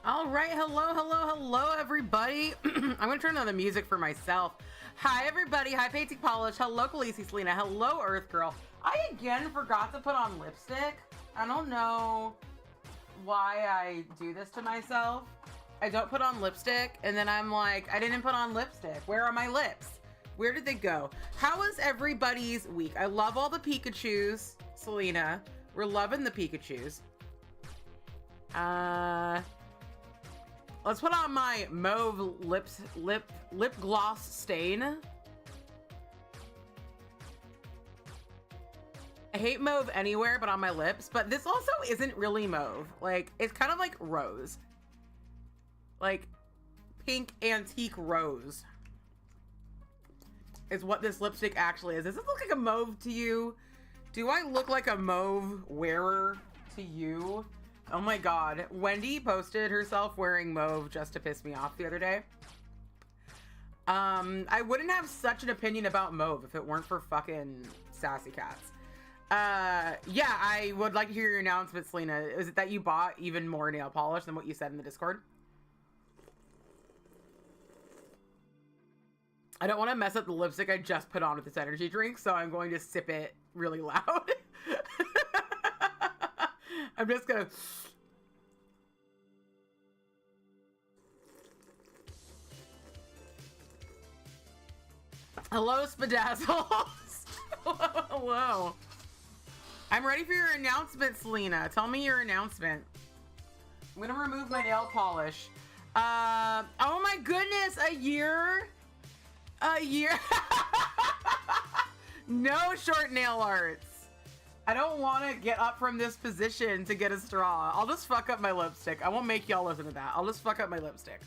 All right, hello, everybody. I'm gonna turn on the music for myself. Hi, everybody. Hi, Painting Polish. Hello, Khaleesi Selena. Hello, Earth Girl. I again forgot to put on lipstick. I don't know why I do this to myself. I don't put on lipstick, and then I'm like, I didn't put on lipstick. Where are my lips? Where did they go? How was everybody's week? I love all the Pikachus, Selena. We're loving the Pikachus. Let's put on my mauve lip gloss stain. I hate mauve anywhere but on my lips, but this also isn't really mauve. Like, it's kind of like rose. Like, pink antique rose is what this lipstick actually is. Does this look like a mauve to you? Do I look like a mauve wearer to you? Oh my god. Wendy posted herself wearing mauve just to piss me off the other day. I wouldn't have such an opinion about mauve if it weren't for fucking sassy cats. Yeah, I would like to hear your announcement, Selena. Is it that you bought even more nail polish than what you said in the Discord? I don't want to mess up the lipstick I just put on with this energy drink, so I'm going to sip it really loud. I'm just gonna... Hello, Spadazzles. Hello. I'm ready for your announcement, Selena. Tell me your announcement. I'm gonna remove my nail polish. Oh my goodness, a year? A year? No short nail arts. I don't want to get up from this position to get a straw. I'll just fuck up my lipstick. I won't make y'all listen to that. I'll just fuck up my lipstick.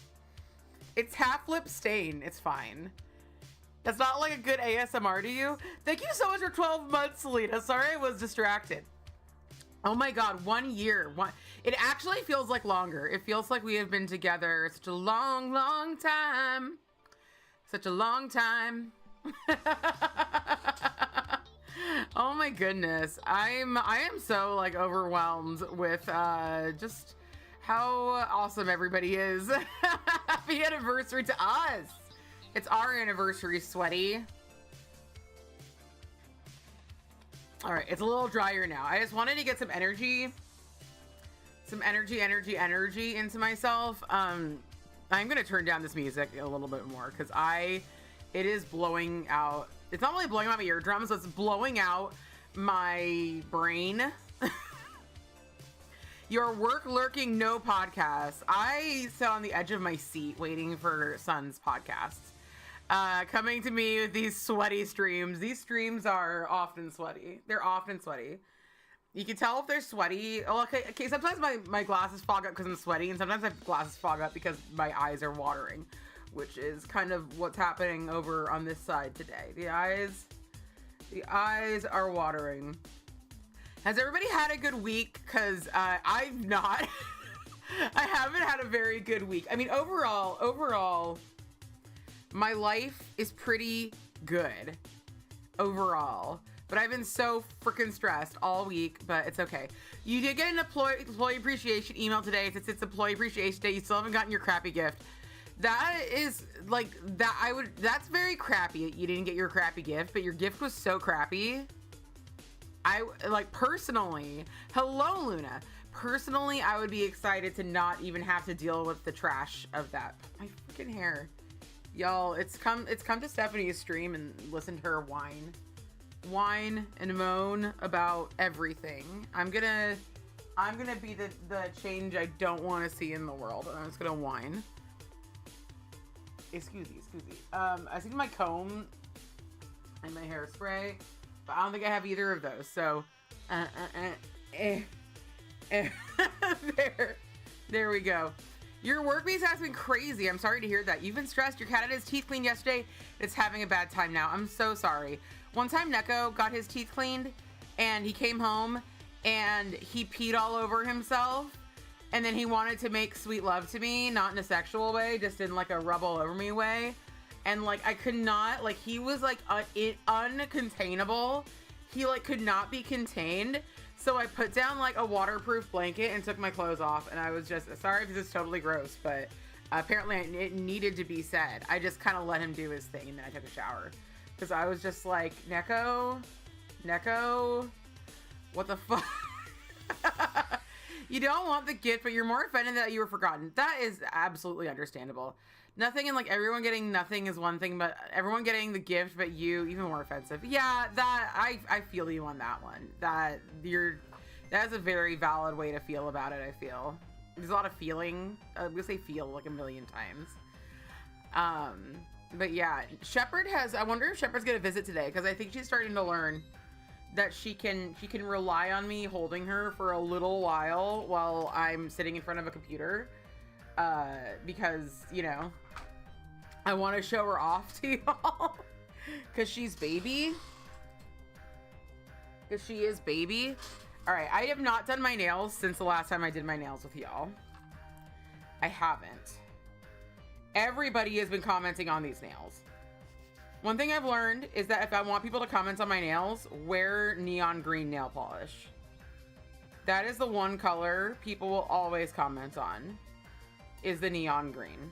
It's half lip stain. It's fine. That's not like a good ASMR to you. Thank you so much for 12 months, Selena. Sorry I was distracted. Oh my god, 1 year. It actually feels like longer. It feels like we have been together such a long, long time. Such a long time. Oh my goodness. I am so like overwhelmed with just how awesome everybody is. Happy anniversary to us. It's our anniversary, sweaty. All right, it's a little drier now. I just wanted to get some energy. Some energy into myself. I'm gonna turn down this music a little bit more because it is blowing out. It's not really blowing out my eardrums, it's blowing out my brain. Your work lurking, no podcast. I sit on the edge of my seat waiting for Sun's podcasts. Coming to me with these sweaty streams. These streams are often sweaty. They're often sweaty. You can tell if they're sweaty. Oh, okay. Sometimes my glasses fog up because I'm sweaty, and sometimes my glasses fog up because my eyes are watering, which is kind of what's happening over on this side today. The eyes are watering. Has everybody had a good week? Because I've not. I haven't had a very good week. I mean, overall, my life is pretty good. Overall. But I've been so freaking stressed all week, but it's okay. You did get an employee appreciation email today. Since it's Employee Appreciation Day, you still haven't gotten your crappy gift. That is like that. That's very crappy. You didn't get your crappy gift, but your gift was so crappy. I like personally. Hello, Luna. Personally, I would be excited to not even have to deal with the trash of that. My freaking hair, y'all. It's come to Stephanie's stream and listen to her whine and moan about everything. I'm gonna be the change I don't want to see in the world. I'm just gonna whine. Excuse me. I think my comb and my hairspray, but I don't think I have either of those. So, there we go. Your work week has been crazy. I'm sorry to hear that. You've been stressed. Your cat had his teeth cleaned yesterday. It's having a bad time now. I'm so sorry. One time Neko got his teeth cleaned and he came home and he peed all over himself. And then he wanted to make sweet love to me, not in a sexual way, just in like a rub all over me way. And like, I could not, like, he was like uncontainable. he like could not be contained. So I put down like a waterproof blanket and took my clothes off, and I was just sorry if this is totally gross, but apparently it needed to be said. I just kind of let him do his thing, and then I took a shower because I was just like, Neko, what the fuck? You don't want the gift, but you're more offended that you were forgotten. That is absolutely understandable. Nothing, and like everyone getting nothing is one thing, but everyone getting the gift but you, even more offensive. Yeah, that I feel you on that one. That's a very valid way to feel about it. I feel there's a lot of feeling. I'm gonna say feel like a million times. But yeah, Shepherd has. I wonder if Shepherd's gonna visit today, because I think she's starting to learn that she can rely on me holding her for a little while I'm sitting in front of a computer, because you know I want to show her off to y'all because she's baby, because she is baby. All right, I have not done my nails since the last time I did my nails with y'all. I haven't. Everybody has been commenting on these nails. One thing I've learned is that if I want people to comment on my nails, wear neon green nail polish. That is the one color people will always comment on, is the neon green.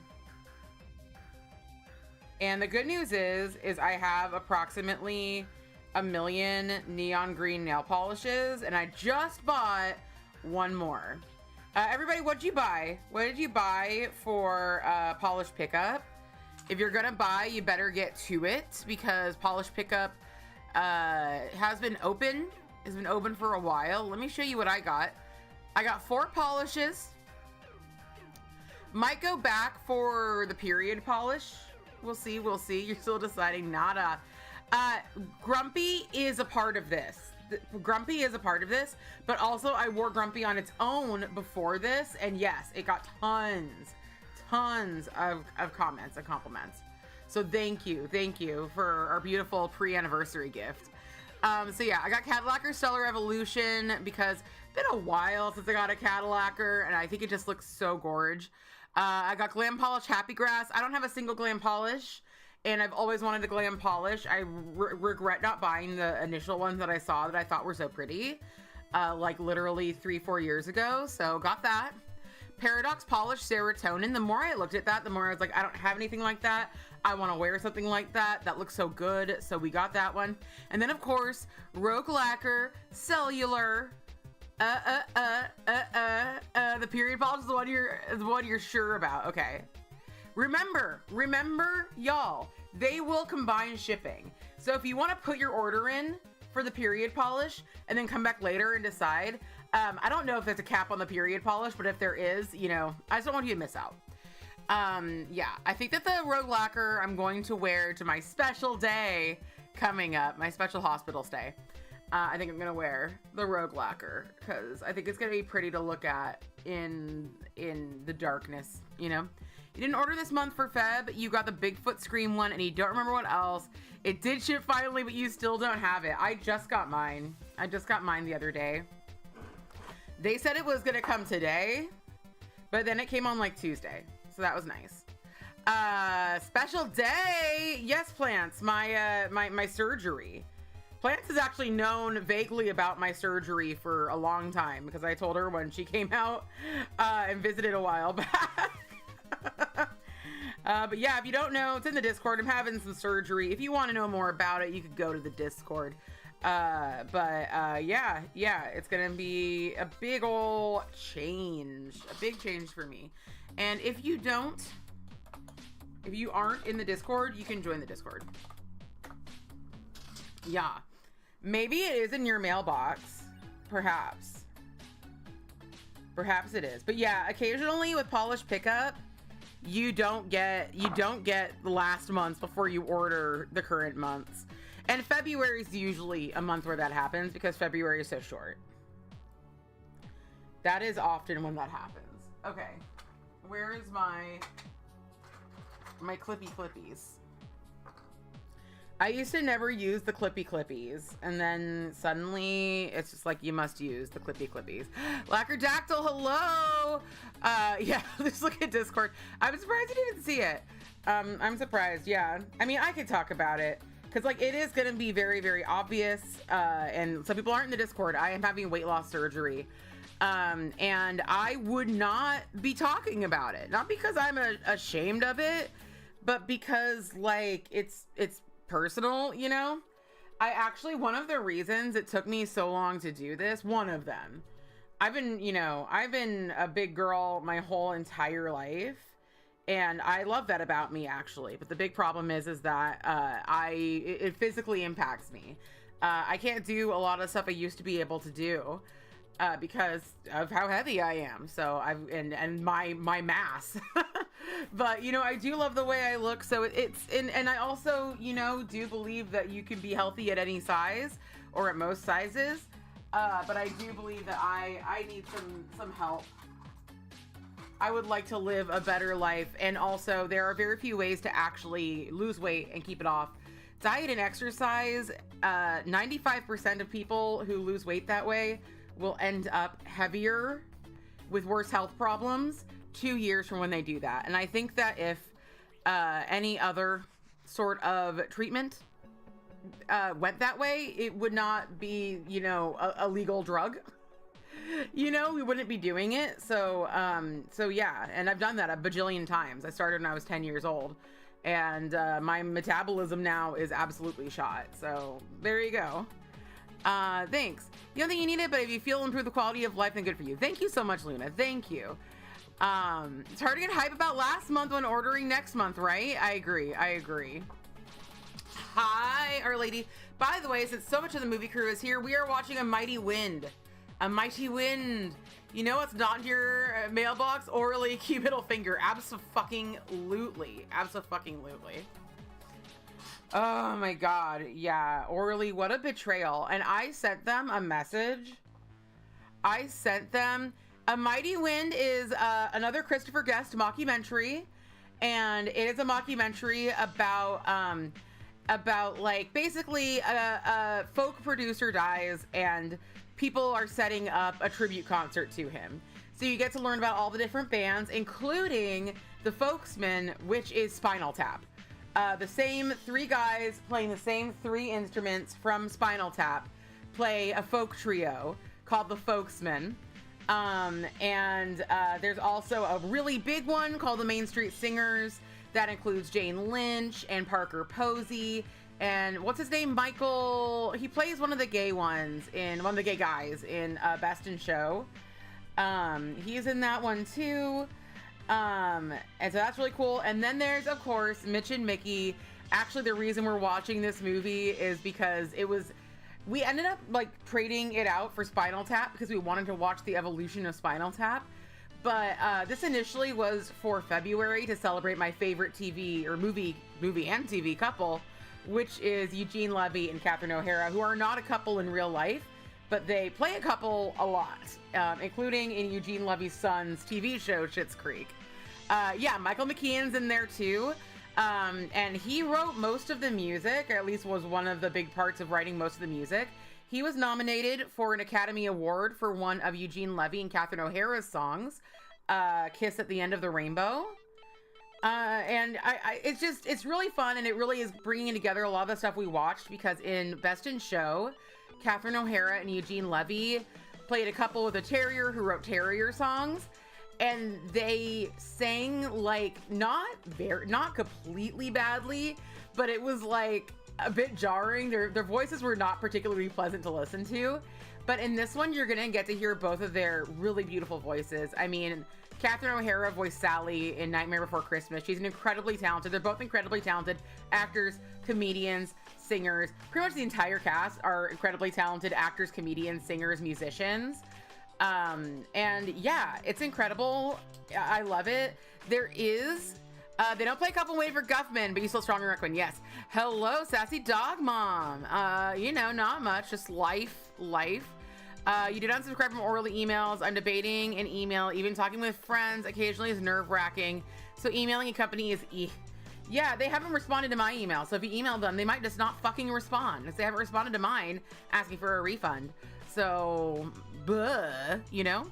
And the good news is I have approximately 1 million neon green nail polishes, and I just bought one more. Everybody, what'd you buy? What did you buy for polish pickup? If you're gonna buy, you better get to it, because polish pickup has been open for a while. Let me show you what I got. I got 4 polishes. Might go back for the period polish. We'll see. You're still deciding. Nada. Grumpy is a part of this. Grumpy is a part of this, but also I wore Grumpy on its own before this, and yes, it got tons of comments and compliments. So thank you for our beautiful pre-anniversary gift. So yeah, I got Cadillacquer Stellar Evolution because it's been a while since I got a Cadillacquer, and I think it just looks so gorge. I got Glam Polish Happy Grass. I don't have a single Glam Polish, and I've always wanted a Glam Polish. I regret not buying the initial ones that I saw that I thought were so pretty, like literally 3-4 years ago. So got that. Paradox Polish Serotonin. The more I looked at that, the more I was like, I don't have anything like that. I want to wear something like that. That looks so good. So we got that one. And then of course, Rogue Lacquer Cellular. The period polish is the one you're sure about. Okay. Remember, y'all, they will combine shipping. So if you want to put your order in for the period polish and then come back later and decide, I don't know if there's a cap on the period polish, but if there is, you know, I just don't want you to miss out. Yeah, I think that the Rogue Lacquer I'm going to wear to my special day coming up, my special hospital stay. I think I'm going to wear the Rogue Lacquer because I think it's going to be pretty to look at in the darkness, you know? You didn't order this month for Feb. You got the Bigfoot Scream one, and you don't remember what else. It did ship finally, but you still don't have it. I just got mine. The other day. They said it was gonna come today, but then it came on like Tuesday, so that was nice. Special day. Yes, Plants. My surgery. Plants has actually known vaguely about my surgery for a long time because I told her when she came out and visited a while back. But yeah, if you don't know, it's in the Discord. I'm having some surgery. If you want to know more about it, you could go to the Discord. Yeah, it's gonna be a big ol' change, a big change for me. And if you aren't in the Discord, you can join the Discord. Yeah, maybe it is in your mailbox, perhaps it is. But yeah, occasionally with polish pickup, you don't get the last months before you order the current months. And February is usually a month where that happens because February is so short. That is often when that happens. Okay, where is my clippy clippies? I used to never use the clippy clippies, and then suddenly it's just like you must use the clippy clippies. Lacquerdactyl, hello. Yeah, just look at Discord. I'm surprised you didn't see it. I'm surprised. Yeah, I mean, I could talk about it because like it is going to be very, very obvious. And some people aren't in the Discord. I am having weight loss surgery. And I would not be talking about it. Not because I'm ashamed of it, but because like it's personal, you know? I actually, one of the reasons it took me so long to do this, one of them, I've been a big girl my whole entire life, and I love that about me actually. But the big problem is that it physically impacts me. I can't do a lot of stuff I used to be able to do because of how heavy I am. So and my mass. But you know, I do love the way I look. So and I also, you know, do believe that you can be healthy at any size or at most sizes. But I do believe that I need some help. I would like to live a better life, and also there are very few ways to actually lose weight and keep it off. Diet and exercise, 95% of people who lose weight that way will end up heavier with worse health problems 2 years from when they do that. And I think that if any other sort of treatment went that way, it would not be, you know, a legal drug. You know, we wouldn't be doing it. So yeah, and I've done that a bajillion times. I started when I was 10 years old, and my metabolism now is absolutely shot. So there you go. Thanks. You don't think you need it, but if you feel improve the quality of life, then good for you. Thank you so much, Luna. Thank you. It's hard to get hype about last month when ordering next month, right? I agree. Hi, Our Lady. By the way, since so much of the movie crew is here, we are watching A Mighty Wind. A Mighty Wind. You know what's not in your mailbox? Orally, cute middle finger. Abso-fucking-lutely. Abso-fucking-lutely. Oh my god. Yeah. Orally, what a betrayal. And I sent them a message. I sent them... A Mighty Wind is another Christopher Guest mockumentary. And it is a mockumentary about like basically a folk producer dies and people are setting up a tribute concert to him. So you get to learn about all the different bands, including the Folksmen, which is Spinal Tap. The same three guys playing the same three instruments from Spinal Tap play a folk trio called the Folksmen. And there's also a really big one called the Main Street Singers that includes Jane Lynch and Parker Posey and what's his name, Michael. He plays one of the gay ones in one of the gay guys in Best in Show. He's in that one too. And so that's really cool. And then there's of course Mitch and Mickey. Actually, the reason we're watching this movie is because we ended up like trading it out for Spinal Tap because we wanted to watch the evolution of Spinal Tap. But this initially was for February to celebrate my favorite TV or movie and TV couple, which is Eugene Levy and Catherine O'Hara, who are not a couple in real life, but they play a couple a lot, including in Eugene Levy's son's TV show, Schitt's Creek. Yeah, Michael McKean's in there too. And he wrote most of the music, or at least was one of the big parts of writing most of the music. He was nominated for an Academy Award for one of Eugene Levy and Catherine O'Hara's songs, Kiss at the End of the Rainbow. And it's really fun, and it really is bringing together a lot of the stuff we watched, because in Best in Show, Catherine O'Hara and Eugene Levy played a couple with a terrier who wrote terrier songs, and they sang like not completely badly, but it was like a bit jarring. Their voices were not particularly pleasant to listen to. But in this one, you're gonna get to hear both of their really beautiful voices. I mean, Catherine O'Hara voiced Sally in Nightmare Before Christmas. She's they're both incredibly talented actors, comedians, singers. Pretty much the entire cast are incredibly talented actors, comedians, singers, musicians. And yeah, it's incredible. I love it. There is they don't play Couple Wait for Guffman, but you still strong and Requin. Yes. Hello, Sassy Dog Mom. You know, not much, just life. You did unsubscribe from orally emails. I'm debating an email. Even talking with friends occasionally is nerve-wracking. So emailing a company is yeah, they haven't responded to my email. So if you email them, they might just not fucking respond. If they haven't responded to mine asking for a refund. So, you know?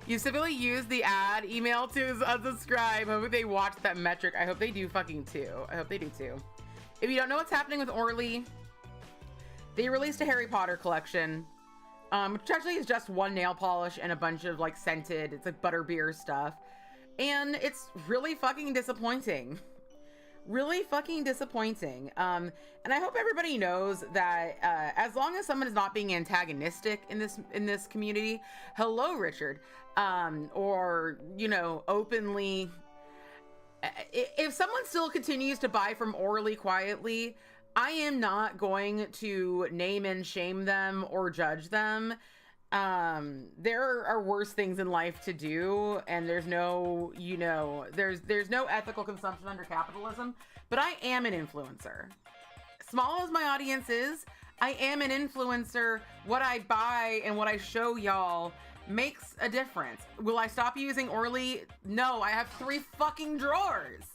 You specifically use the ad email to unsubscribe. I hope they watch that metric. I hope they do fucking too. I hope they do too. If you don't know what's happening with Orly, they released a Harry Potter collection, which actually is just one nail polish and a bunch of like scented, it's like butterbeer stuff. And it's really fucking disappointing. Really fucking disappointing. And I hope everybody knows that as long as someone is not being antagonistic in this community, hello Richard, or you know, openly, if someone still continues to buy from Orly quietly, I am not going to name and shame them or judge them. There are worse things in life to do, and there's no, you know, there's no ethical consumption under capitalism, but I am an influencer. Small as my audience is, I am an influencer. What I buy and what I show y'all makes a difference. Will I stop using Orly? No, I have 3 fucking drawers.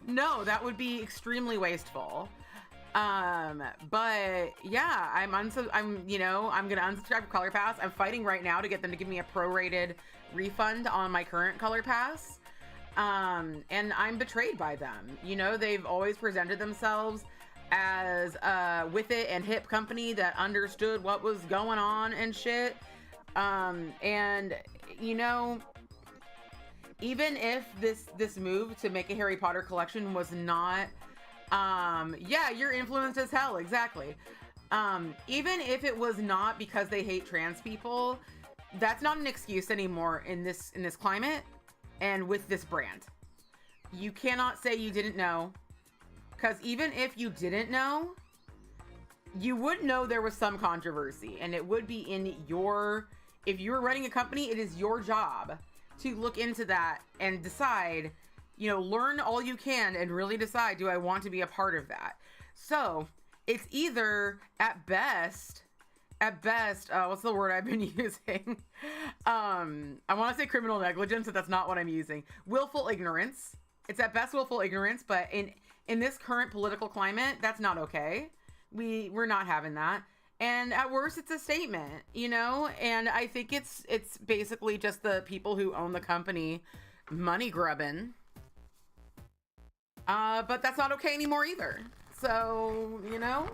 No, that would be extremely wasteful. But yeah, I'm gonna unsubscribe from Color Pass. I'm fighting right now to get them to give me a prorated refund on my current Color Pass. And I'm betrayed by them. You know, they've always presented themselves as a with it and hip company that understood what was going on and shit. And you know, even if this move to make a Harry Potter collection was not yeah, you're influenced as hell, exactly. Even if it was not because they hate trans people, that's not an excuse anymore in this climate and with this brand. You cannot say you didn't know, because even if you didn't know, you would know there was some controversy, and it would be in your, if you were running a company, it is your job to look into that and decide, you know, learn all you can and really decide, do I want to be a part of that? So it's either at best, what's the word I've been using? I want to say criminal negligence, but that's not what I'm using. Willful ignorance. It's at best willful ignorance, but in this current political climate, that's not okay. We're not having that. And at worst, it's a statement, you know? And I think it's basically just the people who own the company money grubbing. But that's not okay anymore either. So, you know,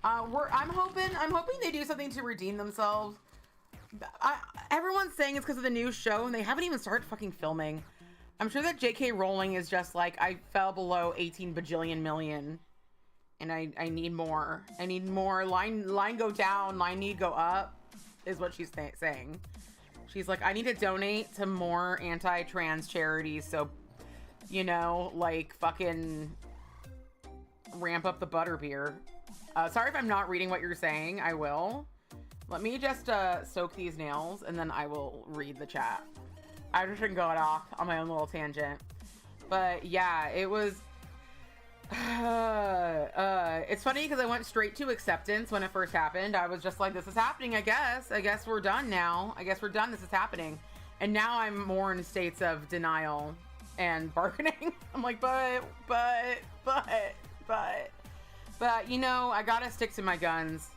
I'm hoping they do something to redeem themselves. Everyone's saying it's because of the new show, and they haven't even started fucking filming. I'm sure that J.K. Rowling is just like, I fell below 18 bajillion million, and I need more. I need more. Line go down, line need go up, is what she's saying. She's like, I need to donate to more anti-trans charities, so, you know, like, fucking ramp up the butterbeer. Sorry if I'm not reading what you're saying. I will. Let me just soak these nails, and then I will read the chat. I just been going off on my own little tangent. But yeah, it was... it's funny because I went straight to acceptance when it first happened. I was just like, this is happening, I guess. I guess we're done now. I guess we're done. This is happening. And now I'm more in states of denial and bargaining. I'm like, but, you know, I gotta stick to my guns.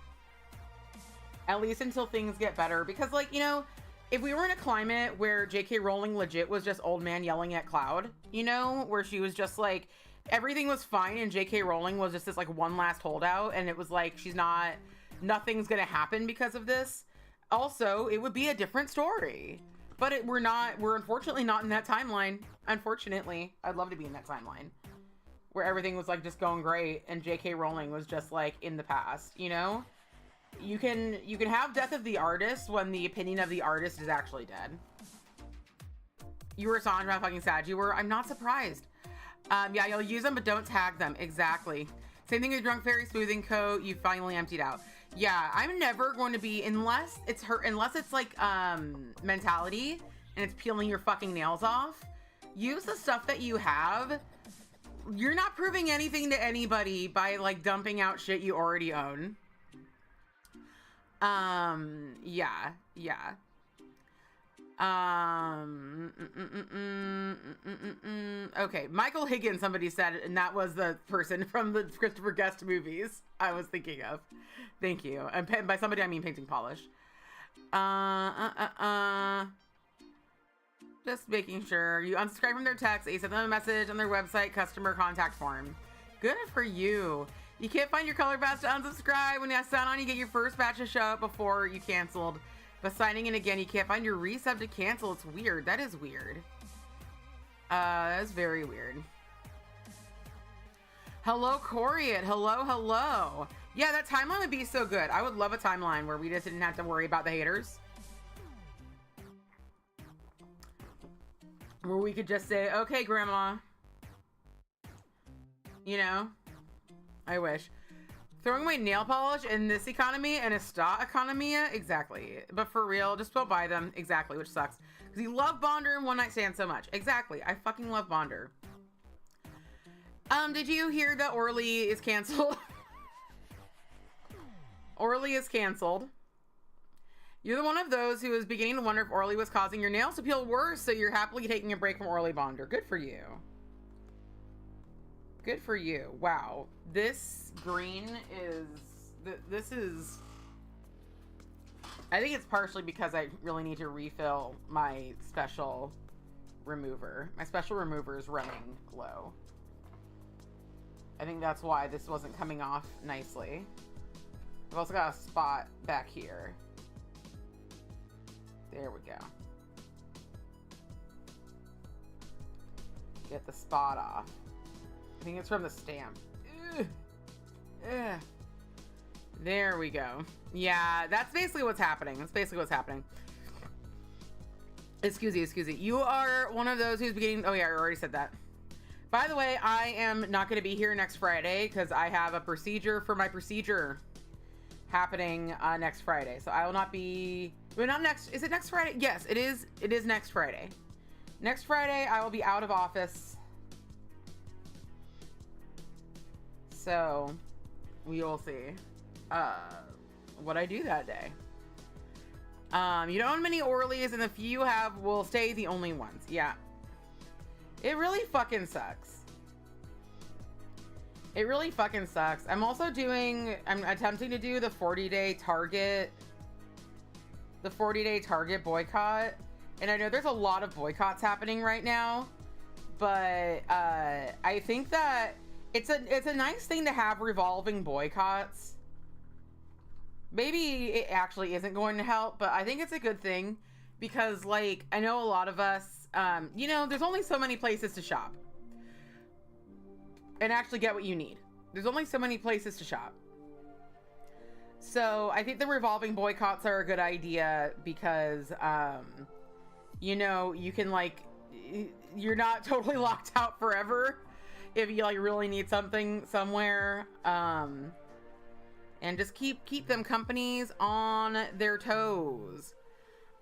At least until things get better. Because, like, you know, if we were in a climate where J.K. Rowling legit was just old man yelling at Cloud, you know, where she was just like, everything was fine and J.K. Rowling was just this, like, one last holdout, and it was like, nothing's gonna happen because of this. Also, it would be a different story. But we're unfortunately not in that timeline. Unfortunately. I'd love to be in that timeline where everything was, like, just going great and J.K. Rowling was just, like, in the past, you know? You can have death of the artist when the opinion of the artist is actually dead. You were Sandra fucking sad. You were. I'm not surprised. Yeah, you'll use them, but don't tag them. Exactly. Same thing with Drunk Fairy Smoothing Coat. You finally emptied out. Yeah, I'm never going to be, unless it's like mentality and it's peeling your fucking nails off. Use the stuff that you have. You're not proving anything to anybody by, like, dumping out shit you already own. Yeah. Okay, Michael Higgins, somebody said, and that was the person from the Christopher Guest movies I was thinking of. Thank you. And by somebody, I mean painting polish. Just making sure. You unsubscribe from their text, you send them a message on their website customer contact form. Good for you. You can't find your color pass to unsubscribe. When you sign on, you get your first batch to show up before you canceled. But signing in again, you can't find your resub to cancel. It's weird. That is weird. That's very weird. Hello, Coriat. Hello, hello. Yeah, that timeline would be so good. I would love a timeline where we just didn't have to worry about the haters. Where we could just say, okay, Grandma. You know? I wish. Throwing away nail polish in this economy and a sta economia? Exactly. But for real, just don't buy them. Exactly, which sucks. Because you love Bonder and One Night Stand so much. Exactly. I fucking love Bonder. Did you hear that Orly is canceled? Orly is canceled. You're the one of those who is beginning to wonder if Orly was causing your nails to peel worse, so you're happily taking a break from Orly Bonder. Good for you. Good for you. Wow. This green is... This is... I think it's partially because I really need to refill my special remover. My special remover is running low. I think that's why this wasn't coming off nicely. I've also got a spot back here. There we go. Get the spot off. I think it's from the stamp. Ugh. Ugh. There we go. Yeah, that's basically what's happening. That's basically what's happening. Excuse me. You are one of those who's beginning... Oh yeah, I already said that. By the way, I am not going to be here next Friday because I have a procedure for my procedure happening next Friday. So I will not be... Well, not next... Is it next Friday? Yes, it is. It is next Friday. Next Friday, I will be out of office. So, we will see what I do that day. You don't own many Orleys, and the few you have will stay the only ones. Yeah. It really fucking sucks. It really fucking sucks. I'm attempting to do the 40-day Target boycott. And I know there's a lot of boycotts happening right now, but I think that it's a nice thing to have revolving boycotts. Maybe it actually isn't going to help, but I think it's a good thing because, like, I know a lot of us, you know, there's only so many places to shop and actually get what you need. There's only so many places to shop. So I think the revolving boycotts are a good idea because, you know, you can, like, you're not totally locked out forever if you, like, really need something somewhere. And just keep them companies on their toes.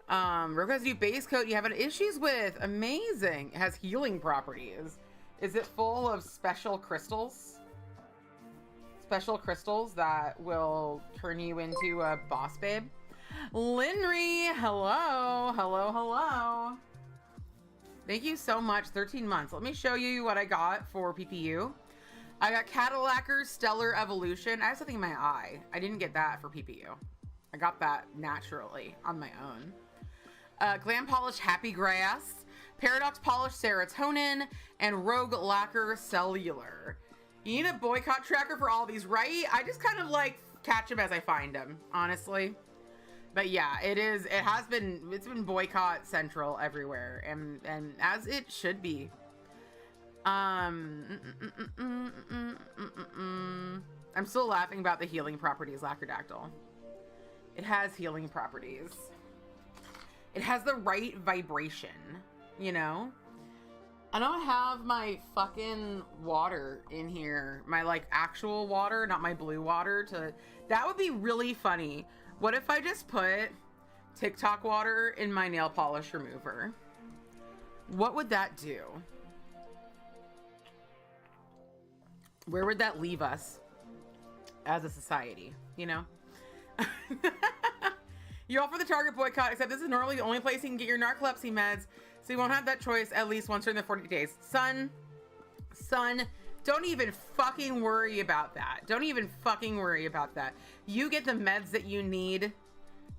Roka's new base coat you have issues with. Amazing. It has healing properties. Is it full of special crystals? Special crystals that will turn you into a boss babe? Linry, hello. Hello. Thank you so much. 13 months. Let me show you what I got for PPU. I got Cadillac's Stellar Evolution. I have something in my eye. I didn't get that for PPU. I got that naturally on my own. Glam Polish Happy Grass, Paradox Polish Serotonin, and Rogue Lacquer Cellular. You need a boycott tracker for all these, right? I just kind of like catch them as I find them, honestly. But yeah, it's been boycott central everywhere, and as it should be. I'm still laughing about the healing properties, Lacrodactyl. It has healing properties. It has the right vibration, you know? I don't have my fucking water in here. My, like, actual water, not my blue water. That would be really funny. What if I just put TikTok water in my nail polish remover? What would that do? Where would that leave us as a society, you know? You're all for the Target boycott, except this is normally the only place you can get your narcolepsy meds, so you won't have that choice at least once during the 40 days. Son, don't even fucking worry about that. Don't even fucking worry about that. You get the meds that you need.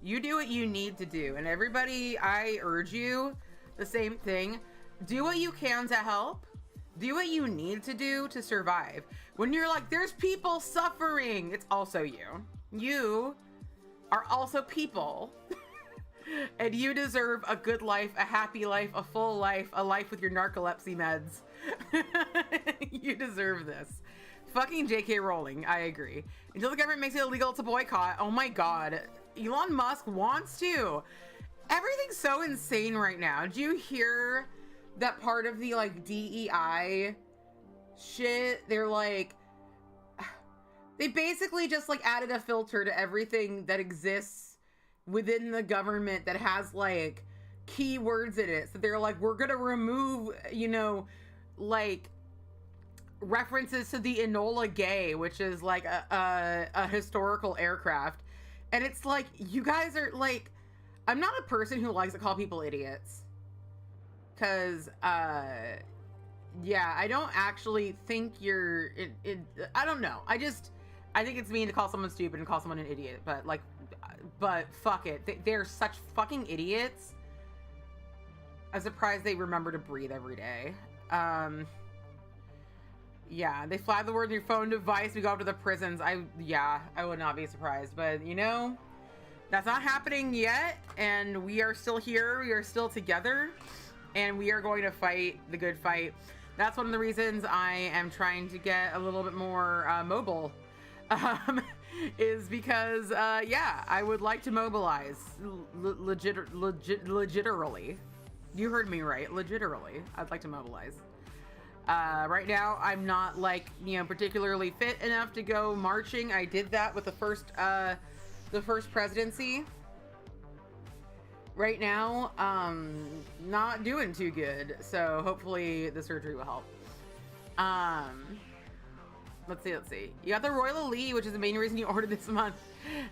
You do what you need to do. And everybody, I urge you the same thing. Do what you can to help. Do what you need to do to survive. When you're like, there's people suffering, it's also you. You are also people. And you deserve a good life, a happy life, a full life, a life with your narcolepsy meds. You deserve this. Fucking JK Rowling, I agree. Until the government makes it illegal to boycott, oh my god. Elon Musk wants to. Everything's so insane right now. Did you hear that part of the like DEI shit? They're like, they basically just like added a filter to everything that exists within the government that has like keywords in it. So they're like, we're gonna remove, you know, like references to the Enola Gay, which is like a historical aircraft. And it's like, you guys are like, I'm not a person who likes to call people idiots, because yeah, I don't actually think you're I don't know, I think it's mean to call someone stupid and call someone an idiot, but like, but fuck it, they're such fucking idiots. I'm surprised they remember to breathe every day. Yeah, they flag the word on your phone device. We go up to the prisons. I would not be surprised, but you know, that's not happening yet, and we are still here. We are still together, and we are going to fight the good fight. That's one of the reasons I am trying to get a little bit more mobile, is because yeah, I would like to mobilize legitimately. You heard me right, legitimately. I'd like to mobilize. Right now, I'm not like, you know, particularly fit enough to go marching. I did that with the first presidency. Right now, not doing too good. So hopefully the surgery will help. Let's see. You got the Royal Elite, which is the main reason you ordered this month.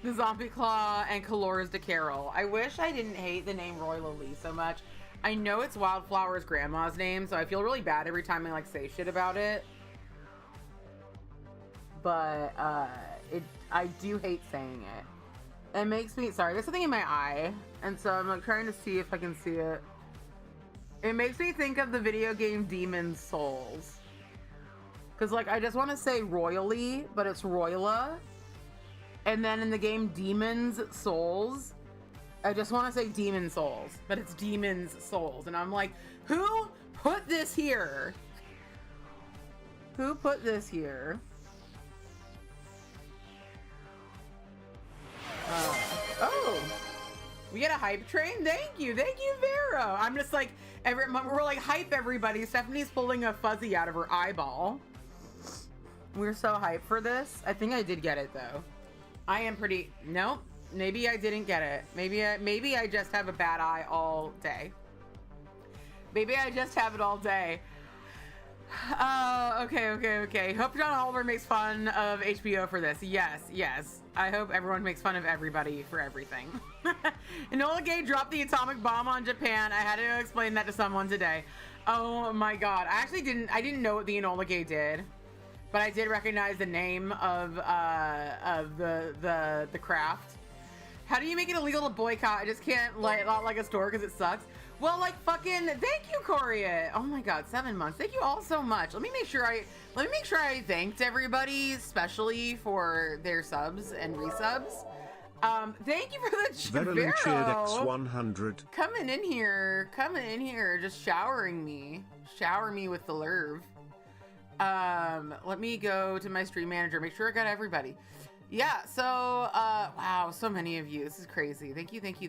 The Zombie Claw and Colores de Carol. I wish I didn't hate the name Royal Elite so much. I know it's Wildflower's grandma's name, so I feel really bad every time I like say shit about it. But I do hate saying it. It makes me, sorry, there's something in my eye, and so I'm like trying to see if I can see it. It makes me think of the video game Demon's Souls. Cause like I just want to say royally, but it's Royala. And then in the game Demon's Souls, I just want to say Demon Souls, but it's Demon's Souls. And I'm like, who put this here? Who put this here? Oh, we get a hype train. Thank you, Vero. I'm just like, we're like hype everybody. Stephanie's pulling a fuzzy out of her eyeball. We're so hyped for this. I think I did get it though. I am pretty, nope. Maybe I didn't get it. Maybe I just have a bad eye all day. Maybe I just have it all day. Okay. Hope John Oliver makes fun of HBO for this. Yes. I hope everyone makes fun of everybody for everything. Enola Gay dropped the atomic bomb on Japan. I had to explain that to someone today. Oh my god. I didn't know what the Enola Gay did, but I did recognize the name of the craft. How do you make it illegal to boycott? I just can't not like a store because it sucks. Well, like fucking, thank you, Coriat. Oh my god, 7 months. Thank you all so much. Let me make sure I thanked everybody, especially for their subs and resubs. Thank you for the Verily cheered X100. Coming in here, just showering me with the lerv. Let me go to my stream manager, make sure I got everybody. Yeah, so, wow, so many of you. This is crazy. Thank you. Thank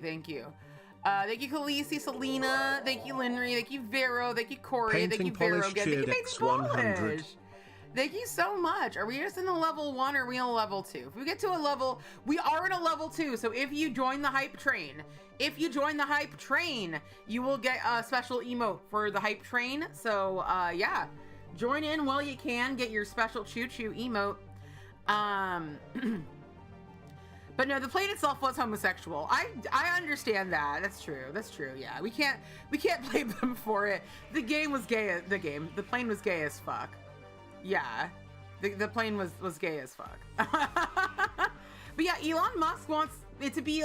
you, Khaleesi, Selena. Thank you, Linry. Thank you, Vero. Thank you, Corey. Thank you, Vero again. Thank you, Painting Polish. Thank you so much. Are we just in a level 1 or are we in a level 2? If we get to a level, we are in a level 2. So if you join the hype train, you will get a special emote for the hype train. So, yeah, join in while you can. Get your special choo-choo emote. But no, the plane itself was homosexual. I understand that. That's true. Yeah, we can't blame them for it. The game was gay. The plane was gay as fuck. Yeah, the plane was gay as fuck. But yeah, Elon Musk wants it to be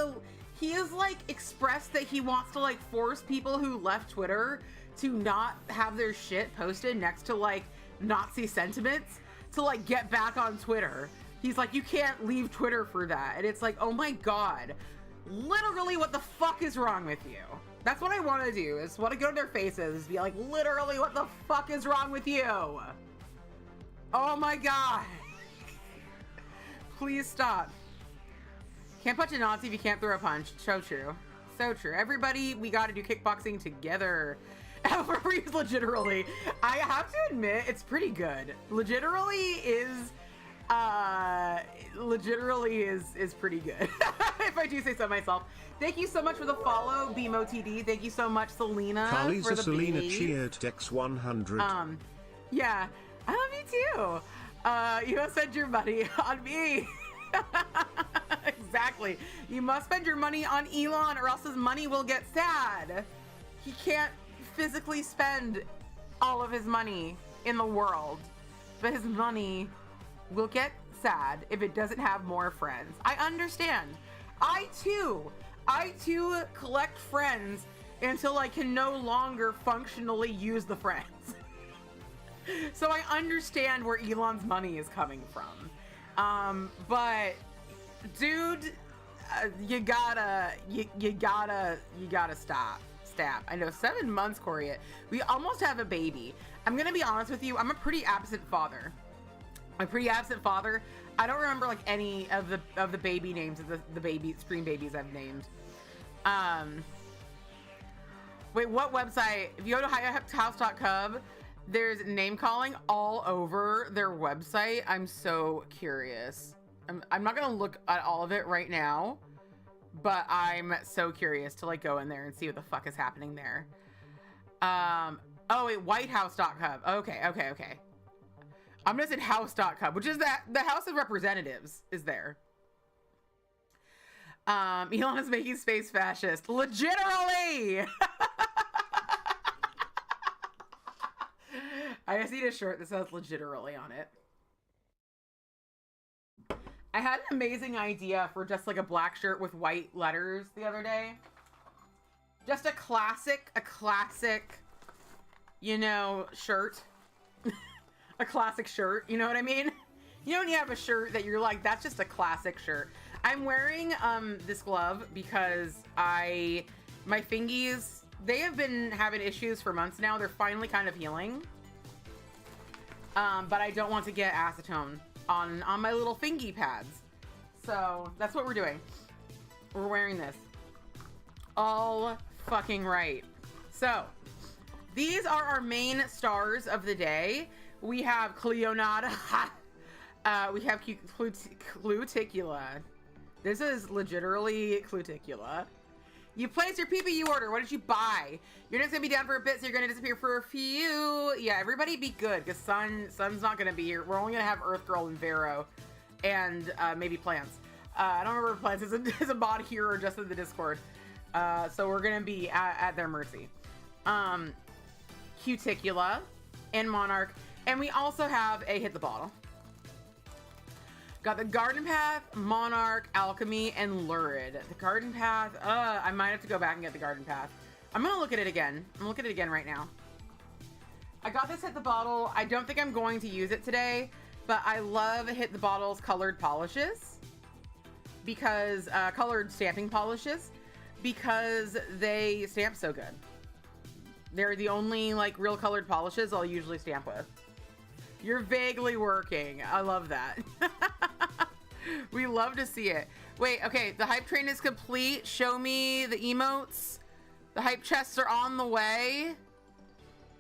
he has like expressed that he wants to like force people who left Twitter to not have their shit posted next to like Nazi sentiments, to like get back on Twitter. He's like, you can't leave Twitter for that. And it's like, oh my God, literally what the fuck is wrong with you? That's what I want to do, is want to go to their faces, be like, literally what the fuck is wrong with you? Oh my God. Please stop. Can't punch a Nazi if you can't throw a punch. So true. So true. Everybody, we got to do kickboxing together. Alpha literally. I have to admit, it's pretty good. Legitimately is pretty good. If I do say so myself. Thank you so much for the follow, BMOTD. Thank you so much, Selena. Carly's for the Selena baby. cheered Dex 100. Yeah, I love you too. You must spend your money on me. Exactly. You must spend your money on Elon, or else his money will get sad. He can't physically spend all of his money in the world, but his money will get sad if it doesn't have more friends. I understand. I too collect friends until I can no longer functionally use the friends. So I understand where Elon's money is coming from. But dude, you gotta stop. I know, 7 months, Corey. We almost have a baby. I'm gonna be honest with you. I'm a pretty absent father. I don't remember like any of the baby names of the baby screen babies I've named. Wait, what website? If you go to highhouse.cub, there's name calling all over their website. I'm so curious. I'm not gonna look at all of it right now, but I'm so curious to like go in there and see what the fuck is happening there. Oh wait, whitehouse.cub. Okay. I'm gonna say house.cub, which is the House of Representatives is there. Elon is making space fascist. Legitimately! I just need a shirt that says legitimately on it. I had an amazing idea for just like a black shirt with white letters the other day. Just a classic, you know, shirt. A classic shirt, you know what I mean? You know when you have a shirt that you're like, that's just a classic shirt. I'm wearing this glove because my fingies, they have been having issues for months now. They're finally kind of healing. But I don't want to get acetone on my little fingy pads. So that's what we're doing. We're wearing this. All fucking right. So these are our main stars of the day. We have Cleonada. We have Cluticula. This is legitimately Cluticula. You placed your PPU order. What did you buy? You're just gonna be down for a bit, so you're gonna disappear for a few. Yeah, everybody be good, because Sun's not gonna be here. We're only gonna have Earth Girl and Vero, and maybe Plants. I don't remember if Plants is a mod here or just in the Discord. So we're gonna be at their mercy. Cuticula and Monarch, and we also have a Hit the Bottle. Got the Garden Path, Monarch, Alchemy, and Lurid. The Garden Path, I might have to go back and get the Garden Path. I'm gonna look at it again. I'm looking at it again right now. I got this Hit the Bottle. I don't think I'm going to use it today, but I love Hit the Bottle's colored polishes. Because, colored stamping polishes. Because they stamp so good. They're the only, like, real colored polishes I'll usually stamp with. You're vaguely working. I love that. We love to see it. Wait, okay, the hype train is complete. Show me the emotes. The hype chests are on the way.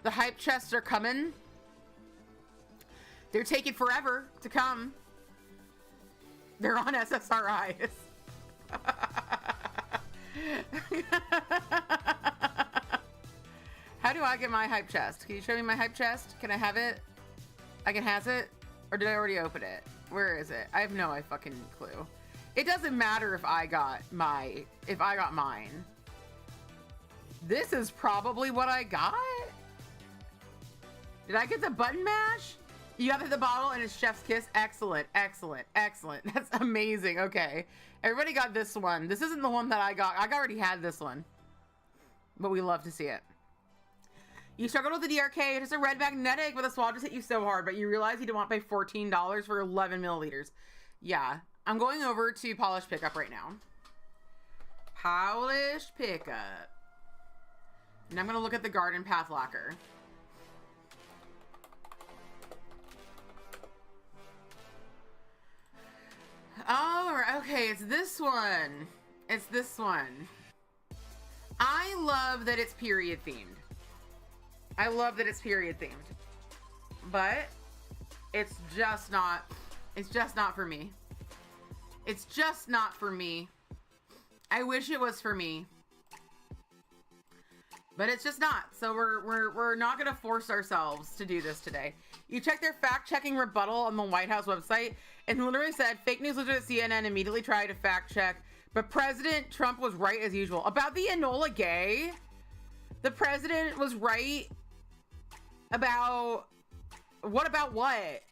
The hype chests are coming. They're taking forever to come. They're on SSRIs. How do I get my hype chest? Can you show me my hype chest? Can I have it? I can has it? Or did I already open it? Where is it? I have no fucking clue. It doesn't matter if I got mine. This is probably what I got. Did I get the button mash? You got the bottle and it's Chef's Kiss. Excellent, excellent, excellent. That's amazing. Okay. Everybody got this one. This isn't the one that I got. I already had this one. But we love to see it. You struggled with the DRK, it's just a red magnetic, but the swatches hit you so hard, but you realize you didn't want to pay $14 for 11 milliliters. Yeah, I'm going over to Polished Pickup right now. Polished Pickup. And I'm going to look at the Garden Path Lacquer. Oh, okay, it's this one. It's this one. I love that it's period themed. I love that it's period themed. But it's just not for me. It's just not for me. I wish it was for me. But it's just not. So we're not gonna force ourselves to do this today. You check their fact-checking rebuttal on the White House website and literally said fake news legit at CNN immediately tried to fact check, but President Trump was right as usual. About the Enola Gay? The president was right about what? About what?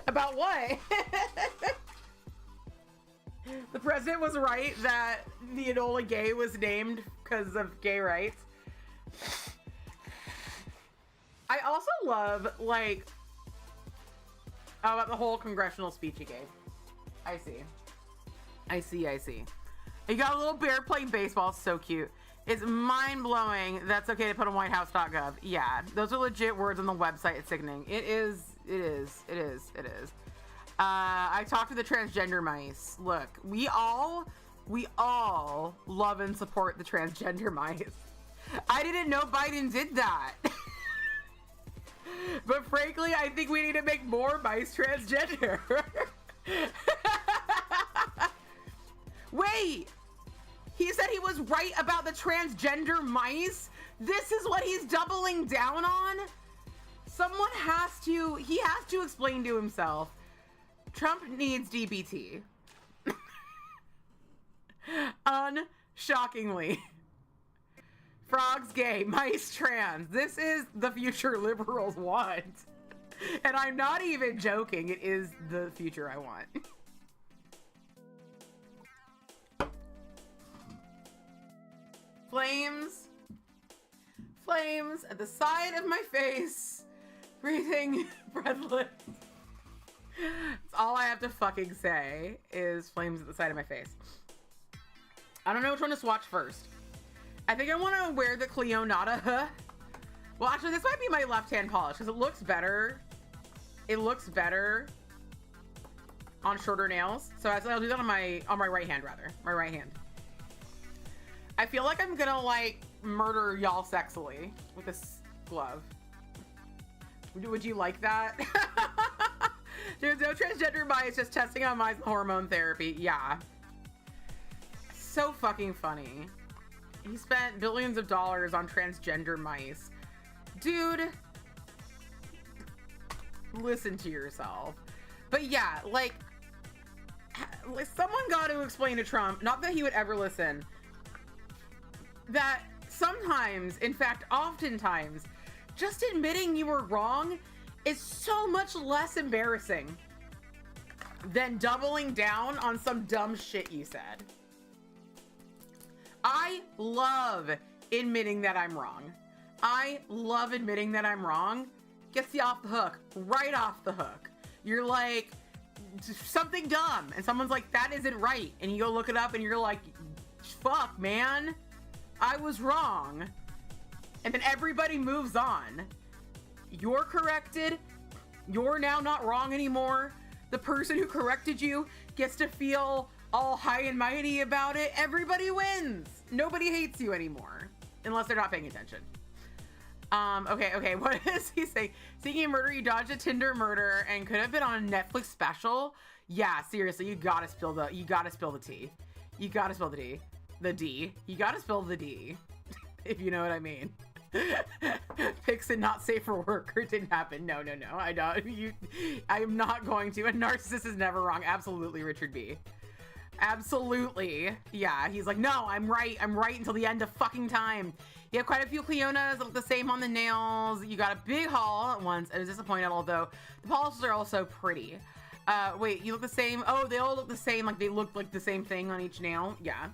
About what? The president was right that the Enola Gay was named because of gay rights. I also love, like, about the whole congressional speech he gave. I see. You got a little bear playing baseball. So cute. It's mind-blowing. That's okay to put on whitehouse.gov. Yeah, those are legit words on the website. It's sickening. It is. I talked to the transgender mice. Look, we all love and support the transgender mice. I didn't know Biden did that. But frankly, I think we need to make more mice transgender. Wait, he said he was right about the transgender mice? This is what he's doubling down on? Someone has to explain to himself. Trump needs DBT. Unshockingly. Frogs gay, mice trans. This is the future liberals want. And I'm not even joking. It is the future I want. Flames at the side of my face. Breathing breathless. That's all I have to fucking say is flames at the side of my face. I don't know which one to swatch first. I think I want to wear the Cleonata. Well, actually, this might be my left-hand polish because it looks better. It looks better on shorter nails. So I'll do that on my right hand, rather. My right hand. I feel like I'm gonna, like, murder y'all sexily with this glove. Would you like that? There's no transgender mice, just testing on mice and hormone therapy. Yeah. So fucking funny. He spent billions of dollars on transgender mice. Dude, listen to yourself. But yeah, like someone got to explain to Trump, not that he would ever listen, that sometimes, in fact, oftentimes, just admitting you were wrong is so much less embarrassing than doubling down on some dumb shit you said. I love admitting that I'm wrong. I love admitting that I'm wrong. Gets you off the hook, right off the hook. You're like, something dumb, and someone's like, that isn't right. And you go look it up and you're like, fuck, man, I was wrong. And then everybody moves on. You're corrected. You're now not wrong anymore. The person who corrected you gets to feel all high and mighty about it. Everybody wins. Nobody hates you anymore. Unless they're not paying attention. Okay. What is he saying? Seeking a murder, you dodged a Tinder murder and could have been on a Netflix special. Yeah, seriously, you gotta spill the tea. You gotta spill the D. You gotta spill the D. If you know what I mean. Pixin not safe for work or didn't happen. No. I don't. I am not going to. A narcissist is never wrong. Absolutely, Richard B. Absolutely. Yeah, he's like, no, I'm right until the end of fucking time. You have quite a few Cleonas that look the same on the nails. You got a big haul at once. I was disappointed, although the polishes are also pretty. Wait, you look the same? Oh, they all look the same. Like they look like the same thing on each nail. Yeah.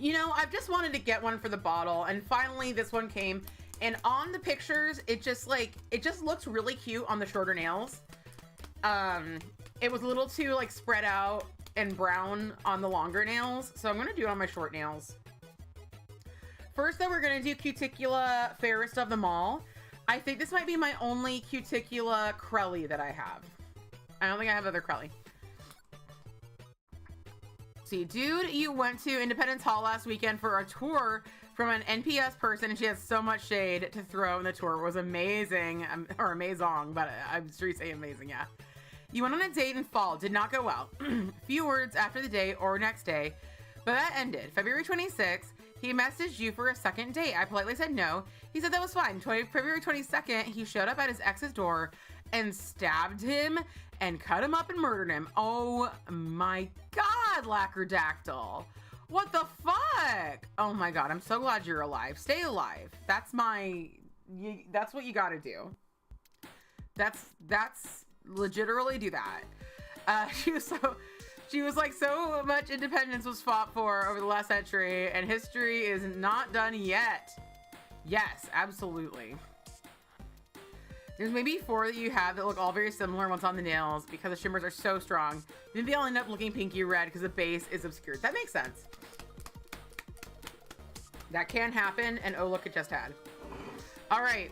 You know, I've just wanted to get one for the bottle, and finally this one came. And on the pictures, it just looks really cute on the shorter nails. It was a little too like spread out and brown on the longer nails, so I'm gonna do it on my short nails. First, though, we're gonna do Cuticula Fairest of them all. I think this might be my only Cuticula Crelly that I have. I don't think I have other Crelly. See, dude, you went to Independence Hall last weekend for a tour from an NPS person, and she has so much shade to throw in the tour. It was amazing, or amazing, but I'm sure you say amazing, yeah. You went on a date in fall, did not go well. Few words after the date or next day, but that ended. February 26th, he messaged you for a second date. I politely said no. He said that was fine. February 22nd, he showed up at his ex's door and stabbed him and cut him up and murdered him. Oh my God, Lacrodactyl. What the fuck? Oh my God, I'm so glad you're alive. Stay alive. That's what you gotta do. That's legitimately do that. She was like, so much independence was fought for over the last century, and history is not done yet. Yes, absolutely. There's maybe 4 that you have that look all very similar once on the nails because the shimmers are so strong. Maybe they'll end up looking pinky red because the base is obscured. That makes sense. That can happen, and oh look, it just had. All right.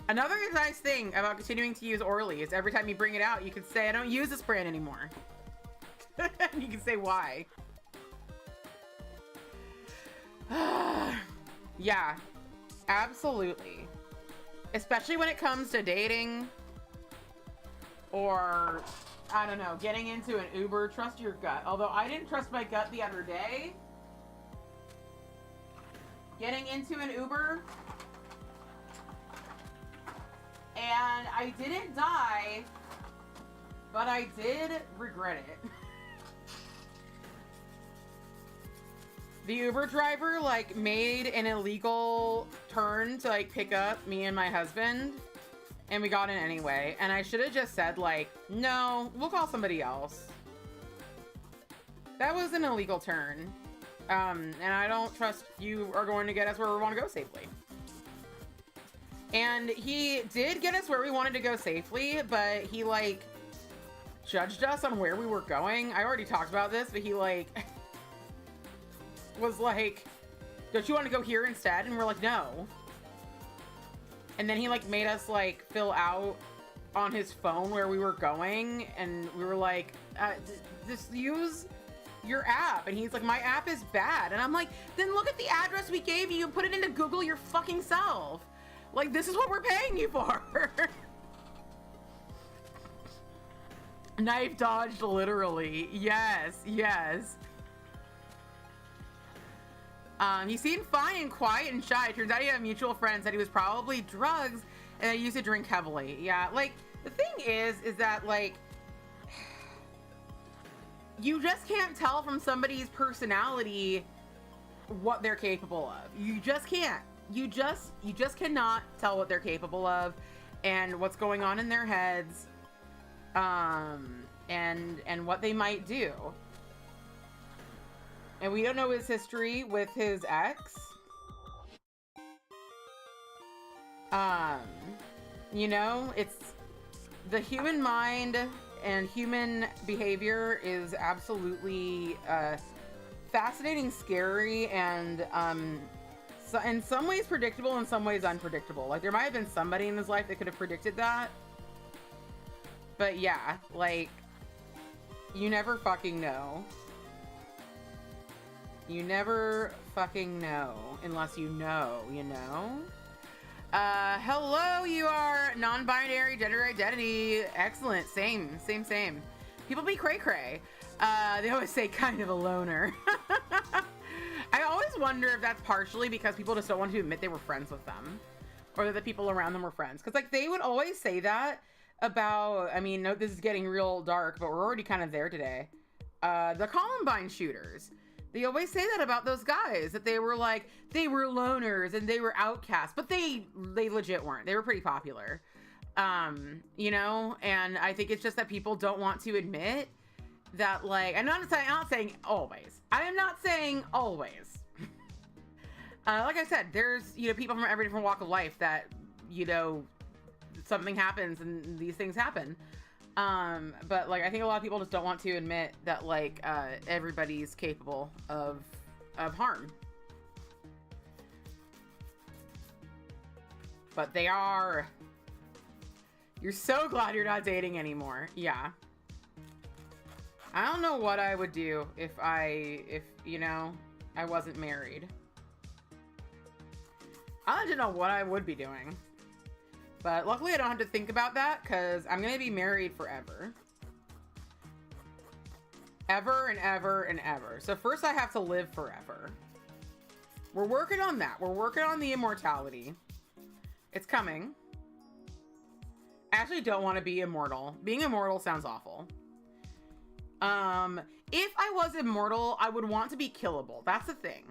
Another nice thing about continuing to use Orly is every time you bring it out, you can say, I don't use this brand anymore. You can say why. Yeah, absolutely. Especially when it comes to dating or, I don't know, getting into an Uber. Trust your gut. Although I didn't trust my gut the other day. Getting into an Uber. And I didn't die, but I did regret it. The Uber driver like made an illegal turn to like pick up me and my husband, and we got in anyway. And I should have just said like, no, we'll call somebody else. That was an illegal turn. And I don't trust you are going to get us where we want to go safely. And he did get us where we wanted to go safely, but he like judged us on where we were going. I already talked about this, but he like was like, don't you want to go here instead? And we're like, no. And then he like made us like fill out on his phone where we were going, and we were like, just use your app. And he's like, my app is bad. And I'm like, then look at the address we gave you and put it into Google your fucking self. Like, this is what we're paying you for. Knife dodged, literally. Yes, yes. He seemed fine and quiet and shy. Turns out he had mutual friends that he was probably drugs and he used to drink heavily. Yeah, like, the thing is that, like, you just can't tell from somebody's personality what they're capable of. You just can't. You just cannot tell what they're capable of and what's going on in their heads, and what they might do. And we don't know his history with his ex. You know, it's the human mind and human behavior is absolutely fascinating, scary, and so in some ways predictable, in some ways unpredictable. Like, there might have been somebody in his life that could have predicted that. But yeah, like, you never fucking know. You never fucking know unless you know, you know? Hello, you are non-binary gender identity. Excellent. Same. People be cray-cray. They always say kind of a loner. I always wonder if that's partially because people just don't want to admit they were friends with them, or that the people around them were friends. Because, like, they would always say that about, I mean, no, this is getting real dark, but we're already kind of there today. The Columbine shooters. They always say that about those guys, that they were like, they were loners and they were outcasts, but they legit weren't. They were pretty popular. You know, and I think it's just that people don't want to admit that, like, I'm not saying always. I am not saying always. Like I said, there's, you know, people from every different walk of life that, you know, something happens and these things happen. But like, I think a lot of people just don't want to admit that, like, everybody's capable of harm. But they are. You're so glad you're not dating anymore. Yeah. I don't know what I would do if you know, I wasn't married. I don't know what I would be doing. But luckily I don't have to think about that because I'm going to be married forever. Ever and ever and ever. So first I have to live forever. We're working on that. We're working on the immortality. It's coming. I actually don't want to be immortal. Being immortal sounds awful. If I was immortal, I would want to be killable. That's the thing.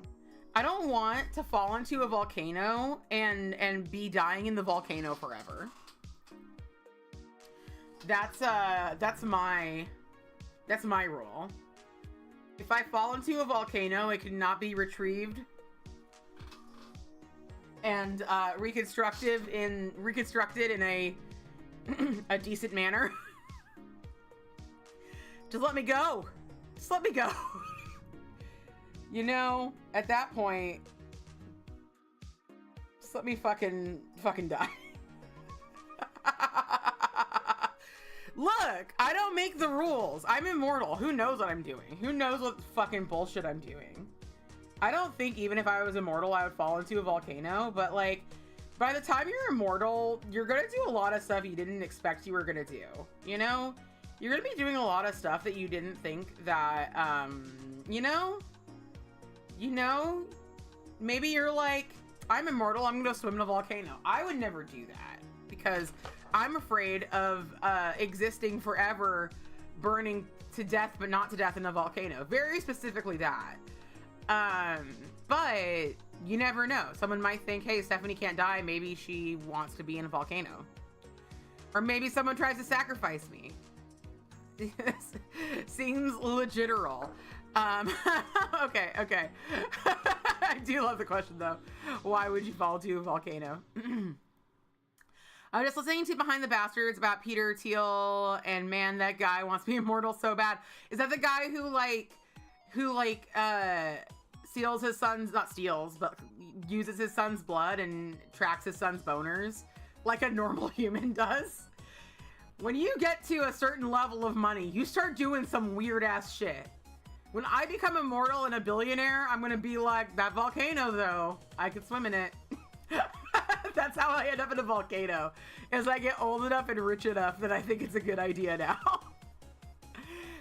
I don't want to fall into a volcano and be dying in the volcano forever. That's my rule. If I fall into a volcano, it cannot be retrieved and reconstructed in a a decent manner. Just let me go. Just let me go. You know, at that point, just let me fucking die. Look, I don't make the rules. I'm immortal. Who knows what I'm doing? Who knows what fucking bullshit I'm doing? I don't think even if I was immortal, I would fall into a volcano, but like, by the time you're immortal, you're gonna do a lot of stuff you didn't expect you were gonna do, you know? You're gonna be doing a lot of stuff that you didn't think that, you know, maybe you're like, I'm immortal, I'm gonna swim in a volcano. I would never do that because I'm afraid of existing forever, burning to death, but not to death in a volcano. Very specifically that. But you never know. Someone might think, hey, Stephanie can't die. Maybe she wants to be in a volcano. Or maybe someone tries to sacrifice me. Seems legiteral. Okay. I do love the question though. Why would you fall to a volcano? I was just listening to Behind the Bastards about Peter Thiel, and man, that guy wants to be immortal so bad. Is that the guy who steals his son's, not steals, but uses his son's blood and tracks his son's boners like a normal human does? When you get to a certain level of money, you start doing some weird ass shit. When I become immortal and a billionaire, I'm gonna be like, that volcano though, I could swim in it. That's how I end up in a volcano. As I get old enough and rich enough that I think it's a good idea now.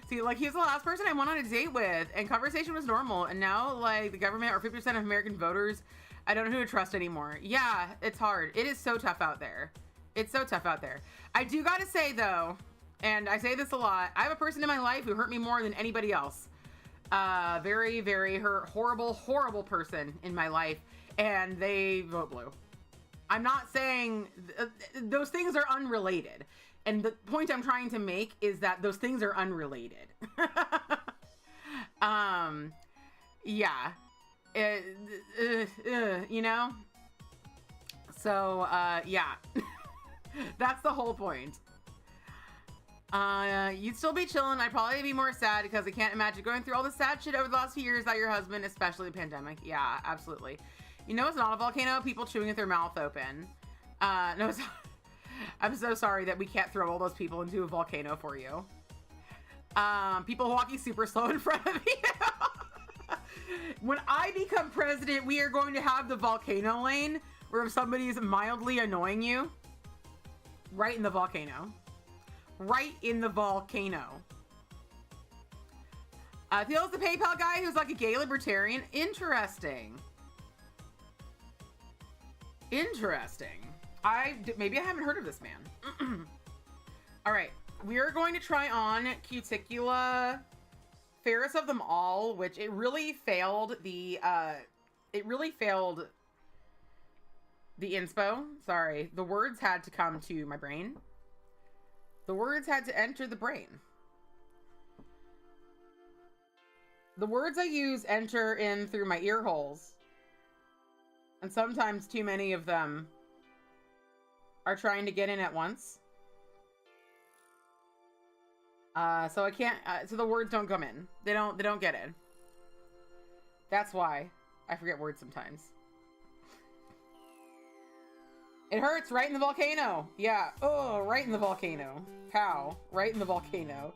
See, like, he was the last person I went on a date with, and conversation was normal. And now, like, the government, or 50% of American voters, I don't know who to trust anymore. Yeah, it's hard. It is so tough out there. It's so tough out there. I do gotta say, though, and I say this a lot, I have a person in my life who hurt me more than anybody else. Very, very horrible person in my life, and they vote blue. I'm not saying those things are unrelated. And the point I'm trying to make is that those things are unrelated. Yeah. You know? So, yeah. That's the whole point. You'd still be chilling. I'd probably be more sad because I can't imagine going through all the sad shit over the last few years without your husband, especially the pandemic. Yeah, absolutely. You know, it's not a volcano. People chewing with their mouth open. No, it's I'm so sorry that we can't throw all those people into a volcano for you. People walking super slow in front of you. When I become president, we are going to have the volcano lane where if somebody's mildly annoying you, right in the volcano. Right in the volcano. Theo's the PayPal guy who's like a gay libertarian. Interesting. Maybe I haven't heard of this man. All right, we are going to try on Cuticula, fairest of them all, which it really failed the inspo. Sorry, the words had to come to my brain. The words had to enter the brain. The words I use enter in through my ear holes. And sometimes too many of them are trying to get in at once. So I can't, so the words don't come in. They don't get in. That's why I forget words sometimes. It hurts right in the volcano. Yeah. Oh, right in the volcano. Pow. Right in the volcano.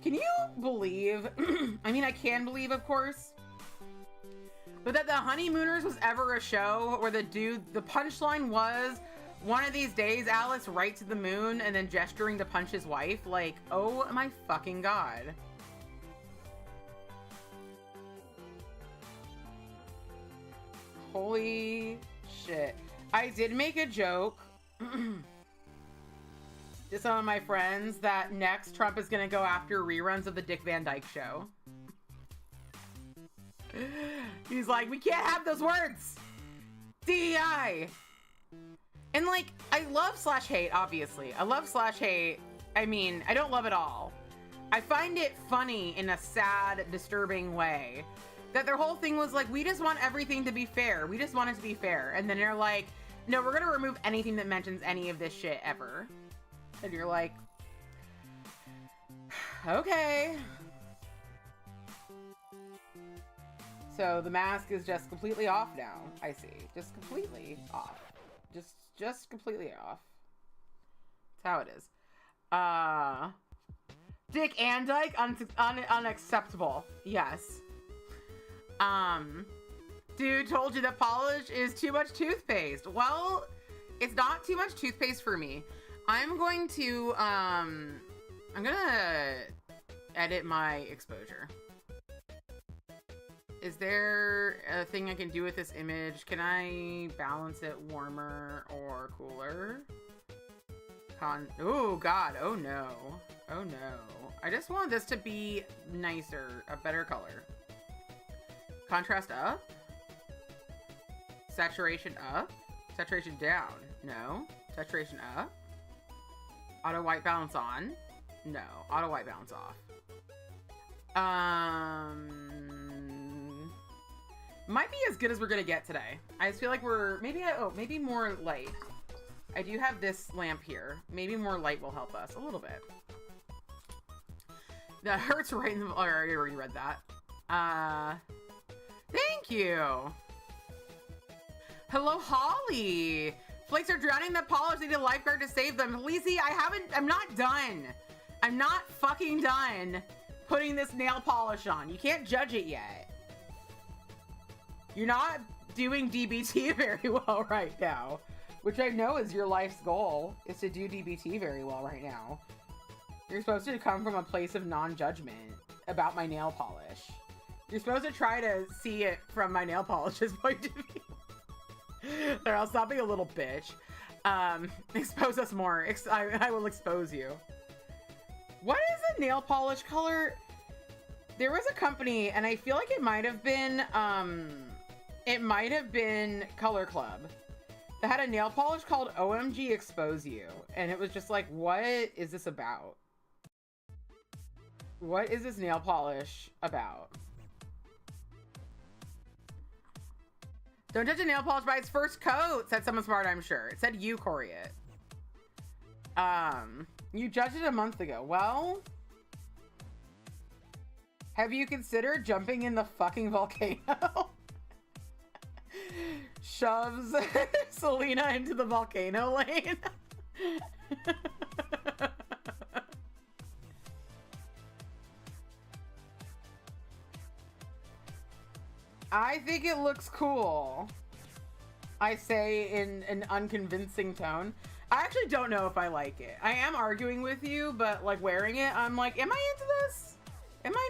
Can you believe? I mean, I can believe, of course. But that the Honeymooners was ever a show where the punchline was, one of these days, Alice right to the moon and then gesturing to punch his wife. Like, oh my fucking God. Holy shit. I did make a joke to some of my friends that next Trump is going to go after reruns of the Dick Van Dyke Show. He's like, we can't have those words. DEI. And like, I love /hate, obviously. I love /hate. I mean, I don't love it all. I find it funny in a sad, disturbing way that their whole thing was like, we just want everything to be fair. We just want it to be fair. And then they're like, no, we're going to remove anything that mentions any of this shit ever. And you're like, okay. So the mask is just completely off now. I see. Just completely off. Just completely off. That's how it is. Dick and Dyke, unacceptable. Yes. Dude told you that polish is too much toothpaste. Well, it's not too much toothpaste for me. I'm gonna edit my exposure. Is there a thing I can do with this image? Can I balance it warmer or cooler? Oh God, oh no. Oh no. I just want this to be nicer, a better color. Contrast up? Saturation up? Saturation down? No. Saturation up? Auto white balance on? No. Auto white balance off. Might be as good as we're gonna get today. I just feel like we're maybe more light. I do have this lamp here. Maybe more light will help us a little bit. That hurts right in the. I already read that. Thank you. Hello, Holly. Flakes are drowning the polish. Need a lifeguard to save them. Lizzie, I'm not done. I'm not fucking done putting this nail polish on. You can't judge it yet. You're not doing DBT very well right now, which I know is your life's goal, is to do DBT very well right now. You're supposed to come from a place of non-judgment about my nail polish. You're supposed to try to see it from my nail polish's point of view. Or I'll stop being a little bitch. Expose us more. I will expose you. What is a nail polish color? There was a company, and I feel like it might have been Color Club, that had a nail polish called OMG Expose You. And it was just like, what is this about? What is this nail polish about? Don't judge a nail polish by its first coat, said someone smart, I'm sure. It said you, Coriat. You judged it a month ago. Well, have you considered jumping in the fucking volcano? Shoves Selena into the volcano lane. I think it looks cool. I say in an unconvincing tone. I actually don't know if I like it. I am arguing with you, but like wearing it, I'm like, am I into this? Am I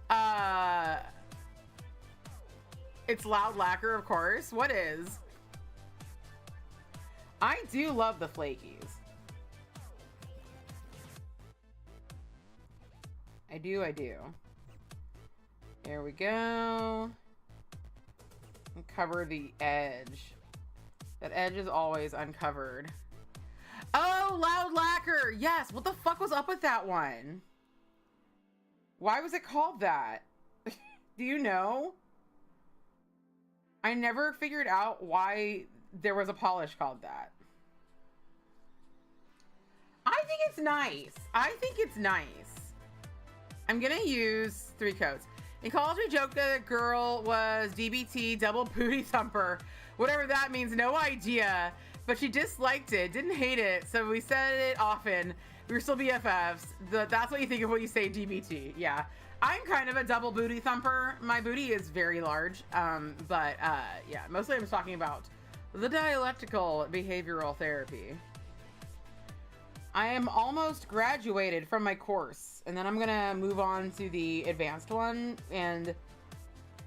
not? It's loud lacquer, of course. What is? I do love the flakies. I do. There we go. And cover the edge. That edge is always uncovered. Oh, loud lacquer. Yes. What the fuck was up with that one? Why was it called that? Do you know? I never figured out why there was a polish called that. I think it's nice. I think it's nice. I'm gonna use 3 coats. In college, we joked that a girl was DBT, double booty thumper. Whatever that means, no idea. But she disliked it, didn't hate it, so we said it often. We were still BFFs. That's what you think of when you say DBT. Yeah. I'm kind of a double booty thumper. My booty is very large. Yeah, mostly I'm talking about the dialectical behavioral therapy. I am almost graduated from my course, and then I'm gonna move on to the advanced one. And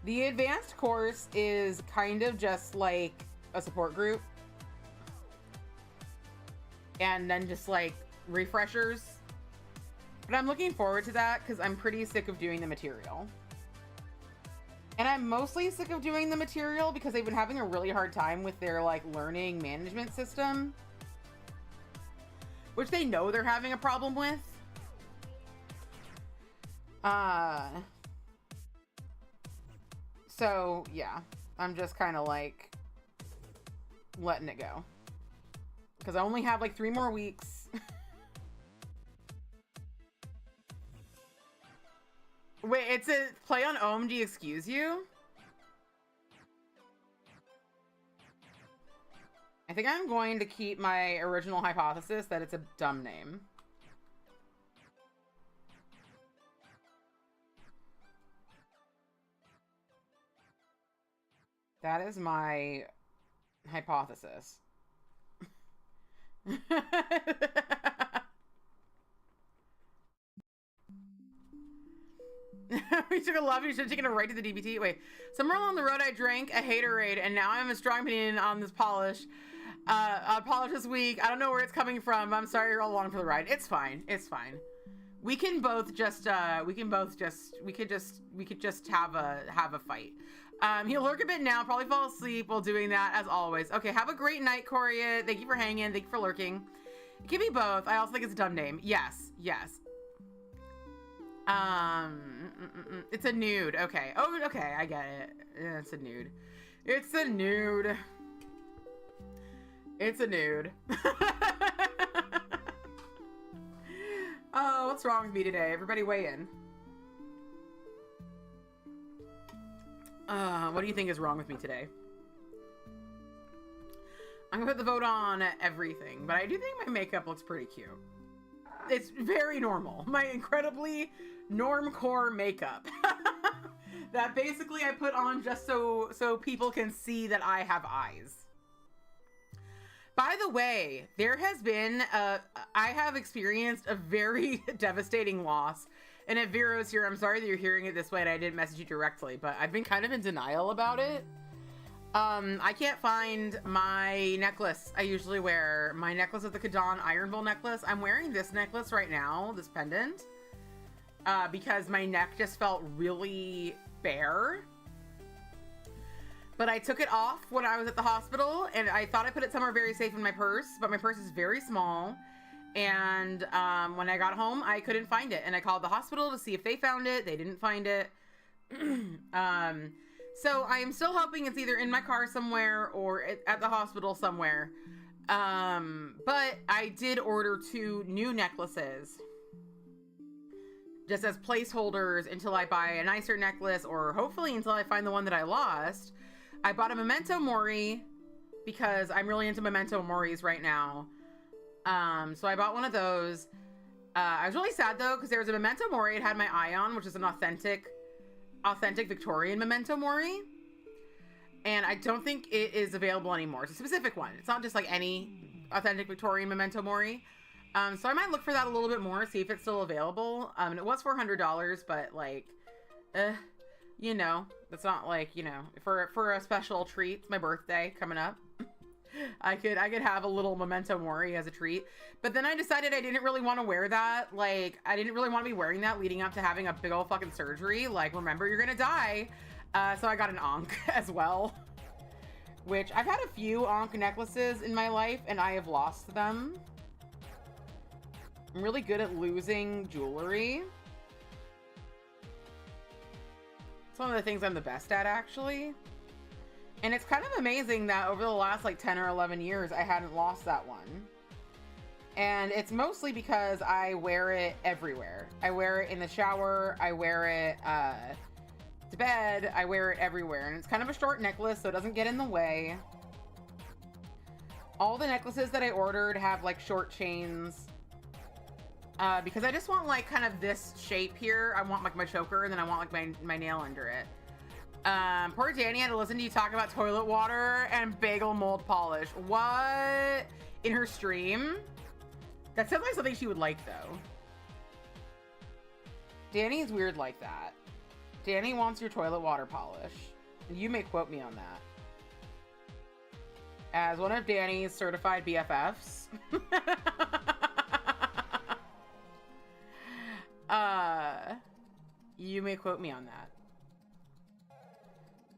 the advanced course is kind of just like a support group, and then just like refreshers. But I'm looking forward to that because I'm pretty sick of doing the material. And I'm mostly sick of doing the material because they've been having a really hard time with their like learning management system, which they know they're having a problem with. So yeah, I'm just kind of like letting it go because I only have like 3 more weeks. Wait, it's a play on OMG, excuse you? I think I'm going to keep my original hypothesis that it's a dumb name. That is my hypothesis. We took a love, you should have taken it right to the DBT. Wait, somewhere along the road I drank a haterade and now I'm a strong opinion on this polish. Polish this week. I don't know where it's coming from. I'm sorry you're all along for the ride. It's fine. It's fine. We can both just we could just have a fight. He'll lurk a bit now, probably fall asleep while doing that as always. Okay, have a great night, Coria. Thank you for hanging. Thank you for lurking. Give me both. I also think it's a dumb name. Yes, yes. It's a nude. Okay. Oh, okay. I get it. Yeah, it's a nude. It's a nude. It's a nude. Oh, what's wrong with me today? Everybody weigh in. What do you think is wrong with me today? I'm gonna put the vote on everything, but I do think my makeup looks pretty cute. It's very normal. My incredibly normcore makeup that basically I put on just so people can see that I have eyes. By the way, there has been I have experienced a very devastating loss. And if Vero's here, I'm sorry that you're hearing it this way and I didn't message you directly, but I've been kind of in denial about it. I can't find my necklace I usually wear. My necklace is the Kadon Iron Bowl necklace. I'm wearing this necklace right now, this pendant, because my neck just felt really bare. But I took it off when I was at the hospital, and I thought I put it somewhere very safe in my purse, but my purse is very small. And when I got home, I couldn't find it. And I called the hospital to see if they found it. They didn't find it. So I am still hoping it's either in my car somewhere or at the hospital somewhere. But I did order 2 new necklaces just as placeholders until I buy a nicer necklace, or hopefully until I find the one that I lost. I bought a Memento Mori because I'm really into Memento Moris right now. So I bought one of those. I was really sad though, because there was a Memento Mori. It had my eye on, which is an authentic Victorian Memento Mori. And I don't think it is available anymore. It's a specific one. It's not just like any authentic Victorian Memento Mori. So I might look for that a little bit more, see if it's still available. And it was $400, but like, you know, it's not like, you know, for a special treat. It's my birthday coming up. I could have a little Memento Mori as a treat. But then I decided I didn't really want to wear that. Like, I didn't really want to be wearing that leading up to having a big old fucking surgery. Like, remember, you're gonna die. So I got an Ankh as well. Which, I've had a few Ankh necklaces in my life, and I have lost them. I'm really good at losing jewelry. It's one of the things I'm the best at, actually. And it's kind of amazing that over the last like 10 or 11 years, I hadn't lost that one. And it's mostly because I wear it everywhere. I wear it in the shower. I wear it to bed. I wear it everywhere. And it's kind of a short necklace, so it doesn't get in the way. All the necklaces that I ordered have like short chains. Because I just want like kind of this shape here. I want like my choker, and then I want like my nail under it. Poor Danny had to listen to you talk about toilet water and bagel mold polish. What? In her stream? That sounds like something she would like, though. Danny's weird like that. Danny wants your toilet water polish. You may quote me on that. As one of Danny's certified BFFs. You may quote me on that.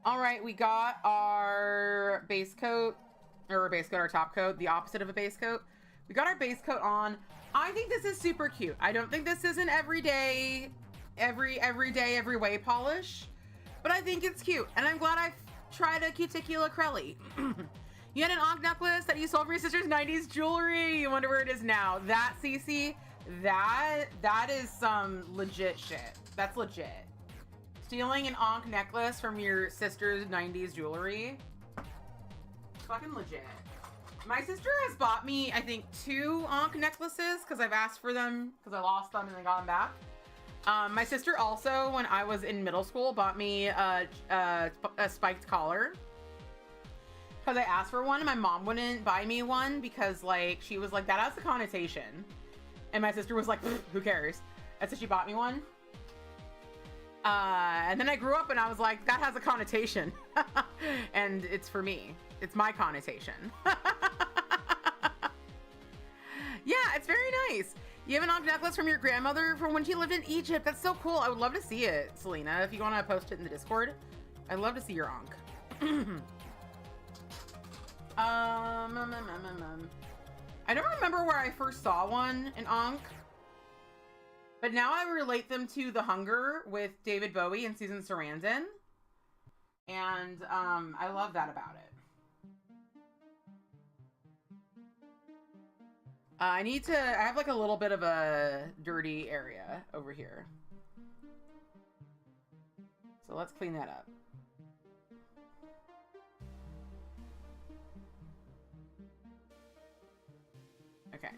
All right, we got our base coat, or our top coat, the opposite of a base coat. We got our base coat on. I think this is super cute. I don't think this is an everyday, every way polish, but I think it's cute. And I'm glad I've tried a Cuticula Crelly. You had an Ankh necklace that you sold for your sister's 90s jewelry. You wonder where it is now. That, Cece, that is some legit shit. That's legit. Stealing an Ankh necklace from your sister's 90s jewelry. Fucking legit. My sister has bought me, I think, 2 Ankh necklaces because I've asked for them because I lost them and then got them back. My sister also, when I was in middle school, bought me a spiked collar because I asked for one and my mom wouldn't buy me one because, like, she was like, that has the connotation. And my sister was like, who cares? And so she bought me one. And then I grew up and I was like, that has a connotation. And it's for me. It's my connotation. Yeah, it's very nice. You have an Ankh necklace from your grandmother from when she lived in Egypt. That's so cool. I would love to see it, Selena. If you want to post it in the Discord, I'd love to see your Ankh. I don't remember where I first saw one in Ankh. But now I relate them to The Hunger with David Bowie and Susan Sarandon. And I love that about it. I have like a little bit of a dirty area over here. So let's clean that up. Okay.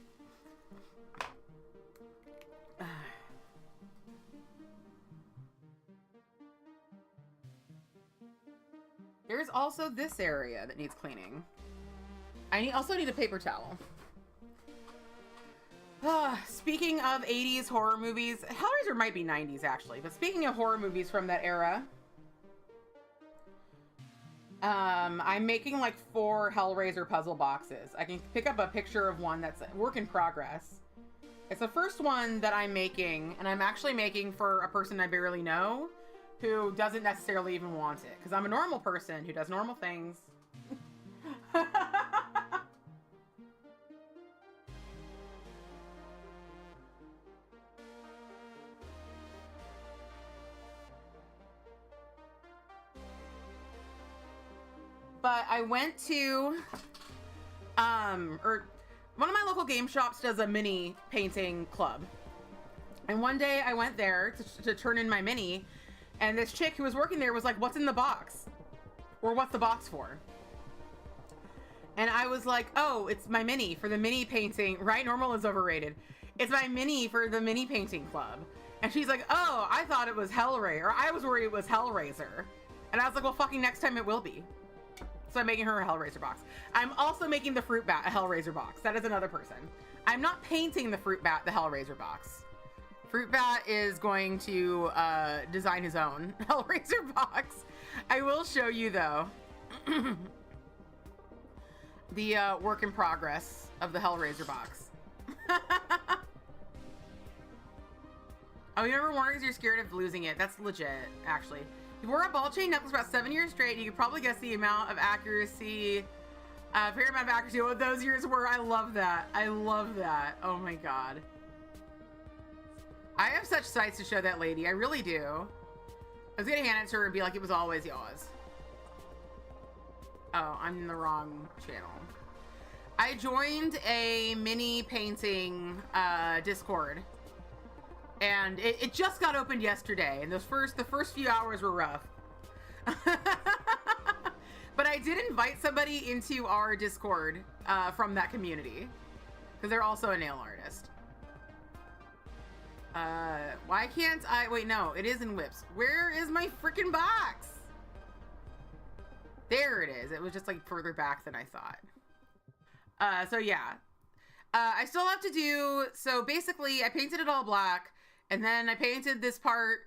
There's also this area that needs cleaning. I also need a paper towel. Speaking of 80s horror movies, Hellraiser might be 90s actually, but speaking of horror movies from that era, I'm making like 4 Hellraiser puzzle boxes. I can pick up a picture of one that's a work in progress. It's the first one that I'm making, and I'm actually making for a person I barely know who doesn't necessarily even want it, because I'm a normal person who does normal things. But I went to, one of my local game shops does a mini painting club. And one day I went there to turn in my mini, and this chick who was working there was like, what's in the box? Or what's the box for? And I was like, oh, it's my mini for the mini painting, right? Normal is overrated. It's my mini for the mini painting club. And she's like, oh, I thought it was Hellraiser, or I was worried it was Hellraiser. And I was like, well, fucking next time it will be. So I'm making her a Hellraiser box. I'm also making the fruit bat a Hellraiser box. That is another person. I'm not painting the fruit bat the Hellraiser box. Fruit bat is going to design his own Hellraiser box. I will show you though the work in progress of the Hellraiser box. Oh, you never warned because you're scared of losing it. That's legit, actually. You wore a ball chain necklace for about 7 years straight. You could probably guess the amount of accuracy, fair amount of accuracy, what those years were. I love that. I love that. Oh my God. I have such sights to show that lady. I really do. I was gonna hand it to her and be like, it was always yours. Oh, I'm in the wrong channel. I joined a mini painting Discord, and it just got opened yesterday, and the first few hours were rough. But I did invite somebody into our Discord from that community, because they're also a nail artist. Why can't I? Wait, no, it is in whips. Where is my freaking box? There it is. It was just like further back than I thought. So yeah, I still have to do, so basically I painted it all black, and then I painted this part,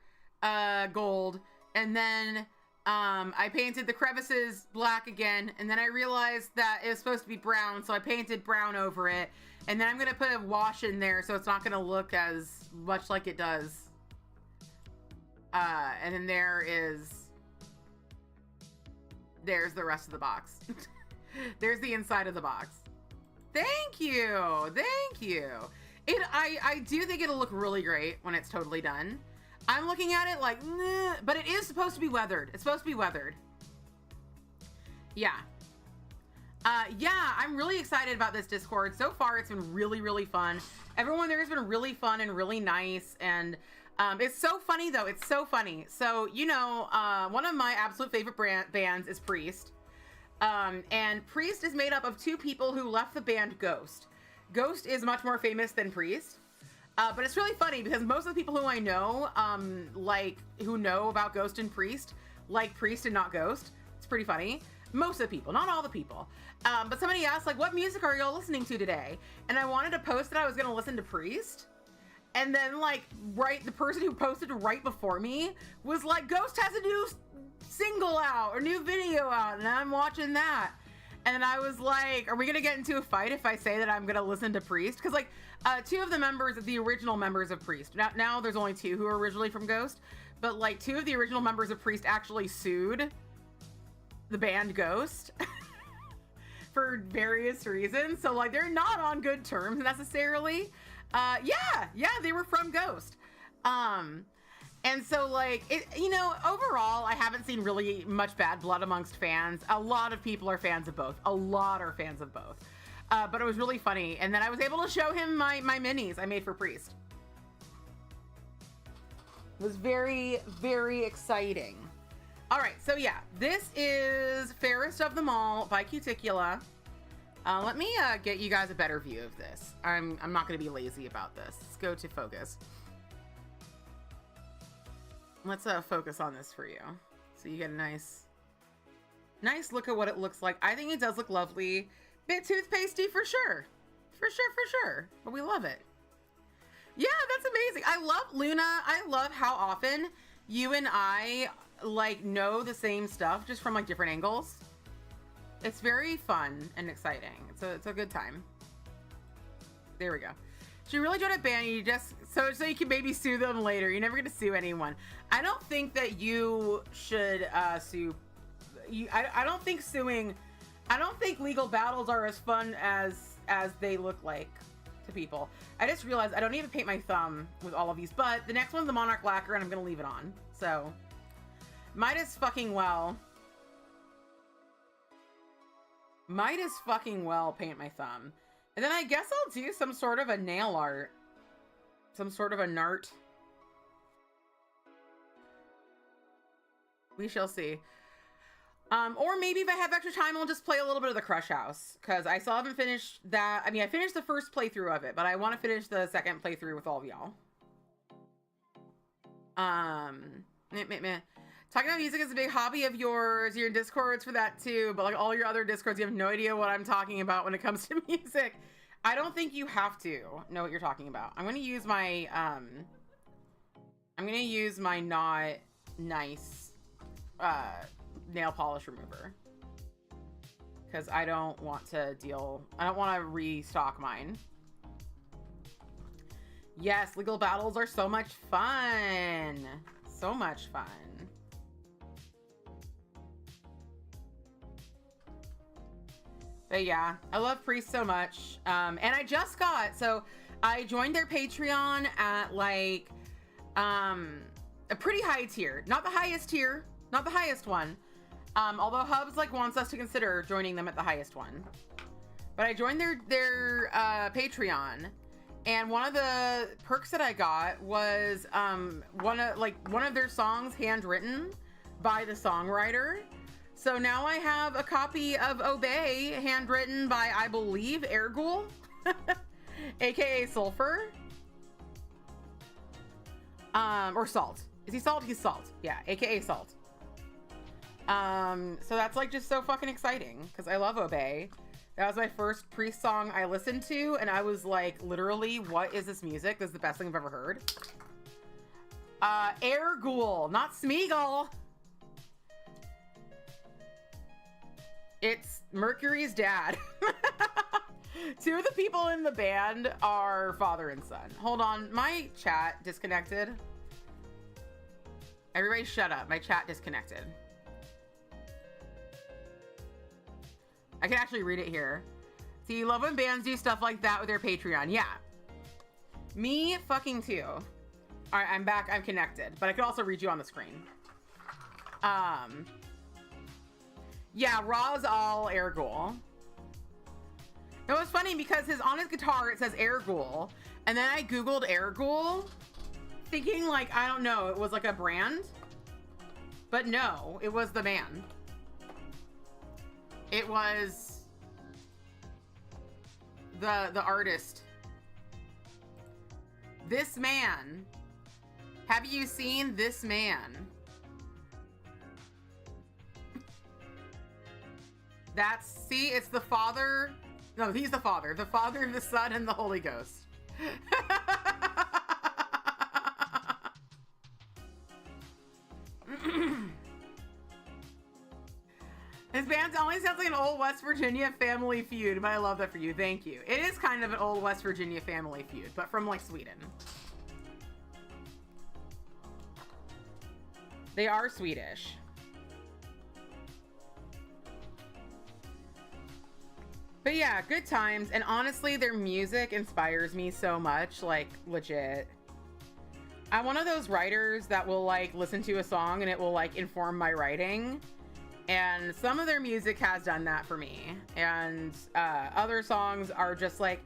gold, and then, I painted the crevices black again, and then I realized that it was supposed to be brown, so I painted brown over it, and then I'm gonna put a wash in there so it's not gonna look as much like it does. And then there's the rest of the box. There's the inside of the box. Thank you. Thank you. I do think it'll look really great when it's totally done. I'm looking at it like, nah, but it is supposed to be weathered. It's supposed to be weathered. Yeah. Yeah, I'm really excited about this Discord. So far, it's been really, really fun. Everyone there has been really fun and really nice. And it's so funny, though. It's so funny. So, you know, one of my absolute favorite bands is Priest. And Priest is made up of two people who left the band Ghost. Ghost is much more famous than Priest. But it's really funny because most of the people who I know, who know about Ghost and Priest, like Priest and not Ghost. It's pretty funny. Most of the people, not all the people. But somebody asked, like, what music are y'all listening to today? And I wanted to post that I was going to listen to Priest. And then, like, the person who posted right before me was like, Ghost has a new single out or new video out, and I'm watching that. And I was like, are we gonna get into a fight if I say that I'm gonna listen to Priest? Because like two of the original members of Priest, now there's only two who are originally from Ghost, but like two of the original members of Priest actually sued the band Ghost for various reasons. So like they're not on good terms necessarily. Yeah, they were from Ghost. And so, like, overall, I haven't seen really much bad blood amongst fans. A lot of people are fans of both. A lot are fans of both. But it was really funny. And then I was able to show him my minis I made for Priest. It was very, very exciting. All right, so yeah, this is Fairest of Them All by Cuticula. Let me get you guys a better view of this. I'm not going to be lazy about this. Let's go to focus. Let's focus on this for you, so you get a nice look at what it looks like. I think it does look lovely. Bit toothpastey for sure, for sure. But we love it. Yeah, that's amazing. I love Luna. I love how often you and I like know the same stuff just from like different angles. It's very fun and exciting. It's a good time. There we go. She really joined a band. You just so you can maybe sue them later. You're never gonna sue anyone. I don't think that you should sue. I don't think suing. I don't think legal battles are as fun as they look like to people. I just realized I don't even paint my thumb with all of these. But the next one's the Monarch lacquer, and I'm gonna leave it on. So might as fucking well paint my thumb. And then I guess I'll do some sort of a nail art. Some sort of a nart. We shall see. Or maybe if I have extra time, I'll just play a little bit of the Crush House. Because I still haven't finished that. I mean, I finished the first playthrough of it. But I want to finish the second playthrough with all of y'all. Talking about music is a big hobby of yours. You're in Discords for that too. But like all your other Discords, you have no idea what I'm talking about when it comes to music. I don't think you have to know what you're talking about. I'm going to use my, not nice, nail polish remover. Because I don't want to restock mine. Yes, legal battles are so much fun. So much fun. But yeah, I love Priest so much. And I just I joined their Patreon at like, a pretty high tier. Not the highest tier, not the highest one. Although Hubs like wants us to consider joining them at the highest one. But I joined their Patreon, and one of the perks that I got was one of their songs handwritten by the songwriter. So now I have a copy of Obey handwritten by, I believe, Airghoul, aka Sulfur. Or Salt. Is he Salt? He's Salt. Yeah, aka Salt. So that's like just so fucking exciting because I love Obey. That was my first Priest song I listened to, and I was like, literally, what is this music? This is the best thing I've ever heard. Airghoul, not Smeagol. It's Mercury's dad. Two of the people in the band are father and son. Hold on, my chat disconnected. Everybody shut up, my chat disconnected. I can actually read it here. See, you love when bands do stuff like that with their Patreon. Yeah. Me fucking too. All right, I'm back, I'm connected, but I could also read you on the screen. Yeah, Raw's all Airghoul. It was funny because on his guitar it says Airghoul, and then I googled Airghoul, thinking like, I don't know, it was like a brand, but no, it was the man. It was the artist. This man. Have you seen this man? See, it's the Father. No, he's the Father. The Father, the Son, and the Holy Ghost. His band only sounds like an old West Virginia family feud, but I love that for you. Thank you. It is kind of an old West Virginia family feud, but from like Sweden. They are Swedish. But yeah, good times. And honestly, their music inspires me so much, like legit. I'm one of those writers that will like listen to a song and it will like inform my writing. And some of their music has done that for me. And other songs are just like,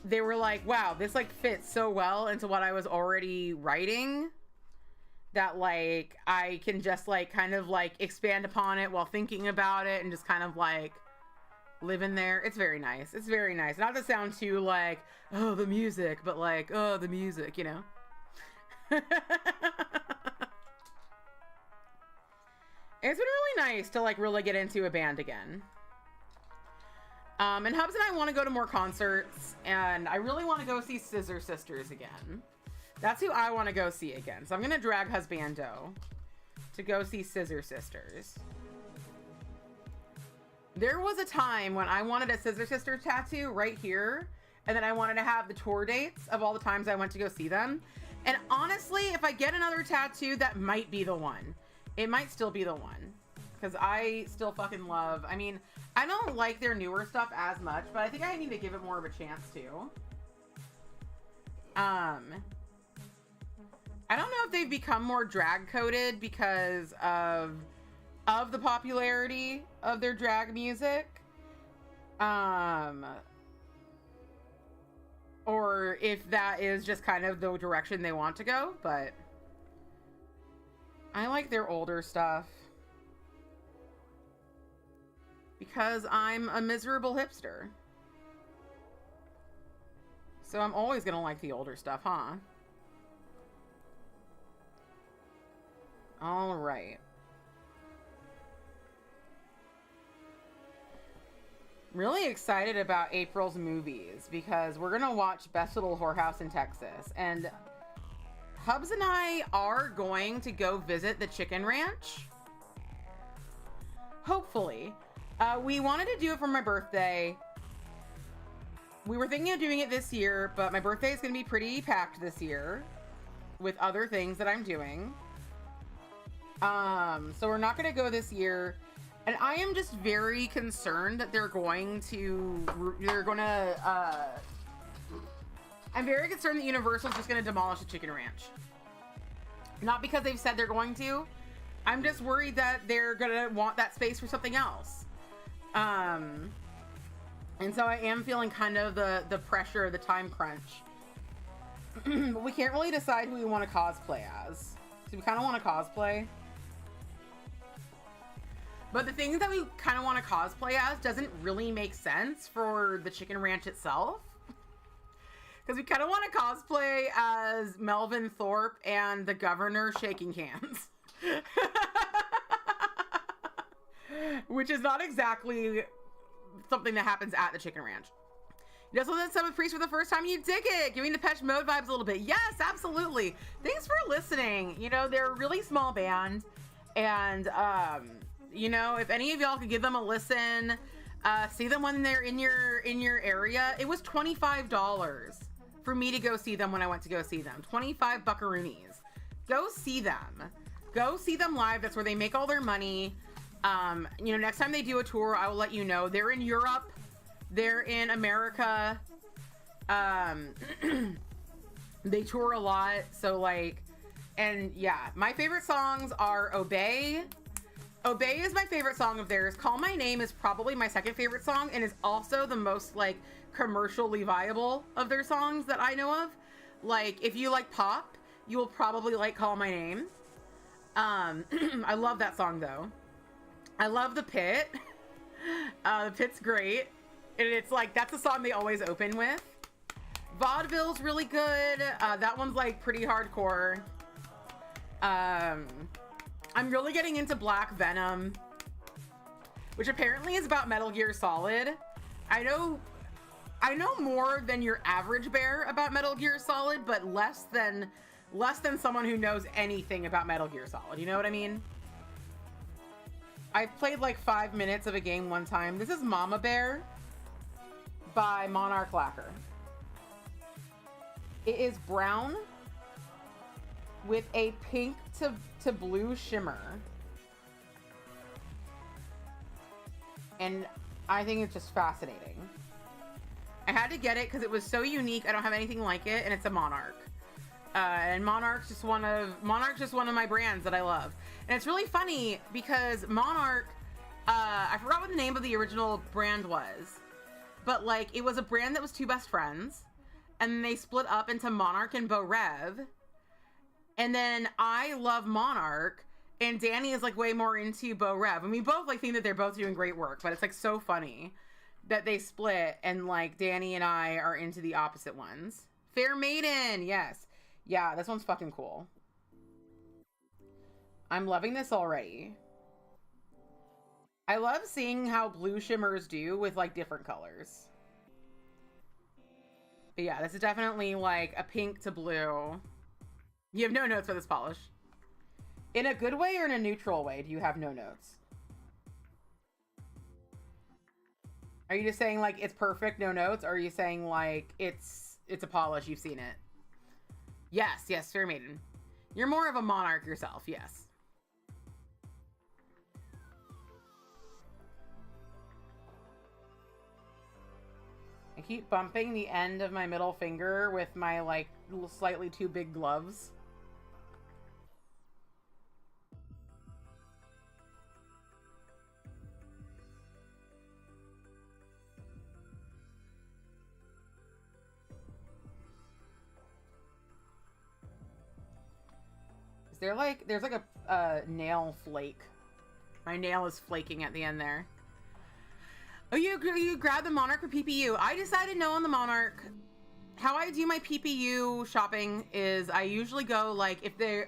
they were like, wow, this like fits so well into what I was already writing that like I can just like kind of like expand upon it while thinking about it and just kind of like live in there. It's very nice. It's very nice. Not to sound too like, oh, the music, but like, oh, the music, you know? It's been really nice to like really get into a band again. And Hubs and I want to go to more concerts, and I really want to go see Scissor Sisters again. That's who I want to go see again. So I'm going to drag Husbando to go see Scissor Sisters. There was a time when I wanted a Scissor Sisters tattoo right here, and then I wanted to have the tour dates of all the times I went to go see them. And honestly, if I get another tattoo, that might be the one. It might still be the one. Because I still fucking love... I mean, I don't like their newer stuff as much, but I think I need to give it more of a chance to. I don't know if they've become more drag-coded because of the popularity of their drag music. Or if that is just kind of the direction they want to go, but I like their older stuff because I'm a miserable hipster. So I'm always gonna like the older stuff, huh? All right. Really excited about April's movies because we're gonna watch Best Little Whorehouse in Texas, and Hubs and I are going to go visit the Chicken Ranch. Hopefully. We wanted to do it for my birthday. We were thinking of doing it this year, but my birthday is gonna be pretty packed this year with other things that I'm doing. So we're not gonna go this year. And I am just very concerned that I'm very concerned that Universal's just gonna demolish the Chicken Ranch. Not because they've said they're going to, I'm just worried that they're gonna want that space for something else. And so I am feeling kind of the pressure, the time crunch. But we can't really decide who we want to cosplay as. So we kind of want to cosplay. But the things that we kind of want to cosplay as doesn't really make sense for the Chicken Ranch itself. Because we kind of want to cosplay as Melvin Thorpe and the governor shaking hands. Which is not exactly something that happens at the Chicken Ranch. You just listen to Summit Priest for the first time, you dig it. Giving Depeche Mode vibes a little bit. Yes, absolutely. Thanks for listening. You know, they're a really small band. And, you know, if any of y'all could give them a listen, see them when they're in your area. It was $25 for me to go see them when I went to go see them. 25 buckaroonies. Go see them. Go see them live. That's where they make all their money. You know, next time they do a tour, I will let you know. They're in Europe. They're in America. They tour a lot. So like, and yeah, my favorite songs are Obey. Obey is my favorite song of theirs. Call My Name is probably my second favorite song and is also the most like commercially viable of their songs that I know of. Like if you like pop, you will probably like Call My Name. I love that song though. I love The Pit. The Pit's great. And it's like, that's the song they always open with. Vaudeville's really good. That one's like pretty hardcore. I'm really getting into Black Venom, which apparently is about Metal Gear Solid. I know more than your average bear about Metal Gear Solid, but less than someone who knows anything about Metal Gear Solid. You know what I mean? I played like 5 minutes of a game one time. This is Mama Bear by Monarch Lacquer. It is brown with a pink to blue shimmer. And I think it's just fascinating. I had to get it because it was so unique. I don't have anything like it, and it's a Monarch. And Monarch's just one of my brands that I love. And it's really funny because Monarch, I forgot what the name of the original brand was, but like it was a brand that was two best friends, and they split up into Monarch and Beau Rev. And then I love Monarch, and Danny is like way more into Beau Rev. And we both like think that they're both doing great work, but it's like so funny that they split and like Danny and I are into the opposite ones. Fair Maiden, yes. Yeah, this one's fucking cool. I'm loving this already. I love seeing how blue shimmers do with like different colors. But yeah, this is definitely like a pink to blue. You have no notes for this polish. In a good way or in a neutral way, do you have no notes? Are you just saying like it's perfect, no notes? Or are you saying like it's a polish, you've seen it? Yes, Fair Maiden. You're more of a Monarch yourself, yes. I keep bumping the end of my middle finger with my like slightly too big gloves. There's like a nail flake. My nail is flaking at the end there. Oh, you grab the Monarch for PPU. I decided no on the Monarch. How I do my PPU shopping is I usually go like if there's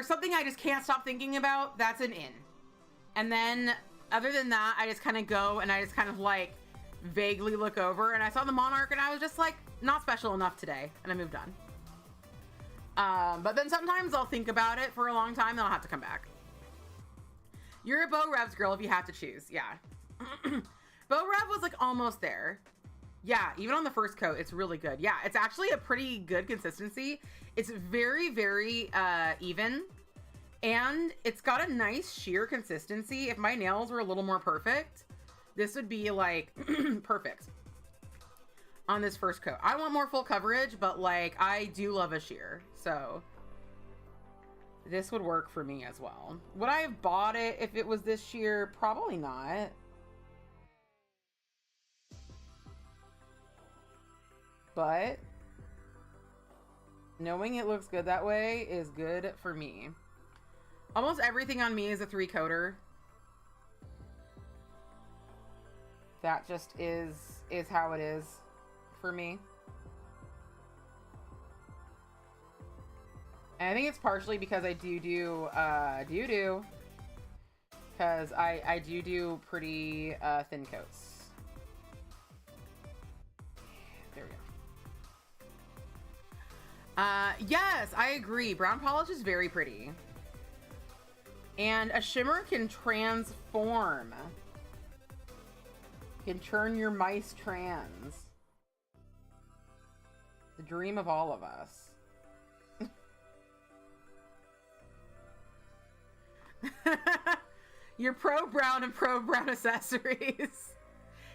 something I just can't stop thinking about, that's an in. And then other than that, I just kind of go and I just kind of like vaguely look over, and I saw the Monarch and I was just like, not special enough today, and I moved on. But then sometimes I'll think about it for a long time, then I'll have to come back. You're a Beau Revs girl if you have to choose. Yeah. Beau Rev was like almost there. Yeah, even on the first coat, it's really good. Yeah, it's actually a pretty good consistency. It's very, very even. And it's got a nice sheer consistency. If my nails were a little more perfect, this would be like perfect on this first coat. I want more full coverage, but like I do love a sheer. So this would work for me as well. Would I have bought it if it was this sheer? Probably not. But knowing it looks good that way is good for me. Almost everything on me is a 3-coater. That just is how it is for me. And I think it's partially because I do because I do pretty thin coats. There we go. Yes, I agree. Brown polish is very pretty. And a shimmer can transform. Can turn your mice trans. The dream of all of us. You're pro brown and pro brown accessories.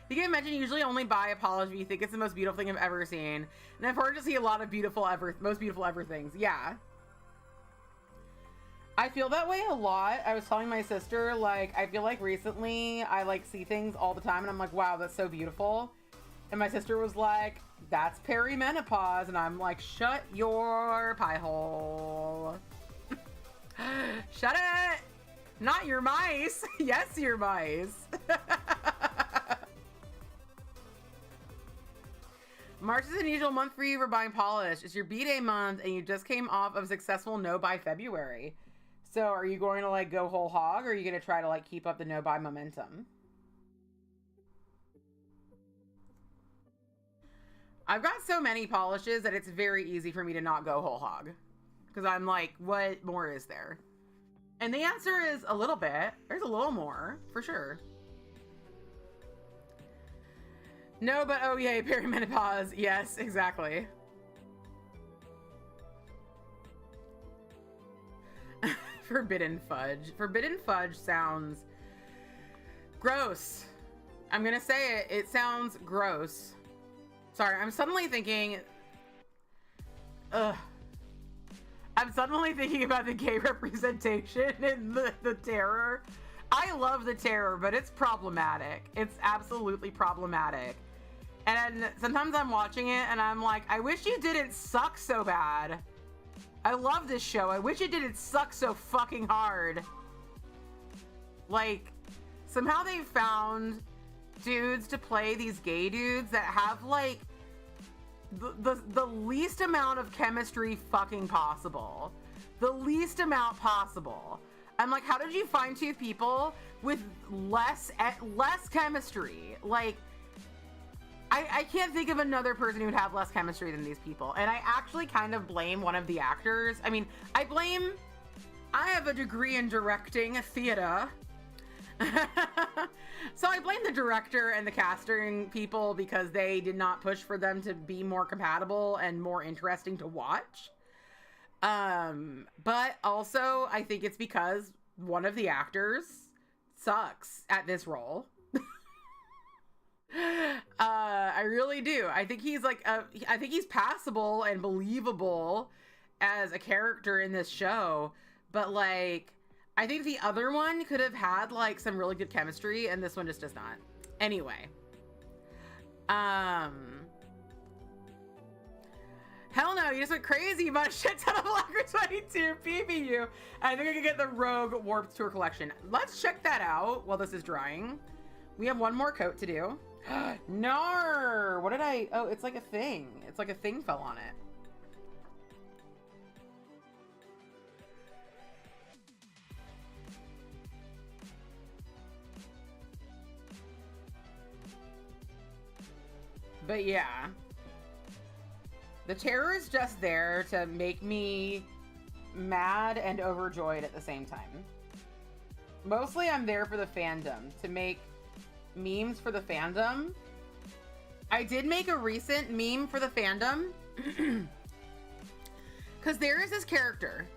You can imagine you usually only buy a polish if you think it's the most beautiful thing I've ever seen. And I've heard to see a lot of most beautiful ever things. Yeah. I feel that way a lot. I was telling my sister, like, I feel like recently I like see things all the time and I'm like, wow, that's so beautiful. And my sister was like, that's perimenopause. And I'm like, shut your pie hole. Shut it. Not your mice. Yes, your mice. March is an unusual month for you for buying polish. It's your B-Day month and you just came off of a successful no-buy February. So are you going to like go whole hog or are you going to try to like keep up the no-buy momentum? I've got so many polishes that it's very easy for me to not go whole hog. Because I'm like, what more is there? And the answer is a little bit. There's a little more, for sure. No, but oh yay, perimenopause. Yes, exactly. Forbidden fudge. Forbidden fudge sounds gross. I'm gonna say it. It sounds gross. Sorry, I'm suddenly thinking... Ugh. I'm suddenly thinking about the gay representation in the Terror. I love the Terror, but it's problematic. It's absolutely problematic. And sometimes I'm watching it and I'm like, I wish you didn't suck so bad. I love this show. I wish it didn't suck so fucking hard. Like, somehow they found dudes to play these gay dudes that have like the least amount of chemistry fucking possible. The least amount possible. I'm like, how did you find two people with less chemistry? Like, I can't think of another person who would have less chemistry than these people. And I actually kind of blame one of the actors. I mean, I have a degree in directing theater. So I blame the director and the casting people because they did not push for them to be more compatible and more interesting to watch. But also I think it's because one of the actors sucks at this role. I really do. I think he's like, I think he's passable and believable as a character in this show, but like, I think the other one could have had like some really good chemistry and this one just does not. Anyway. Hell no, you just went crazy about a shit ton of Locker 22 PBU. I think I can get the Rogue Warped Tour collection. Let's check that out while this is drying. We have one more coat to do. No, what did I, oh, it's like a thing. It's like a thing fell on it. But yeah, the Terror is just there to make me mad and overjoyed at the same time. Mostly I'm there for the fandom, to make memes for the fandom. I did make a recent meme for the fandom because there is this character.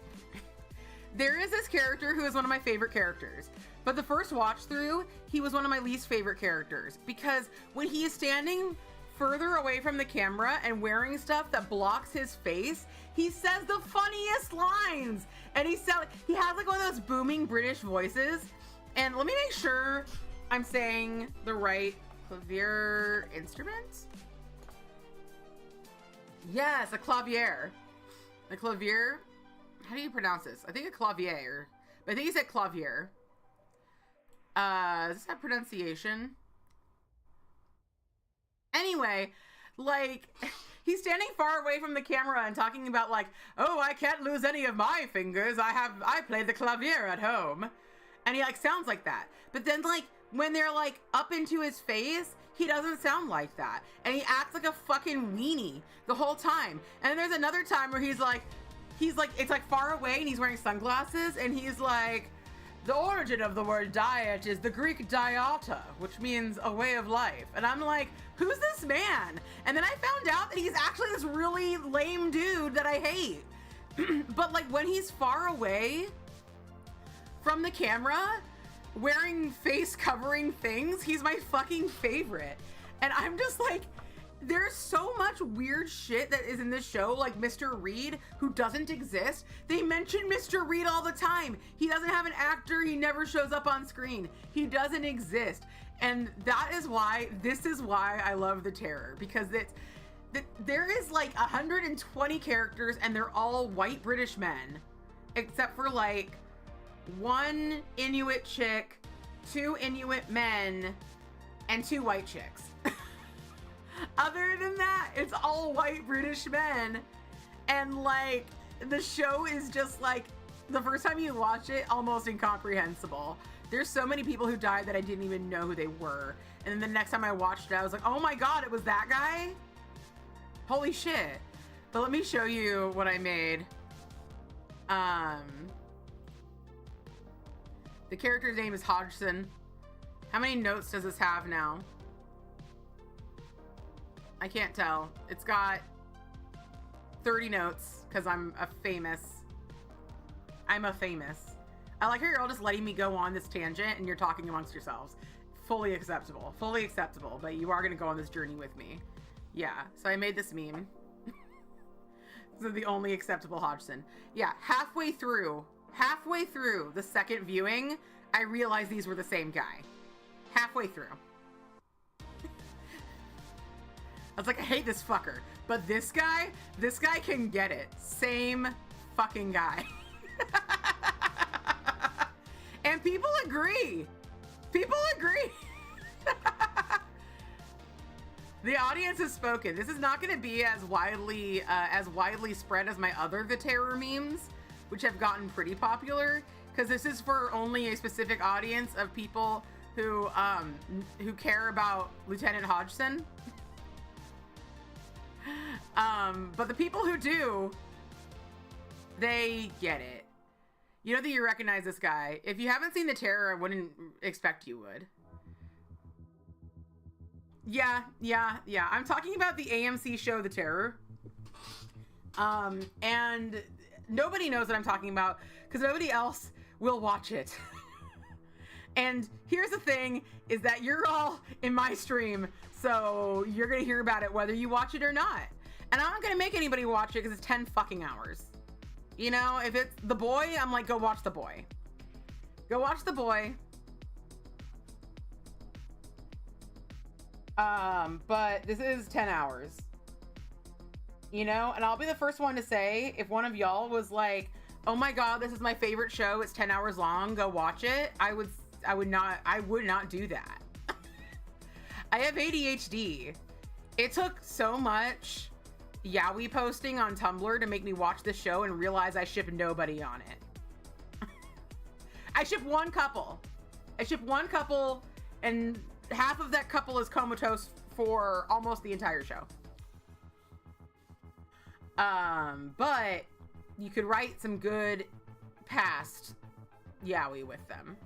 There is this character who is one of my favorite characters. But the first watch through, he was one of my least favorite characters because when he is standing further away from the camera and wearing stuff that blocks his face, he says the funniest lines. And he has like one of those booming British voices. And let me make sure I'm saying the right clavier instrument. Yes, a clavier. A clavier. How do you pronounce this? I think a clavier. But I think he said clavier. Does this have pronunciation? Anyway, like, he's standing far away from the camera and talking about like, oh, I can't lose any of my fingers. I play the clavier at home. And he like sounds like that. But then like when they're like up into his face, he doesn't sound like that. And he acts like a fucking weenie the whole time. And then there's another time where he's like, it's like far away and he's wearing sunglasses and he's like, the origin of the word diet is the Greek dieta, which means a way of life. And I'm like, who's this man? And then I found out that he's actually this really lame dude that I hate. But like when he's far away from the camera, wearing face covering things, he's my fucking favorite. And I'm just like, there's so much weird shit that is in this show, like Mr. Reed, who doesn't exist. They mention Mr. Reed all the time. He doesn't have an actor. He never shows up on screen. He doesn't exist. And this is why I love The Terror, because there is like 120 characters and they're all white British men, except for like one Inuit chick, 2 Inuit men, and 2 white chicks. Other than that, it's all white British men. And like, the show is just like, the first time you watch it, almost incomprehensible. There's so many people who died that I didn't even know who they were. And then the next time I watched it, I was like, oh my God, it was that guy? Holy shit. But let me show you what I made. The character's name is Hodgson. How many notes does this have now? I can't tell. It's got 30 notes because I'm a famous. I like how you're all just letting me go on this tangent and you're talking amongst yourselves. Fully acceptable, but you are going to go on this journey with me. Yeah, so I made this meme. This is the only acceptable Hodgson. Yeah, halfway through the second viewing, I realized these were the same guy. Halfway through. I was like, I hate this fucker. But this guy can get it. Same fucking guy. And people agree. The audience has spoken. This is not going to be as widely spread as my other The Terror memes, which have gotten pretty popular, because this is for only a specific audience of people who care about Lieutenant Hodgson. But the people who do, they get it. You know that you recognize this guy. If you haven't seen The Terror, I wouldn't expect you would. Yeah. I'm talking about the AMC show The Terror. And nobody knows what I'm talking about because nobody else will watch it. And here's the thing, is that you're all in my stream, so you're gonna hear about it whether you watch it or not. And I'm not gonna make anybody watch it because it's 10 fucking hours. You know, if it's The Boy, I'm like, go watch The Boy. Go watch The Boy. But this is 10 hours. You know, and I'll be the first one to say, if one of y'all was like, oh my God, this is my favorite show, it's 10 hours long, go watch it, I would not do that. I have ADHD. It took so much yaoi posting on Tumblr to make me watch this show and realize I ship nobody on it. I ship one couple, and half of that couple is comatose for almost the entire show. But you could write some good past yaoi with them.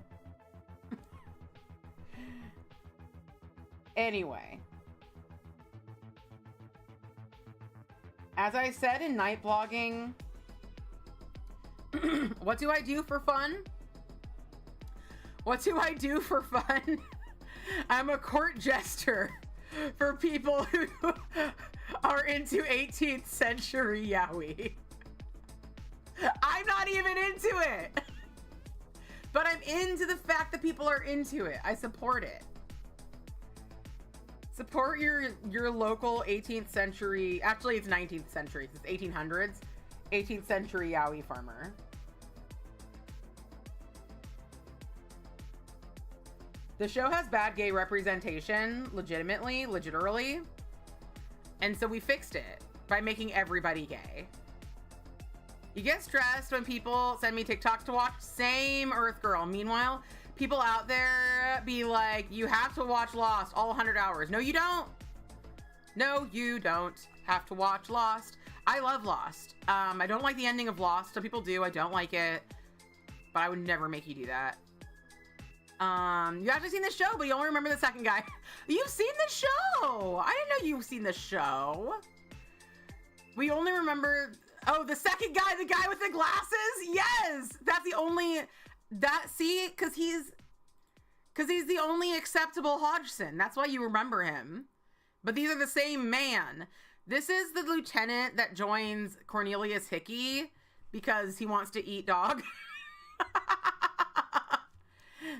Anyway, as I said in night blogging, what do I do for fun? I'm a court jester for people who are into 18th century yaoi. I'm not even even into it. But I'm into the fact that people are into it. I support it. Support your local 18th century, actually it's 19th century, it's 1800s, 18th century yaoi farmer. The show has bad gay representation, literally. And so we fixed it by making everybody gay. You get stressed when people send me TikToks to watch. Same Earth Girl. Meanwhile, people out there be like, you have to watch Lost all 100 hours. No, you don't. No, you don't have to watch Lost. I love Lost. I don't like the ending of Lost. Some people do. I don't like it. But I would never make you do that. You actually seen the show, but you only remember the second guy. You've seen the show. I didn't know you've seen the show. We only remember... Oh, the second guy, the guy with the glasses? Yes! That's the only... See? Because he's the only acceptable Hodgson. That's why you remember him. But these are the same man. This is the lieutenant that joins Cornelius Hickey because he wants to eat dog.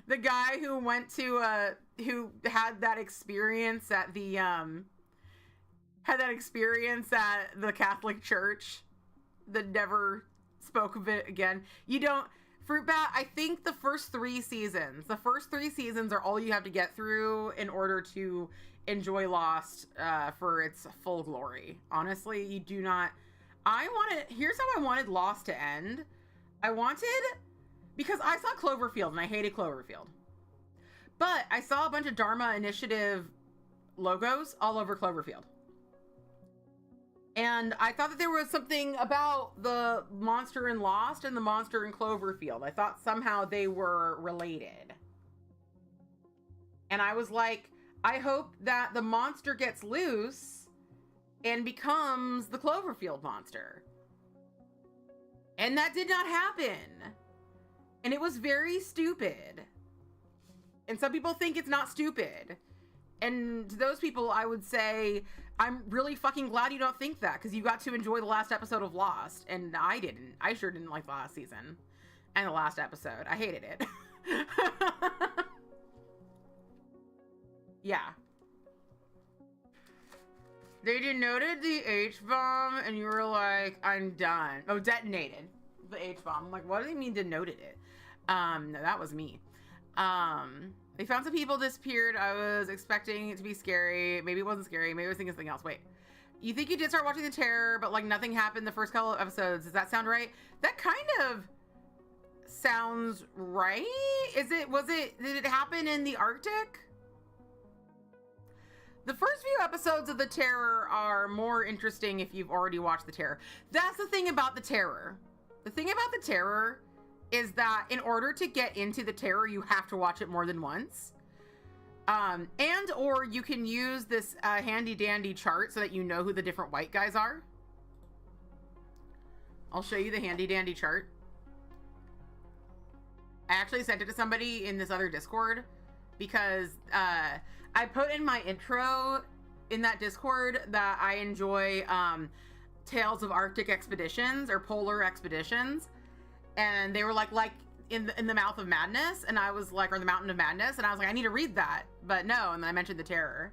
The guy who went to, who had that experience at the, Catholic Church that never spoke of it again. You don't, Fruit Bat, I think the first three seasons are all you have to get through in order to enjoy Lost, for its full glory. Honestly, you do not, here's how I wanted Lost to end. Because I saw Cloverfield and I hated Cloverfield. But I saw a bunch of Dharma Initiative logos all over Cloverfield. And I thought that there was something about the monster in Lost and the monster in Cloverfield. I thought somehow they were related. And I was like, I hope that the monster gets loose and becomes the Cloverfield monster. And that did not happen. And it was very stupid. And some people think it's not stupid. And to those people, I would say, I'm really fucking glad you don't think that, because you got to enjoy the last episode of Lost. And I didn't. I sure didn't like the last season. And the last episode. I hated it. Yeah. They denoted the H-bomb, and you were like, I'm done. Oh, detonated the H-bomb. I'm like, what do they mean denoted it? No, that was me. They found some people disappeared. I was expecting it to be scary. Maybe it wasn't scary. Maybe I was thinking something else. Wait. You think you did start watching The Terror, but like nothing happened the first couple of episodes. Does that sound right? That kind of sounds right. Did it happen in the Arctic? The first few episodes of The Terror are more interesting if you've already watched The Terror. That's the thing about The Terror. The thing about The Terror is that in order to get into The Terror, you have to watch it more than once. Or you can use this handy dandy chart so that you know who the different white guys are. I'll show you the handy dandy chart. I actually sent it to somebody in this other Discord because I put in my intro in that Discord that I enjoy tales of Arctic expeditions or polar expeditions. And they were like in the Mouth of Madness, and I was like, or the Mountain of Madness, and I was like, I need to read that, but no. And then I mentioned The Terror.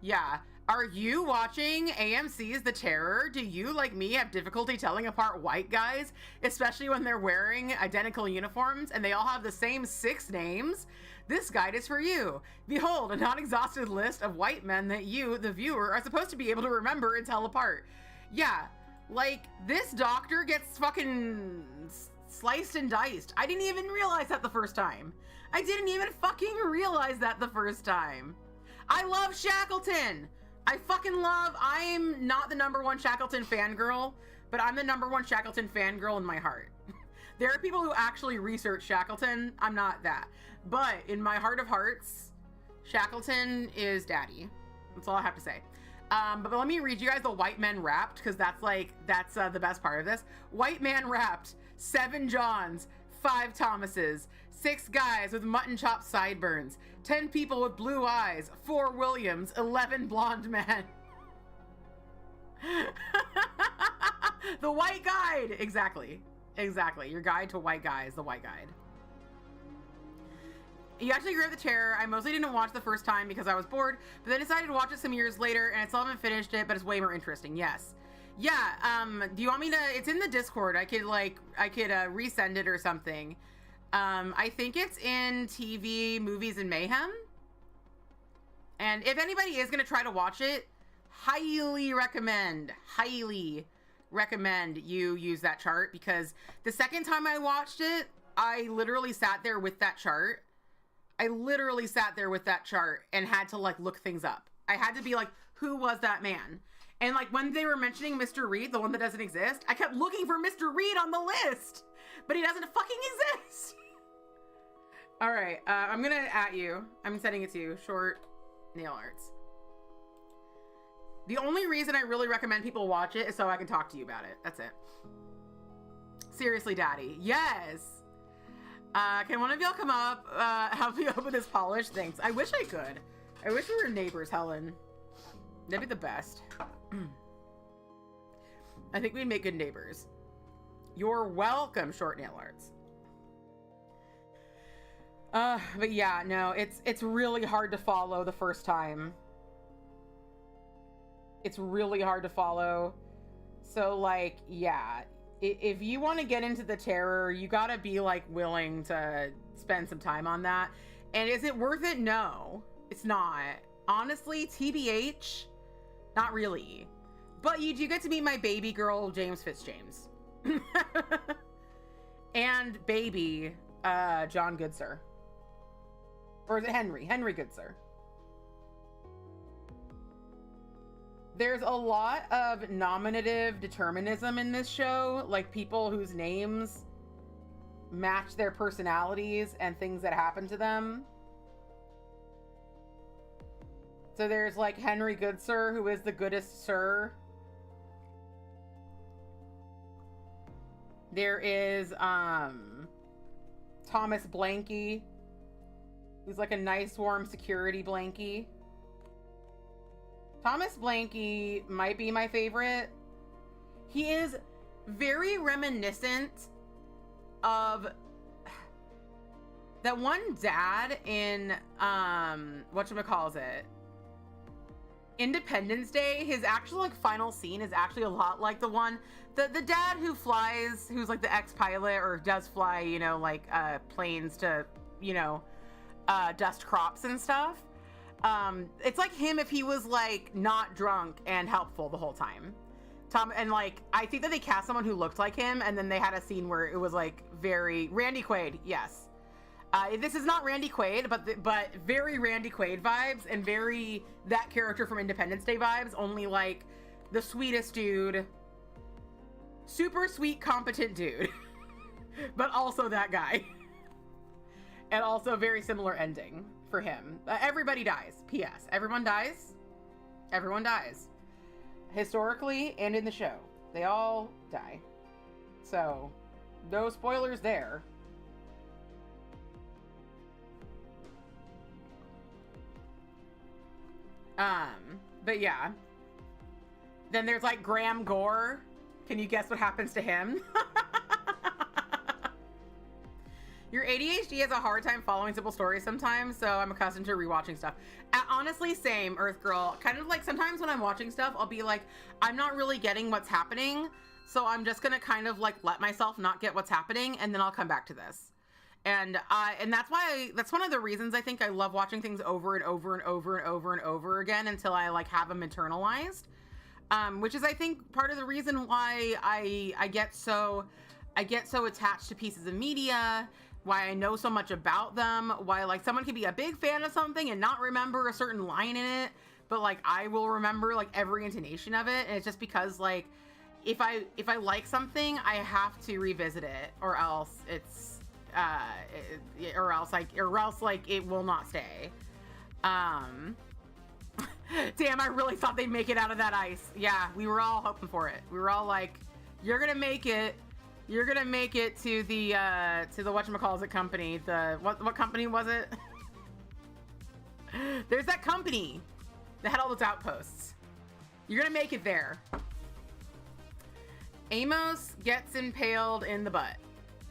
Yeah. Are you watching AMC's The Terror? Do you, like me, have difficulty telling apart white guys, especially when they're wearing identical uniforms and they all have the same 6 names? This guide is for you. Behold, a non-exhaustive list of white men that you, the viewer, are supposed to be able to remember and tell apart. Yeah. Like, this doctor gets fucking sliced and diced. I didn't even realize that the first time. I didn't even fucking realize that the first time. I love Shackleton. I'm not the #1 Shackleton fangirl, but I'm the #1 Shackleton fangirl in my heart. There are people who actually research Shackleton. I'm not that. But in my heart of hearts, Shackleton is daddy. That's all I have to say. But let me read you guys the White Men Wrapped, because that's the best part of this. White Man Wrapped, 7 Johns, 5 Thomases, 6 guys with mutton chop sideburns, 10 people with blue eyes, 4 Williams, 11 blonde men. The white guide. Exactly. Your guide to white guys. The white guide. You actually agree with the chair. I mostly didn't watch the first time because I was bored, but then decided to watch it some years later, and I still haven't finished it, but it's way more interesting. Yes. Yeah. Do you want me to? It's in the Discord. I could resend it or something. I think it's in TV, Movies, and Mayhem. And if anybody is gonna try to watch it, highly recommend you use that chart, because the second time I watched it, I literally sat there with that chart. And had to like look things up. I had to be like, who was that man? And like when they were mentioning Mr. Reed, the one that doesn't exist, I kept looking for Mr. Reed on the list, but he doesn't fucking exist. All right, I'm gonna at you. I'm sending it to you. Short nail arts. The only reason I really recommend people watch it is so I can talk to you about it. That's it. Seriously, Daddy. Yes. Can one of y'all come up, help me open this polish? Thanks. I wish I could. I wish we were neighbors, Helen. That'd be the best. I think we'd make good neighbors. You're welcome, Short Nail Arts. But yeah, no, it's really hard to follow the first time. It's really hard to follow. So like, yeah. If you want to get into the terror, you gotta be like willing to spend some time on that. And is it worth it? No, it's not. Honestly, TBH, not really. But you do get to meet my baby girl, James Fitzjames. And baby, John Goodsir. Or is it Henry? Henry Goodsir. There's a lot of nominative determinism in this show, like people whose names match their personalities and things that happen to them. So there's like Henry Goodsir, who is the goodest sir. There is Thomas Blanky, who's like a nice warm security blankie. Thomas Blanky might be my favorite. He is very reminiscent of that one dad in whatchamacallit, Independence Day. His actual like final scene is actually a lot like the one, the dad who flies, who's like the ex-pilot or does fly, you know, like planes to, you know, dust crops and stuff. It's like him if he was like not drunk and helpful the whole time. And like I think that they cast someone who looked like him, and then they had a scene where it was like very Randy Quaid. Yes, this is not Randy Quaid, but very Randy Quaid vibes and very that character from Independence Day vibes. Only like the sweetest dude, super sweet, competent dude, but also that guy, and also very similar ending for him. Everybody dies. P.S. Everyone dies. Everyone dies. Historically and in the show. They all die. So, no spoilers there. But yeah. Then there's like Graham Gore. Can you guess what happens to him? Your ADHD has a hard time following simple stories sometimes, so I'm accustomed to rewatching stuff. Honestly, same, Earth Girl. Kind of like sometimes when I'm watching stuff, I'll be like, I'm not really getting what's happening, so I'm just gonna kind of like let myself not get what's happening, and then I'll come back to this. And that's why that's one of the reasons I think I love watching things over and over and over and over and over again until I like have them internalized. Which is I think part of the reason why I get so attached to pieces of media. Why I know so much about them, why like someone can be a big fan of something and not remember a certain line in it, but like I will remember like every intonation of it. And it's just because like if I like something, I have to revisit it, or else it's or else it will not stay. Damn, I really thought they'd make it out of that ice. Yeah, we were all hoping for it. We were all like, you're gonna make it. You're gonna make it to the whatchamacallit company. The what company was it? There's that company that had all those outposts. You're gonna make it there. Amos gets impaled in the butt.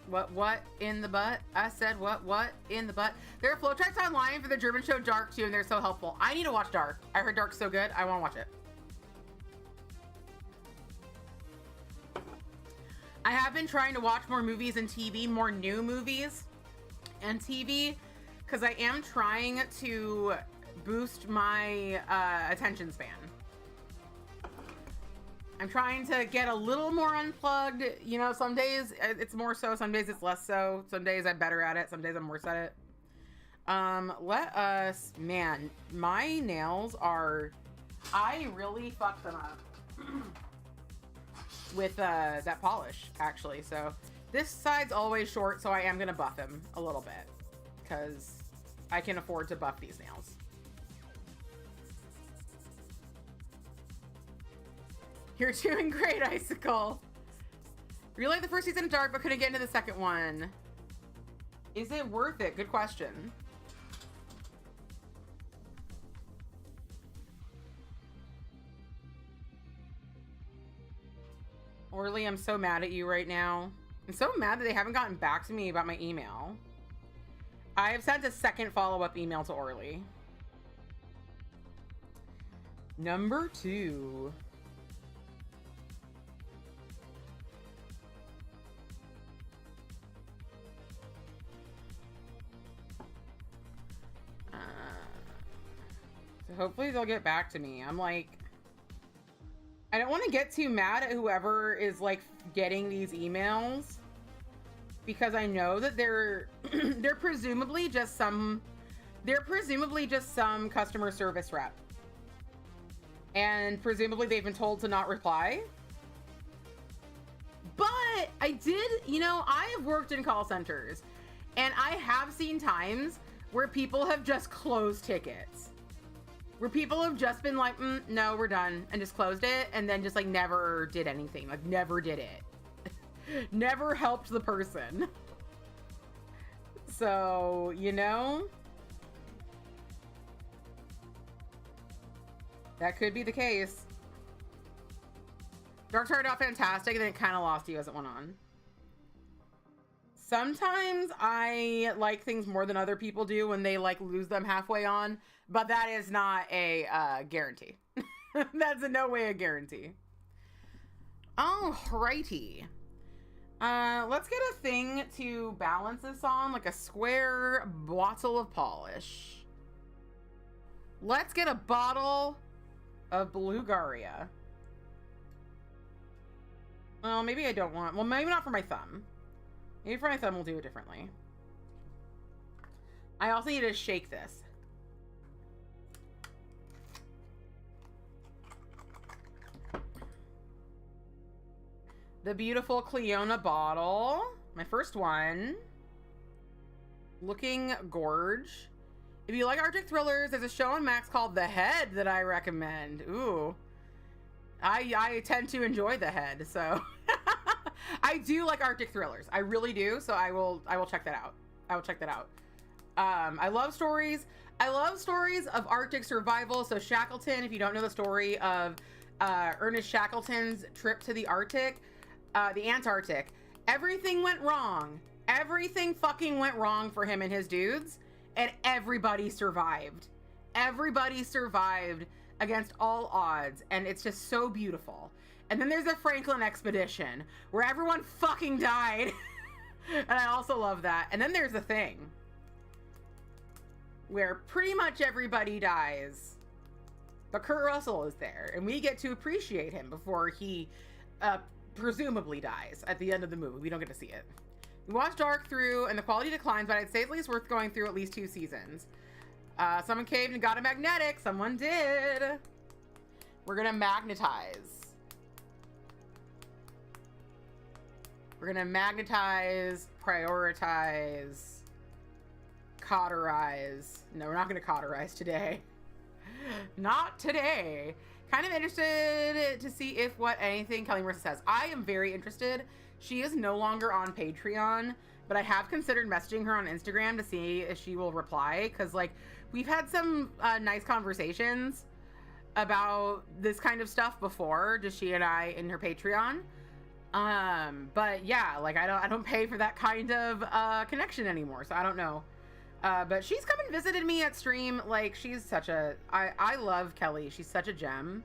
What in the butt? I said what in the butt? There are flow charts online for the German show Dark too, and they're so helpful. I need to watch Dark. I heard Dark's so good. I want to watch it. I have been trying to watch more movies and TV, more new movies and TV, because I am trying to boost my attention span. I'm trying to get a little more unplugged. You know, some days it's more so, some days it's less so. Some days I'm better at it, some days I'm worse at it. Let us, man, my nails are, I really fucked them up with that polish, actually. So this side's always short, so I am gonna buff him a little bit because I can afford to buff these nails. You're doing great, Icicle. Really like the first season of Dark, but couldn't get into the second one. Is it worth it? Good question. Orly, I'm so mad at you right now. I'm so mad that they haven't gotten back to me about my email. I have sent a second follow-up email to Orly. Number 2. So hopefully they'll get back to me. I'm like, I don't want to get too mad at whoever is like getting these emails, because I know that they're presumably just some customer service rep, and presumably they've been told to not reply. But I did, you know, I have worked in call centers, and I have seen times where people have just closed tickets. Where people have just been like, no, we're done, and just closed it, and then just like never did anything, like never did it. Never helped the person. So, you know, that could be the case. Dark started out fantastic, and then it kind of lost you as it went on. Sometimes I like things more than other people do when they like lose them halfway on, but that is not a guarantee. That's in no way a guarantee. Alrighty. Let's get a thing to balance this on, like a square bottle of polish. Let's get a bottle of Bulgaria. Well, maybe I don't want, well, maybe not for my thumb. Maybe for my thumb we'll do it differently. I also need to shake this. The beautiful Cleona bottle. My first one. Looking gorge. If you like Arctic thrillers, there's a show on Max called The Head that I recommend. Ooh. I tend to enjoy The Head, so... I do like Arctic thrillers. I really do, so I will check that out. I will check that out. I love stories. I love stories of Arctic survival. So Shackleton, if you don't know the story of Ernest Shackleton's trip to the Arctic, the Antarctic, everything went wrong. Everything fucking went wrong for him and his dudes, and everybody survived. Everybody survived against all odds, and it's just so beautiful. And then there's a Franklin expedition where everyone fucking died. And I also love that. And then there's a thing where pretty much everybody dies, but Kurt Russell is there, and we get to appreciate him before he presumably dies at the end of the movie. We don't get to see it. We watched Dark through, and the quality declines, but I'd say at least worth going through at least 2 seasons. Someone caved and got a magnetic. Someone did. We're gonna magnetize. We're gonna magnetize, prioritize, cauterize. No, we're not gonna cauterize today. Not today. Kind of interested to see if what anything Kelly Marissa says. I am very interested. She is no longer on Patreon, but I have considered messaging her on Instagram to see if she will reply, because like we've had some nice conversations about this kind of stuff before, just she and I in her Patreon. But yeah, like I don't pay for that kind of connection anymore, so I don't know. But she's come and visited me at stream. Like, she's such a I love Kelly. She's such a gem.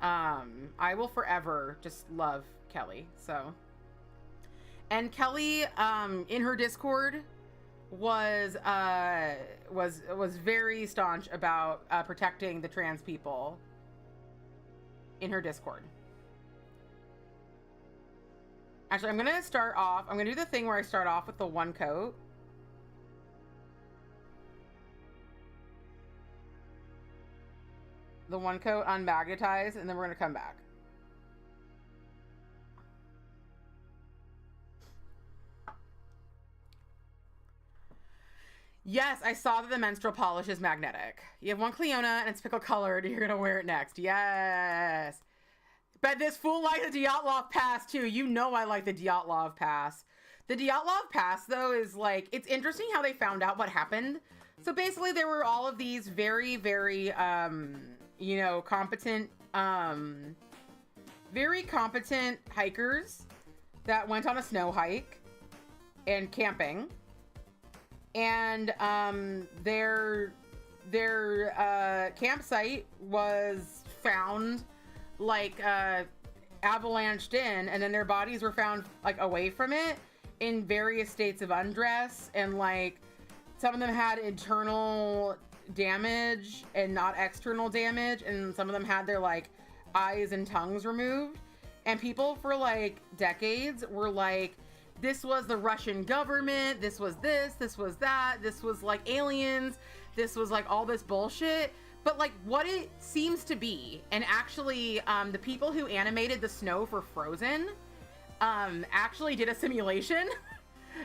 I will forever just love Kelly. So, and Kelly in her Discord was very staunch about protecting the trans people in her Discord. Actually, I'm gonna start off. I'm gonna do the thing where I start off with the one coat. The one coat unmagnetized, and then we're gonna come back. Yes, I saw that the menstrual polish is magnetic. You have one Cleona and it's pickle colored. You're gonna wear it next. Yes. But this fool likes the Dyatlov pass too. You know I like the Dyatlov pass. The Dyatlov pass though is like, it's interesting how they found out what happened. So basically there were all of these very, very, you know, very competent hikers that went on a snow hike and camping. And their campsite was found like avalanched in, and then their bodies were found like away from it in various states of undress, and like some of them had internal damage and not external damage, and some of them had their like eyes and tongues removed. And people for like decades were like, this was the Russian government, this was this was that, this was like aliens, this was like all this bullshit. But like what it seems to be, and actually the people who animated the snow for Frozen actually did a simulation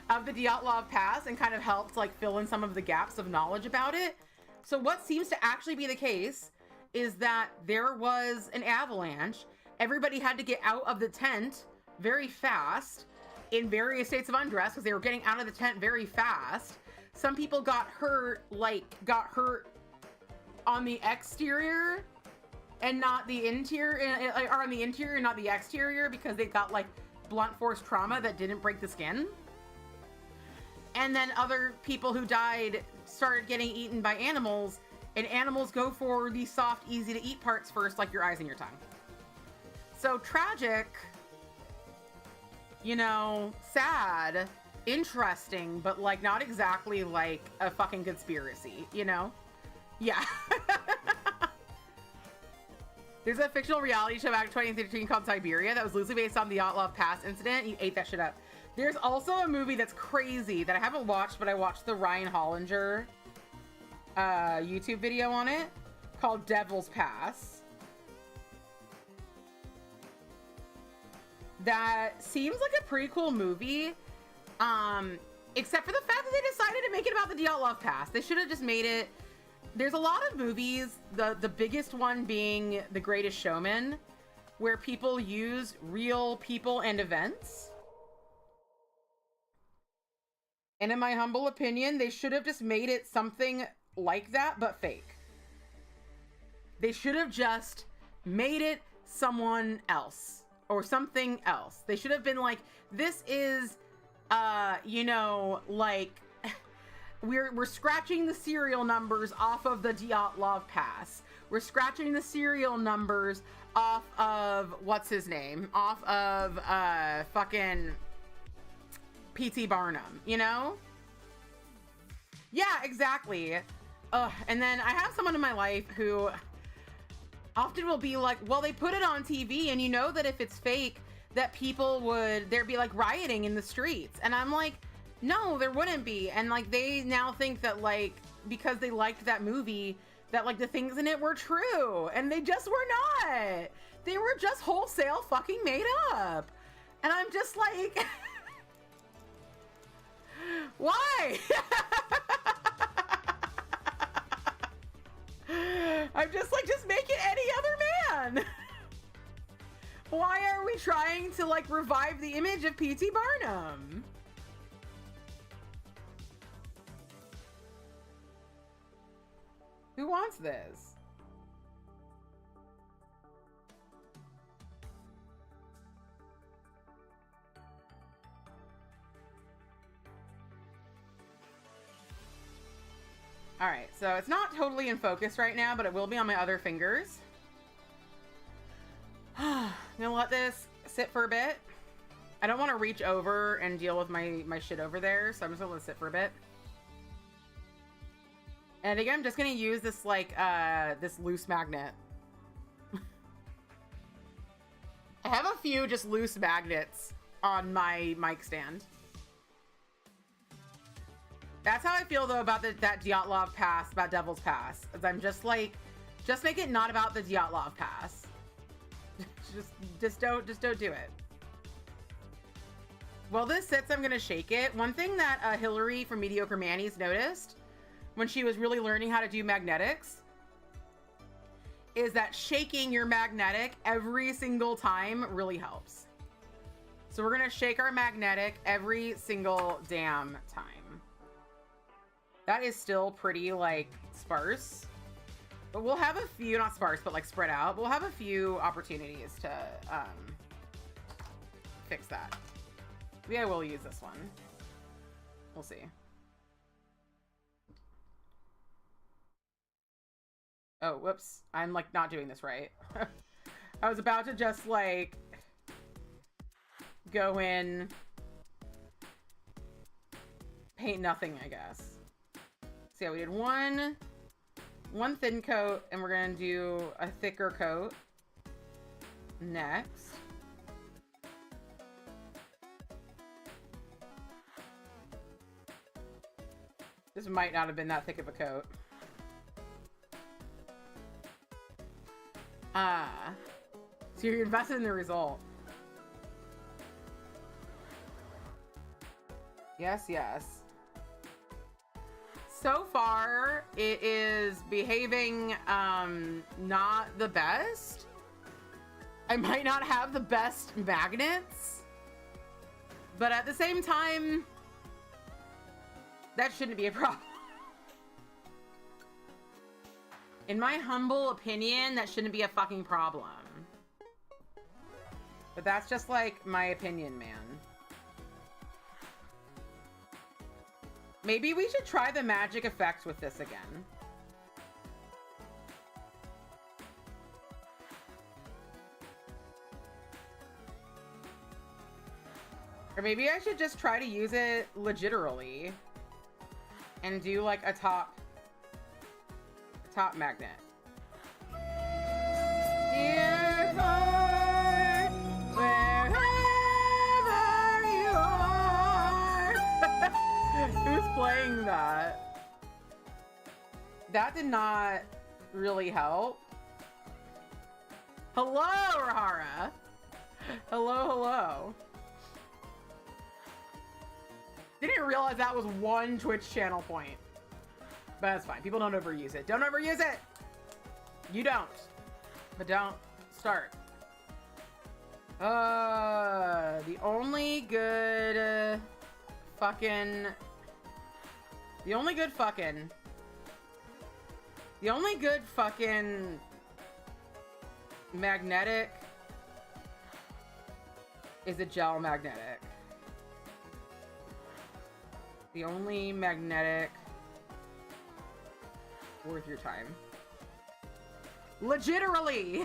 of the Dyatlov Pass and kind of helped like fill in some of the gaps of knowledge about it. So what seems to actually be the case is that there was an avalanche. Everybody had to get out of the tent very fast in various states of undress because they were getting out of the tent very fast. Some people got hurt on the exterior and not the interior, or on the interior, not the exterior, because they got like blunt force trauma that didn't break the skin. And then other people who died started getting eaten by animals, and animals go for the soft, easy to eat parts first, like your eyes and your tongue. So tragic, you know, sad, interesting, but like not exactly like a fucking conspiracy, you know? Yeah. There's a fictional reality show back in 2013 called Siberia that was loosely based on the Dyatlov Pass incident. You ate that shit up. There's also a movie that's crazy that I haven't watched, but I watched the Ryan Hollinger YouTube video on it called Devil's Pass. That seems like a pretty cool movie, except for the fact that they decided to make it about the Dyatlov Pass. They should have just made it. There's a lot of movies, the biggest one being The Greatest Showman, where people use real people and events. And in my humble opinion, they should have just made it something like that, but fake. They should have just made it someone else or something else. They should have been like, this is, you know, like, we're scratching the serial numbers off of the Dyatlov Pass. We're scratching the serial numbers off of, what's his name? Off of, fucking P.T. Barnum, you know? Yeah, exactly. Ugh, and then I have someone in my life who often will be like, well, they put it on TV, and you know that if it's fake, that people there'd be like rioting in the streets. And I'm like, no, there wouldn't be. And like, they now think that like, because they liked that movie, that like the things in it were true, and they just were not. They were just wholesale fucking made up. And I'm just like, why? I'm just like, just make it any other man. Why are we trying to like revive the image of P.T. Barnum? Who wants this? All right, so it's not totally in focus right now, but it will be on my other fingers. I'm gonna let this sit for a bit. I don't want to reach over and deal with my shit over there, so I'm just gonna let it sit for a bit. And again, I'm just gonna use this like this loose magnet. I have a few just loose magnets on my mic stand. That's how I feel though about that Dyatlov pass, about Devil's Pass. As I'm just like, just make it not about the Dyatlov pass. just don't do it. While this sits, I'm gonna shake it. One thing that Hillary from Mediocre Manny's noticed when she was really learning how to do magnetics is that shaking your magnetic every single time really helps. So we're gonna shake our magnetic every single damn time. That is still pretty like sparse, but we'll have a few, not sparse, but like spread out. We'll have a few opportunities to fix that. Maybe I will use this one. We'll see. Oh, whoops. I'm like not doing this right. I was about to just like go in, paint nothing, I guess. So yeah, we did one thin coat, and we're gonna do a thicker coat next. This might not have been that thick of a coat. So you're invested in the result. Yes, yes. So far, it is behaving not the best. I might not have the best magnets, but at the same time, that shouldn't be a problem. In my humble opinion, that shouldn't be a fucking problem. But that's just like my opinion, man. Maybe we should try the magic effect with this again. Or maybe I should just try to use it legiterally and do like a top magnet. Dear heart, wherever you are. Who's playing that? That did not really help. Hello, Rahara. Hello, hello. Didn't realize that was one Twitch channel point. But that's fine. People don't overuse it. Don't overuse it! You don't. But don't start. The only good fucking magnetic is a gel magnetic. The only magnetic worth your time. Legiterally.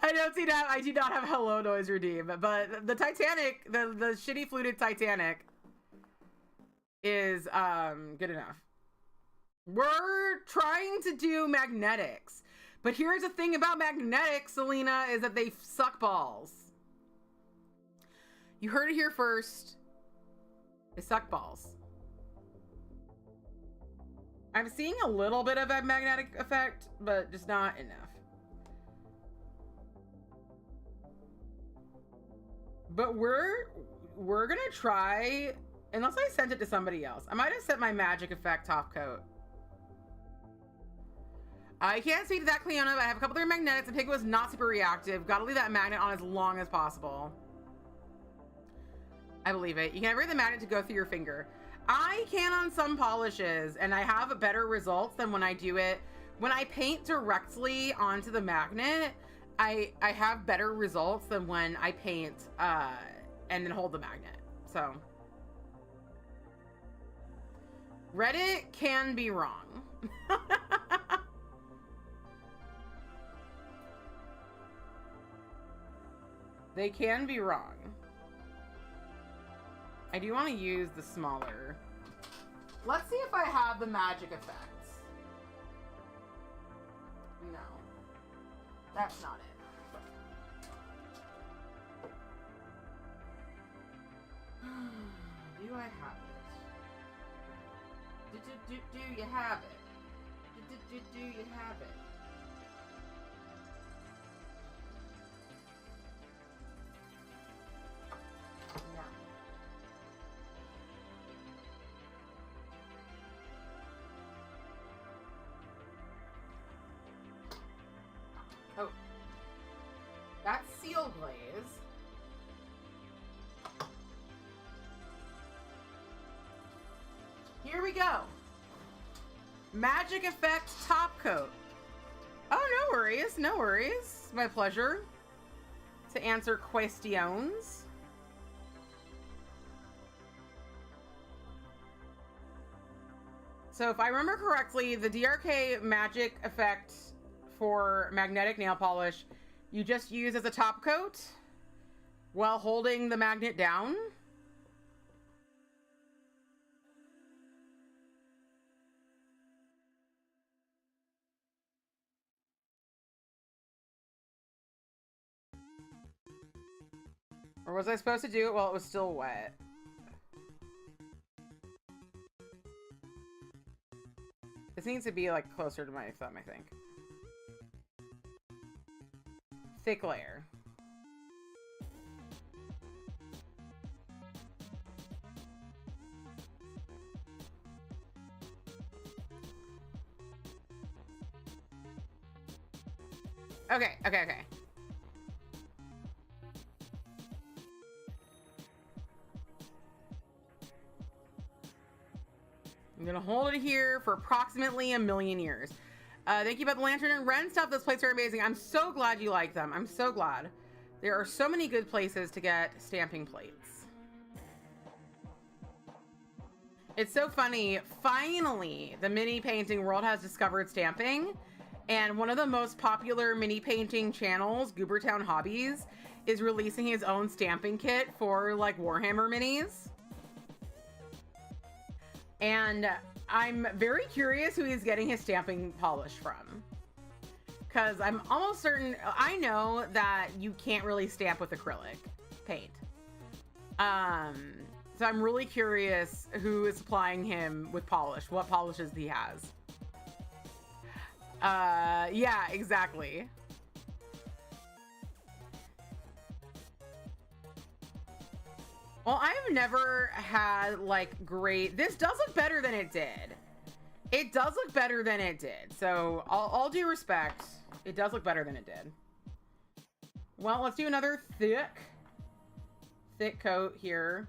I don't see that. I do not have hello noise redeem, but the Titanic, the shitty fluted Titanic is good enough. We're trying to do magnetics, but here's the thing about magnetics, Selena, is that they suck balls. You heard it here first. They suck balls. I'm seeing a little bit of a magnetic effect, but just not enough. But we're gonna try, unless I sent it to somebody else. I might have sent my magic effect top coat. I can't speak to that, Cleona, but I have a couple other magnetics. The pig was not super reactive. Gotta leave that magnet on as long as possible. I believe it. You can read the magnet to go through your finger. I can on some polishes, and I have better results than when I do it. When I paint directly onto the magnet, I have better results than when I paint and then hold the magnet. So Reddit can be wrong. They can be wrong. I do want to use the smaller. Let's see if I have the magic effects. No. That's not it. Do I have it? Do you have it? Do you have it? No. Oh. That's seal glaze. Here we go. Magic effect top coat. Oh, no worries, no worries. My pleasure to answer questions. So if I remember correctly, the DRK magic effect for magnetic nail polish, you just use as a top coat while holding the magnet down. Or was I supposed to do it while it was still wet? This needs to be like closer to my thumb, I think. Thick layer. Okay, okay, okay. I'm gonna hold it here for approximately 1,000,000 years. Thank you about the lantern and Ren stuff. Those plates are amazing. I'm so glad you like them. I'm so glad. There are so many good places to get stamping plates. It's so funny. Finally, the mini painting world has discovered stamping. And one of the most popular mini painting channels, Goobertown Hobbies, is releasing his own stamping kit for like Warhammer minis. And I'm very curious who he's getting his stamping polish from. Because I'm almost certain, I know that you can't really stamp with acrylic paint. So I'm really curious who is supplying him with polish, what polishes he has. Yeah, exactly. Well, I've never had like great, this does look better than it did. It does look better than it did. So all due respect, it does look better than it did. Well, let's do another thick coat here.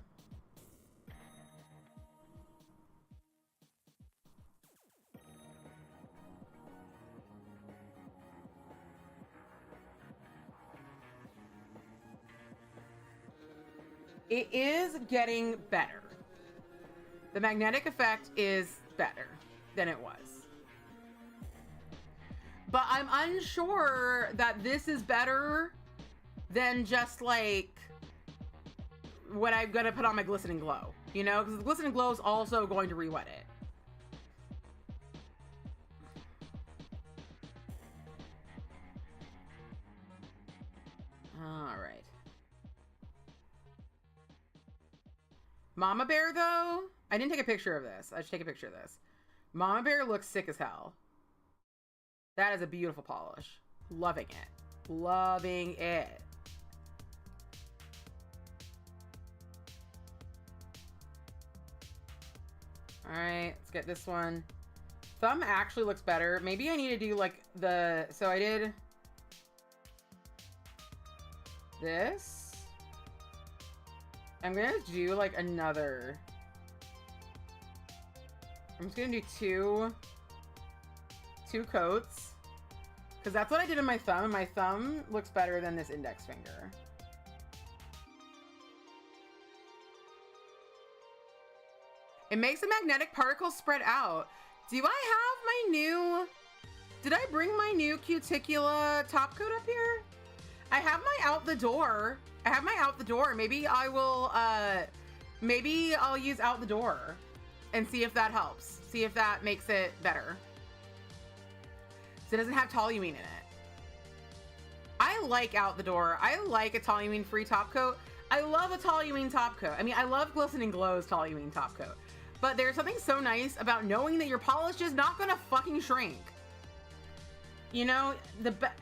It is getting better. The magnetic effect is better than it was. But I'm unsure that this is better than just like what I'm gonna put on my glistening glow, you know, because the glistening glow is also going to re-wet it. All right. Mama Bear, though, I didn't take a picture of this. I should take a picture of this. Mama Bear looks sick as hell. That is a beautiful polish. Loving it. Loving it. All right, let's get this one. Thumb actually looks better. Maybe I need to do like the, so I did this. I'm gonna do like another. I'm just gonna do two coats, because that's what I did in my thumb, and my thumb looks better than this index finger. It makes the magnetic particles spread out. Do I have my new... Did I bring my new Cuticula top coat up here? I have my out the door. I have my out the door. Maybe I will, maybe I'll use out the door and see if that helps. See if that makes it better. So it doesn't have toluene in it. I like out the door. I like a toluene free top coat. I love a toluene top coat. I mean, I love Glisten and Glow's toluene top coat. But there's something so nice about knowing that your polish is not gonna fucking shrink. You know,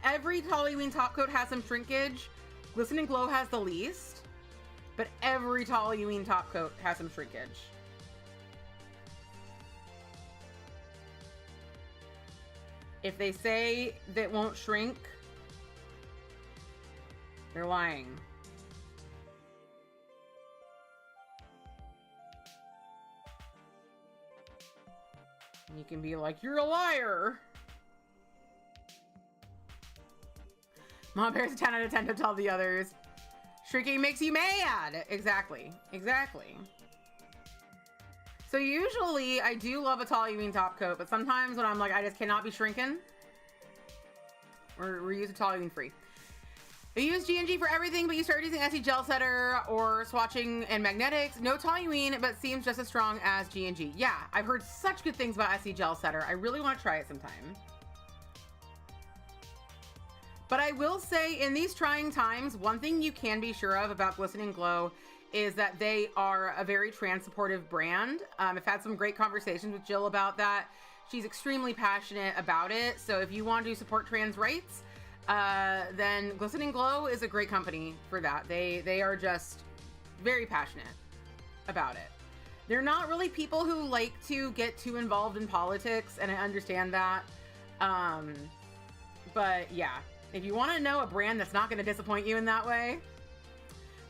every toluene top coat has some shrinkage. Glisten and Glow has the least, but every toluene top coat has some shrinkage. If they say that won't shrink, they're lying. And you can be like, you're a liar. Mom Bear's a 10 out of 10 to tell the others. Shrinking makes you mad. Exactly. Exactly. So usually I do love a toluene top coat, but sometimes when I'm like, I just cannot be shrinking, we're using toluene free. I use G&G for everything, but you start using SE Gel Setter or swatching and magnetics. No toluene, but seems just as strong as G&G. Yeah, I've heard such good things about SE Gel Setter. I really want to try it sometime. But I will say, in these trying times, one thing you can be sure of about Glisten and Glow is that they are a very trans-supportive brand. I've had some great conversations with Jill about that. She's extremely passionate about it. So if you want to support trans rights, then Glisten and Glow is a great company for that. They are just very passionate about it. They're not really people who like to get too involved in politics, and I understand that. But yeah. If you want to know a brand that's not going to disappoint you in that way,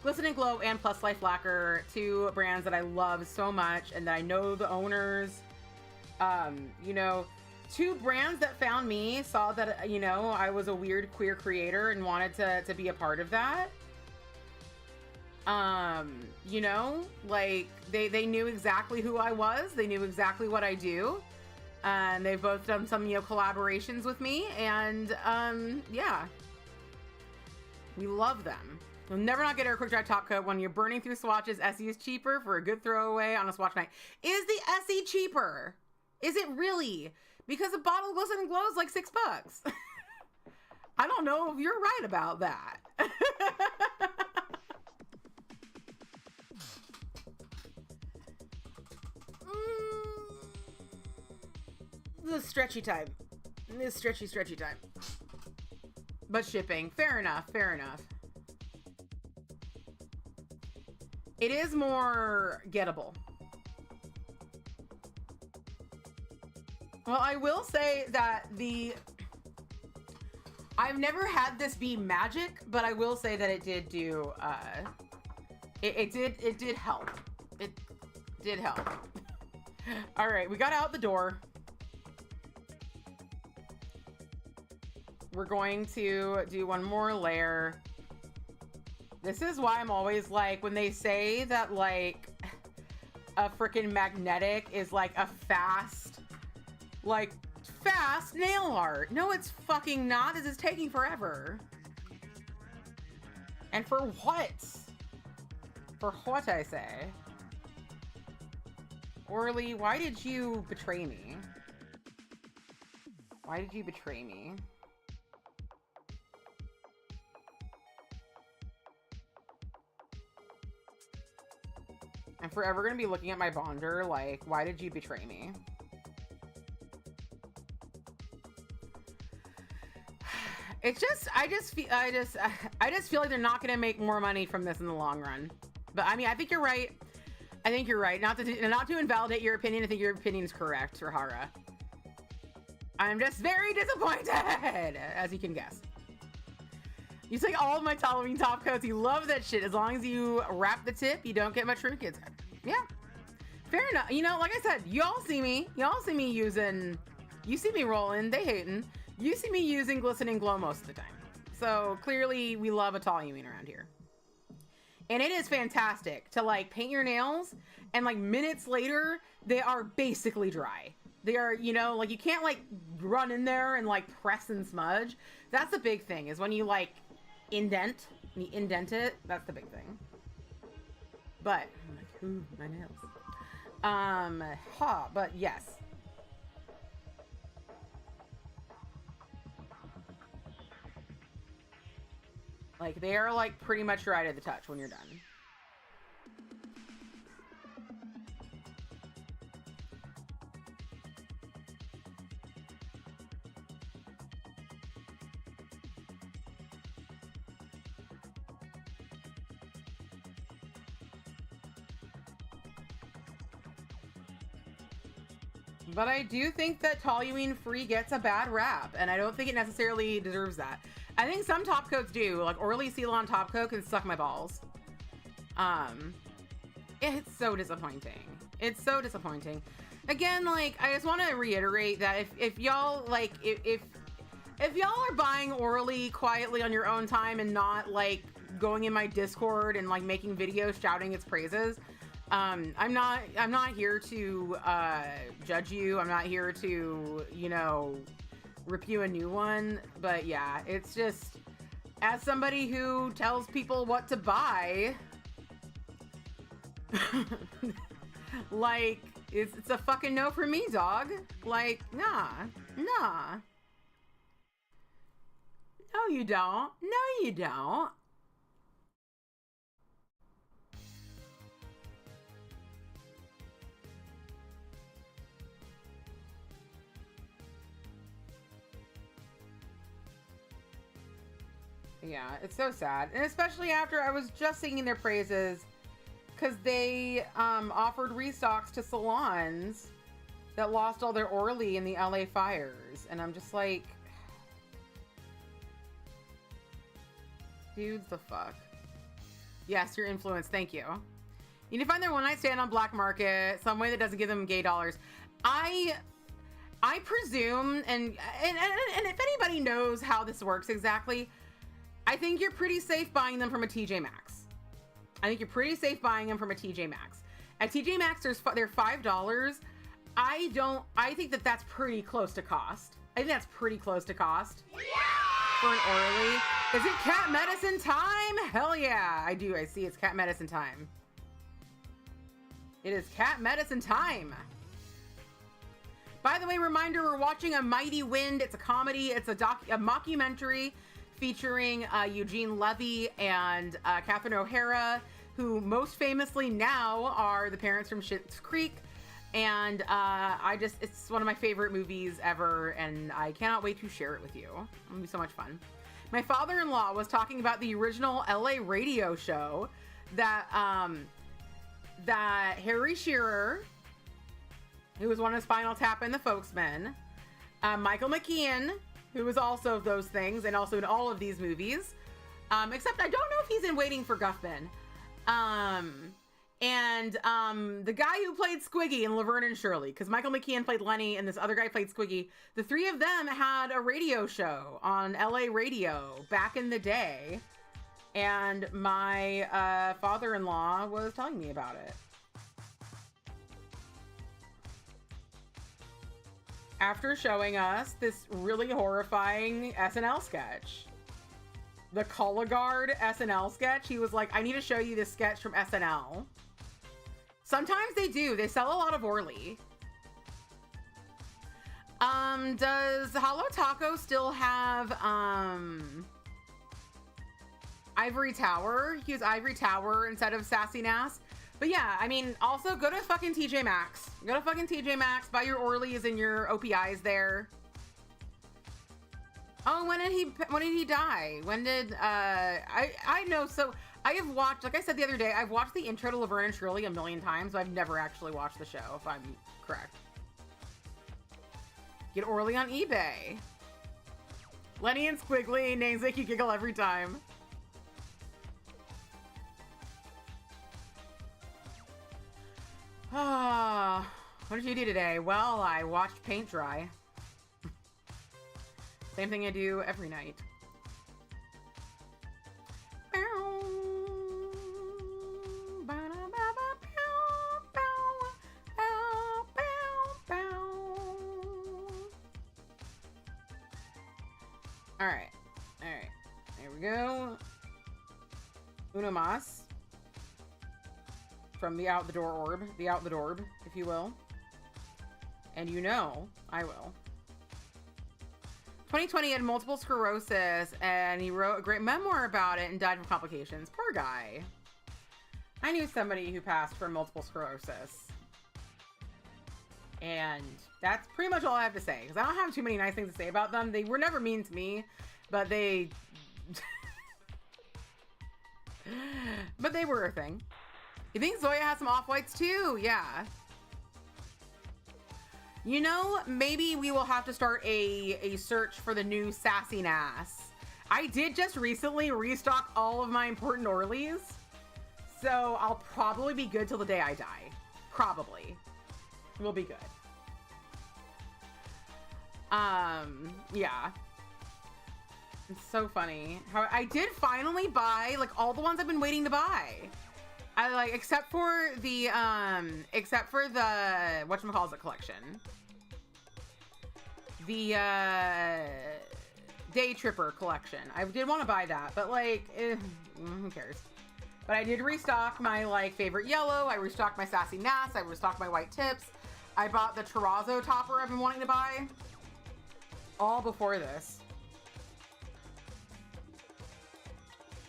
Glisten and Glow and Plus Life Lacquer, two brands that I love so much and that I know the owners. You know, two brands that found me, saw that, you know, I was a weird queer creator and wanted to be a part of that. You know, like they knew exactly who I was. They knew exactly what I do. And they've both done some, you know, collaborations with me, and yeah, we love them. You'll never not get a quick dry top coat when you're burning through swatches. SE is cheaper for a good throwaway on a swatch night. Is the SE cheaper? Is it really? Because a bottle of Glisten and Glow is like $6. I don't know if you're right about that. This is stretchy time. This is stretchy time. But shipping. Fair enough. Fair enough. It is more gettable. Well, I will say that I've never had this be magic, but I will say that it did do, it did help. It did help. All right, we got out the door. We're going to do one more layer. This is why I'm always like, when they say that like a freaking magnetic is like a fast nail art. No, it's fucking not. This is taking forever. And for what? For what, I say? Orly, why did you betray me? Why did you betray me? I'm forever gonna be looking at my bonder like, why did you betray me? It's just, I just feel like they're not gonna make more money from this in the long run. But I mean, I think you're right. I think you're right. Not to invalidate your opinion. I think your opinion is correct, Rahara. I'm just very disappointed, as you can guess. You take all of my toluene top coats. You love that shit. As long as you wrap the tip, you don't get much shrinkage. Yeah, fair enough. You know, like I said, y'all see me using, you see me rolling, they hating. You see me using Glisten and Glow most of the time. So clearly we love a toluene around here. And it is fantastic to like paint your nails and like minutes later, they are basically dry. They are, you know, like you can't like run in there and like press and smudge. That's the big thing is when you like indent it. That's the big thing. But I'm like, ooh, my nails. But yes. Like they are like pretty much dry to the touch when you're done. But I do think that toluene free gets a bad rap, and I don't think it necessarily deserves that. I think some top coats do, like Orly Ceylon top coat can suck my balls. It's so disappointing. It's so disappointing. Again, like I just want to reiterate that if y'all like if y'all are buying Orly quietly on your own time and not like going in my Discord and like making videos shouting its praises, I'm not here to judge you. I'm not here to, you know, rip you a new one. But yeah, it's just, as somebody who tells people what to buy, like, it's a fucking no for me, dog. Like, nah. No, you don't. No, you don't. Yeah, it's so sad. And especially after I was just singing their praises because they offered restocks to salons that lost all their Orly in the LA fires. And I'm just like, dudes, the fuck. Yes, your influence. Thank you. You need to find their one night stand on black market, some way that doesn't give them gay dollars. I presume, and if anybody knows how this works exactly, I think you're pretty safe buying them from a TJ Maxx. I think you're pretty safe buying them from a TJ Maxx. At TJ Maxx, they're $5. I think that that's pretty close to cost. I think that's pretty close to cost for an Orly. Is it cat medicine time? Hell yeah, I do. I see it's cat medicine time. It is cat medicine time. By the way, reminder, we're watching A Mighty Wind. It's a comedy. It's a mockumentary featuring Eugene Levy and Catherine O'Hara, who most famously now are the parents from Schitt's Creek. And it's one of my favorite movies ever, and I cannot wait to share it with you. It'll be so much fun. My father-in-law was talking about the original LA radio show that Harry Shearer, who was one of Spinal Tap and the Folksmen, Michael McKean, who was also those things and also in all of these movies, except I don't know if he's in Waiting for Guffman. The guy who played Squiggy in Laverne and Shirley, because Michael McKean played Lenny and this other guy played Squiggy. The three of them had a radio show on LA radio back in the day. And my father-in-law was telling me about it. After showing us this really horrifying SNL sketch. The Cologuard SNL sketch. He was like, I need to show you this sketch from SNL. Sometimes they do. They sell a lot of Orly. Does Hollow Taco still have Ivory Tower? He used Ivory Tower instead of Sassy Nass. But yeah, I mean, also go to fucking TJ Maxx. Go to fucking TJ Maxx, buy your Orleys and your OPIs there. Oh, when did he die? When did, I know, so I have watched, like I said the other day, I've watched the intro to Laverne and Shirley a million times, but I've never actually watched the show, if I'm correct. Get Orly on eBay. Lenny and Squiggly, names make you giggle every time. Ah, what did you do today? Well, I watched paint dry. Same thing I do every night. All right. All right. There we go. Uno mas. From the out the door orb. The out the door, if you will. And you know, I will. 2020 had multiple sclerosis, and he wrote a great memoir about it and died from complications. Poor guy. I knew somebody who passed from multiple sclerosis. And that's pretty much all I have to say, because I don't have too many nice things to say about them. They were never mean to me, but they... but they were a thing. You think Zoya has some off-whites too? Yeah. You know, maybe we will have to start a search for the new Sassy Nass. I did just recently restock all of my important Orleys, so I'll probably be good till the day I die. Probably. We'll be good. Yeah. It's so funny how I did finally buy like all the ones I've been waiting to buy. I like, except for the whatchamacallit collection. The Day Tripper collection. I did want to buy that, but like, who cares? But I did restock my like favorite yellow. I restocked my Sassy Nass. I restocked my white tips. I bought the Terrazzo topper I've been wanting to buy. All before this.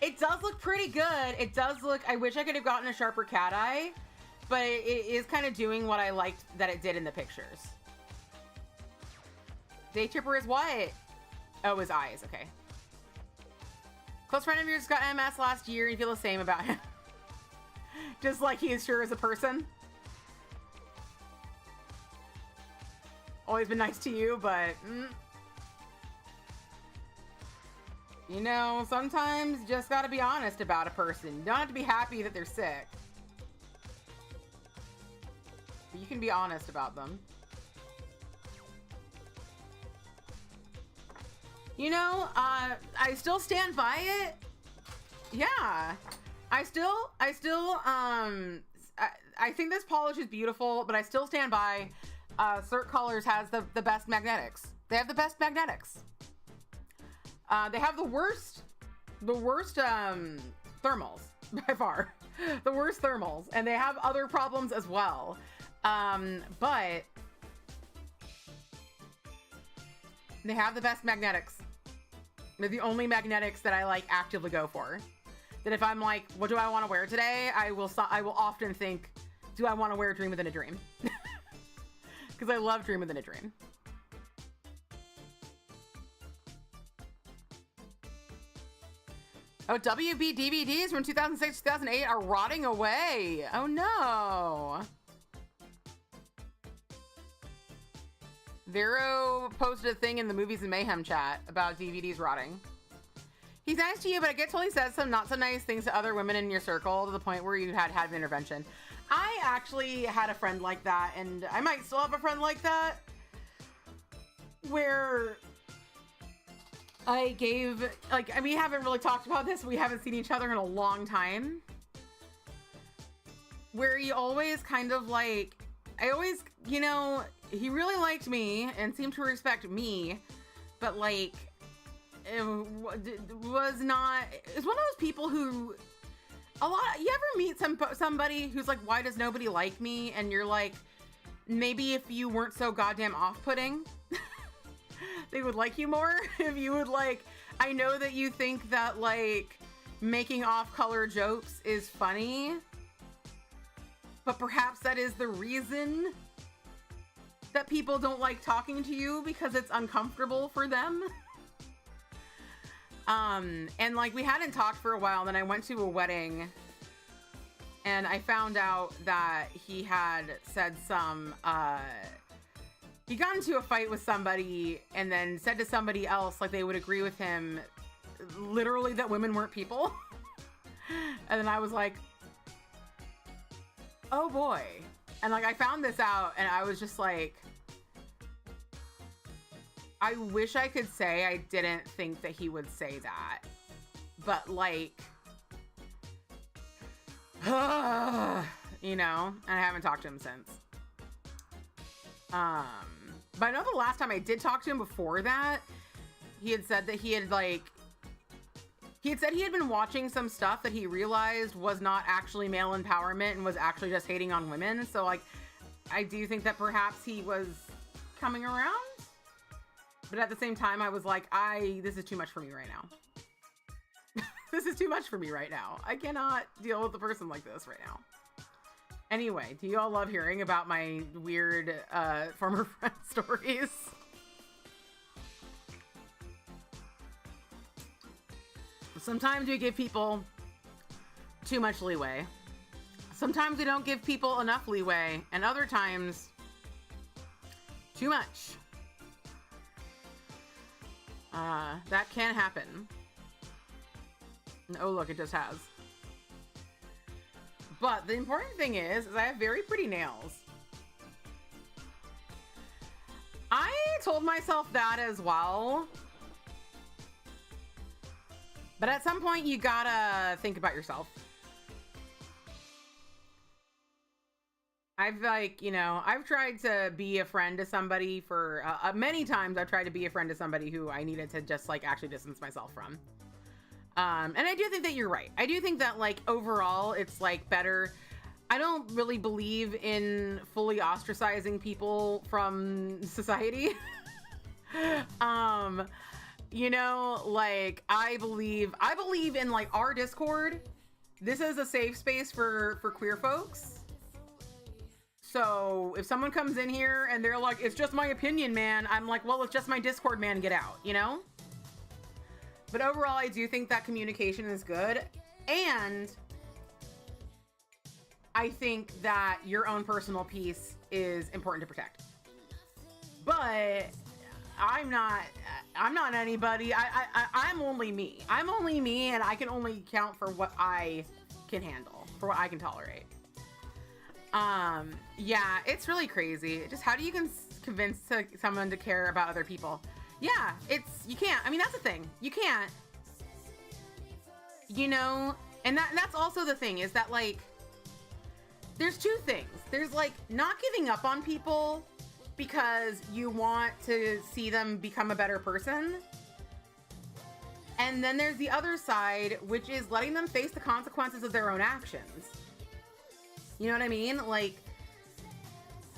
It does look pretty good. It does look, I wish I could have gotten a sharper cat eye, but it is kind of doing what I liked that it did in the pictures. Day Tripper is what? Oh, his eyes, okay. Close friend of yours got MS last year and you feel the same about him. Just like he is sure as a person. Always been nice to you, but... You know, sometimes you just gotta be honest about a person. You don't have to be happy that they're sick. But you can be honest about them. You know, I still stand by it. Yeah. I think this polish is beautiful, but I still stand by Cert Colors has the best magnetics. They have the best magnetics. They have the worst thermals by far. The worst thermals, and they have other problems as well. But they have the best magnetics. They're the only magnetics that I like actively go for. That if I'm like, what do I want to wear today? I will often think, do I want to wear Dream Within a Dream? Because I love Dream Within a Dream. Oh, WB DVDs from 2006, 2008 are rotting away. Oh no. Vero posted a thing in the Movies and Mayhem chat about DVDs rotting. He's nice to you, but I get told he says some not so nice things to other women in your circle to the point where you had an intervention. I actually had a friend like that, and I might still have a friend like that, where I gave, like, we haven't really talked about this. We haven't seen each other in a long time. Where he always kind of like, I always, you know, he really liked me and seemed to respect me, but like, it was not, it's one of those people who, you ever meet somebody who's like, why does nobody like me? And you're like, maybe if you weren't so goddamn off-putting, they would like you more. If you would like, I know that you think that like making off-color jokes is funny, but perhaps that is the reason that people don't like talking to you, because it's uncomfortable for them. And like we hadn't talked for a while, and then I went to a wedding and I found out that he had said some, he got into a fight with somebody and then said to somebody else, like they would agree with him, literally that women weren't people. And then I was like, oh boy. And like I found this out and I was just like, I wish I could say I didn't think that he would say that, but like, you know, and I haven't talked to him since. But I know the last time I did talk to him before that, he had said that he had been watching some stuff that he realized was not actually male empowerment and was actually just hating on women. So like, I do think that perhaps he was coming around, but at the same time, I was like, this is too much for me right now. This is too much for me right now. I cannot deal with a person like this right now. Anyway, do you all love hearing about my weird former friend stories? Sometimes we give people too much leeway. Sometimes we don't give people enough leeway, and other times, too much. That can happen. Oh, look, it just has. But the important thing is I have very pretty nails. I told myself that as well. But at some point, you gotta think about yourself. I've tried to be a friend to somebody for many times. I've tried to be a friend to somebody who I needed to just like actually distance myself from. And I do think that you're right. I do think that like overall it's like better. I don't really believe in fully ostracizing people from society. You know, like I believe in like our Discord. This is a safe space for queer folks. So if someone comes in here and they're like, it's just my opinion, man, I'm like, well, it's just my Discord, man, get out, you know? But overall, I do think that communication is good. And I think that your own personal peace is important to protect. But I'm not anybody. I'm only me. I'm only me, and I can only count for what I can handle, for what I can tolerate. Yeah, it's really crazy. Just how do you convince someone to care about other people? Yeah, you can't. I mean, that's the thing. You can't. You know, and that's also the thing is that like, there's two things. There's like not giving up on people because you want to see them become a better person. And then there's the other side, which is letting them face the consequences of their own actions. You know what I mean? Like,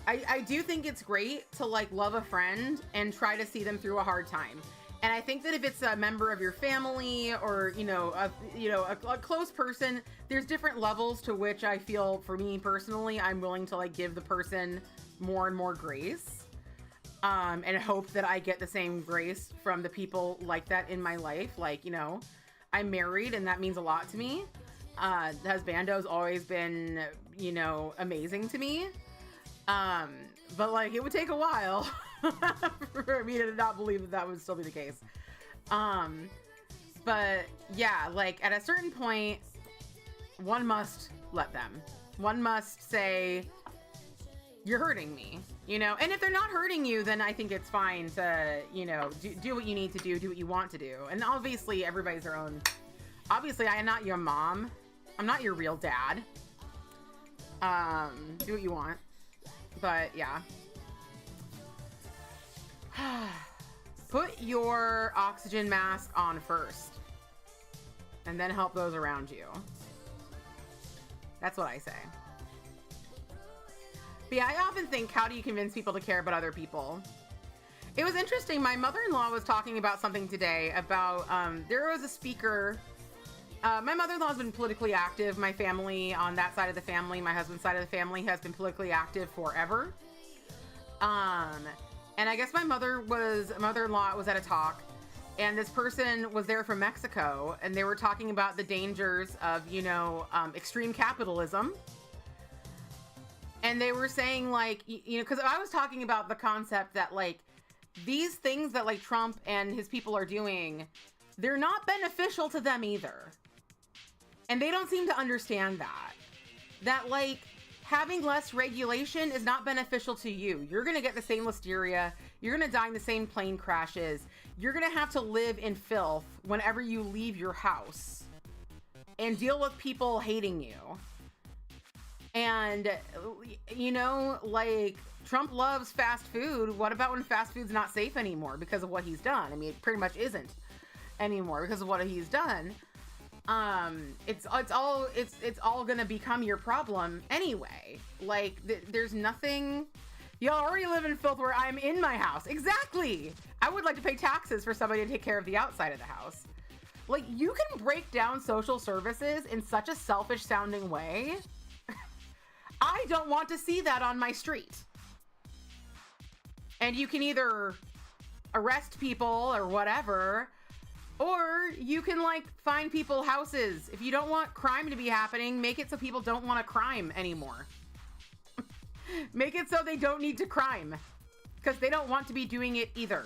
I do think it's great to like love a friend and try to see them through a hard time. And I think that if it's a member of your family or, a close person, there's different levels to which I feel, for me personally, I'm willing to like give the person more and more grace, and hope that I get the same grace from the people like that in my life. Like, you know, I'm married and that means a lot to me. Husbando's always been, amazing to me. But like, it would take a while for me to not believe that would still be the case. But yeah, like at a certain point, one must let them. One must say, you're hurting me, and if they're not hurting you, then I think it's fine to, do what you need to do what you want to do. And obviously everybody's their own. Obviously, I am not your mom. I'm not your real dad. Do what you want. But yeah. Put your oxygen mask on first. And then help those around you. That's what I say. But yeah, I often think, how do you convince people to care about other people? It was interesting. My mother-in-law was talking about something today about, there was a speaker. My mother-in-law has been politically active. My family, on that side of the family, my husband's side of the family, has been politically active forever. And I guess my mother-in-law was at a talk, and this person was there from Mexico, and they were talking about the dangers of, extreme capitalism. And they were saying, like, because I was talking about the concept that, like, these things that, like, Trump and his people are doing, they're not beneficial to them either. And they don't seem to understand that. That, like, having less regulation is not beneficial to you. You're going to get the same listeria. You're going to die in the same plane crashes. You're going to have to live in filth whenever you leave your house and deal with people hating you. And, you know, like, Trump loves fast food. What about when fast food's not safe anymore because of what he's done? I mean, it pretty much isn't anymore because of what he's done. It's all gonna become your problem anyway. Like, there's nothing. Y'all already live in filth where I'm in my house. Exactly. I would like to pay taxes for somebody to take care of the outside of the house. Like, you can break down social services in such a selfish sounding way. I don't want to see that on my street. And you can either arrest people or whatever, or you can, like, find people houses. If you don't want crime to be happening, make it so people don't want to crime anymore. Make it so they don't need to crime, because they don't want to be doing it either.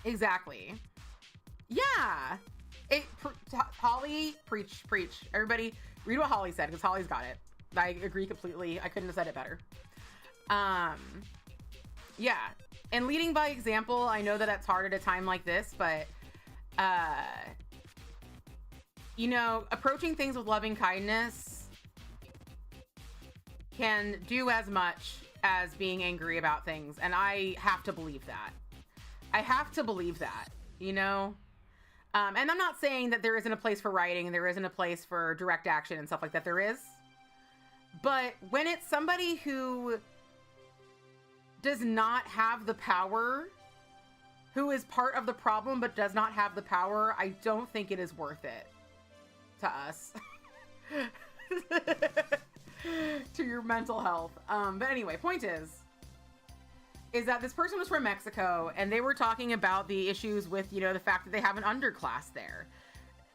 Exactly. Yeah. Holly, preach. Everybody, read what Holly said, because Holly's got it. I agree completely. I couldn't have said it better. Yeah. And leading by example, I know that that's hard at a time like this, but, you know, approaching things with loving kindness can do as much as being angry about things. And I have to believe that. I have to believe that, you know? And I'm not saying that there isn't a place for writing and there isn't a place for direct action and stuff like that. There is. But when it's somebody who does not have the power, who is part of the problem but does not have the power, I don't think it is worth it to us. To your mental health. But anyway, point is that this person was from Mexico, and they were talking about the issues with, you know, the fact that they have an underclass there.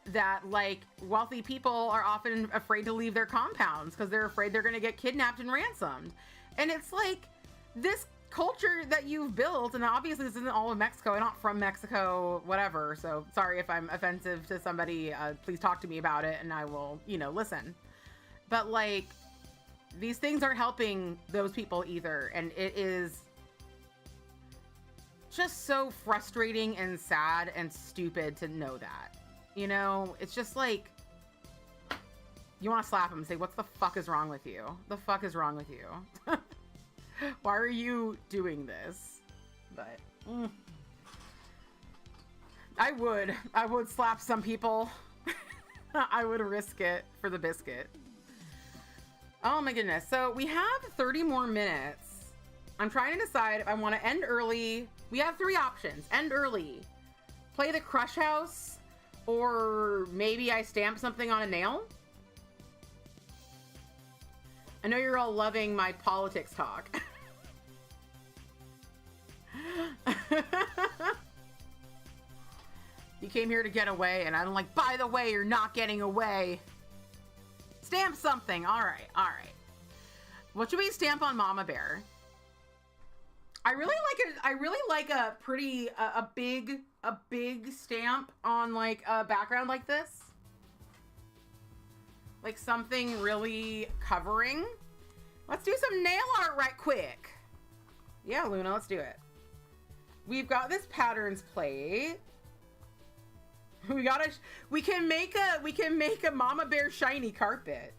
That, like, wealthy people are often afraid to leave their compounds because they're afraid they're going to get kidnapped and ransomed. And it's like, this culture that you've built, and obviously this isn't all of Mexico. I'm not from Mexico, whatever. So sorry if I'm offensive to somebody. Please talk to me about it, and I will, you know, listen. But, like, these things aren't helping those people either. And it is just so frustrating and sad and stupid to know that. You know, it's just like, you want to slap him and say, what the fuck is wrong with you? The fuck is wrong with you? Why are you doing this? But I would slap some people. I would risk it for the biscuit. Oh my goodness. So we have 30 more minutes. I'm trying to decide if I want to end early. We have 3 options. End early, play the Crush House, or maybe I stamp something on a nail. I know you're all loving my politics talk. You came here to get away, and I'm like, by the way, you're not getting away. Stamp something. All right. What should we stamp on Mama Bear? I really like a pretty a big stamp on, like, a background like this. Like something really covering. Let's do some nail art right quick. Yeah, Luna, let's do it. We've got this patterns plate. We can make a Mama Bear shiny carpet.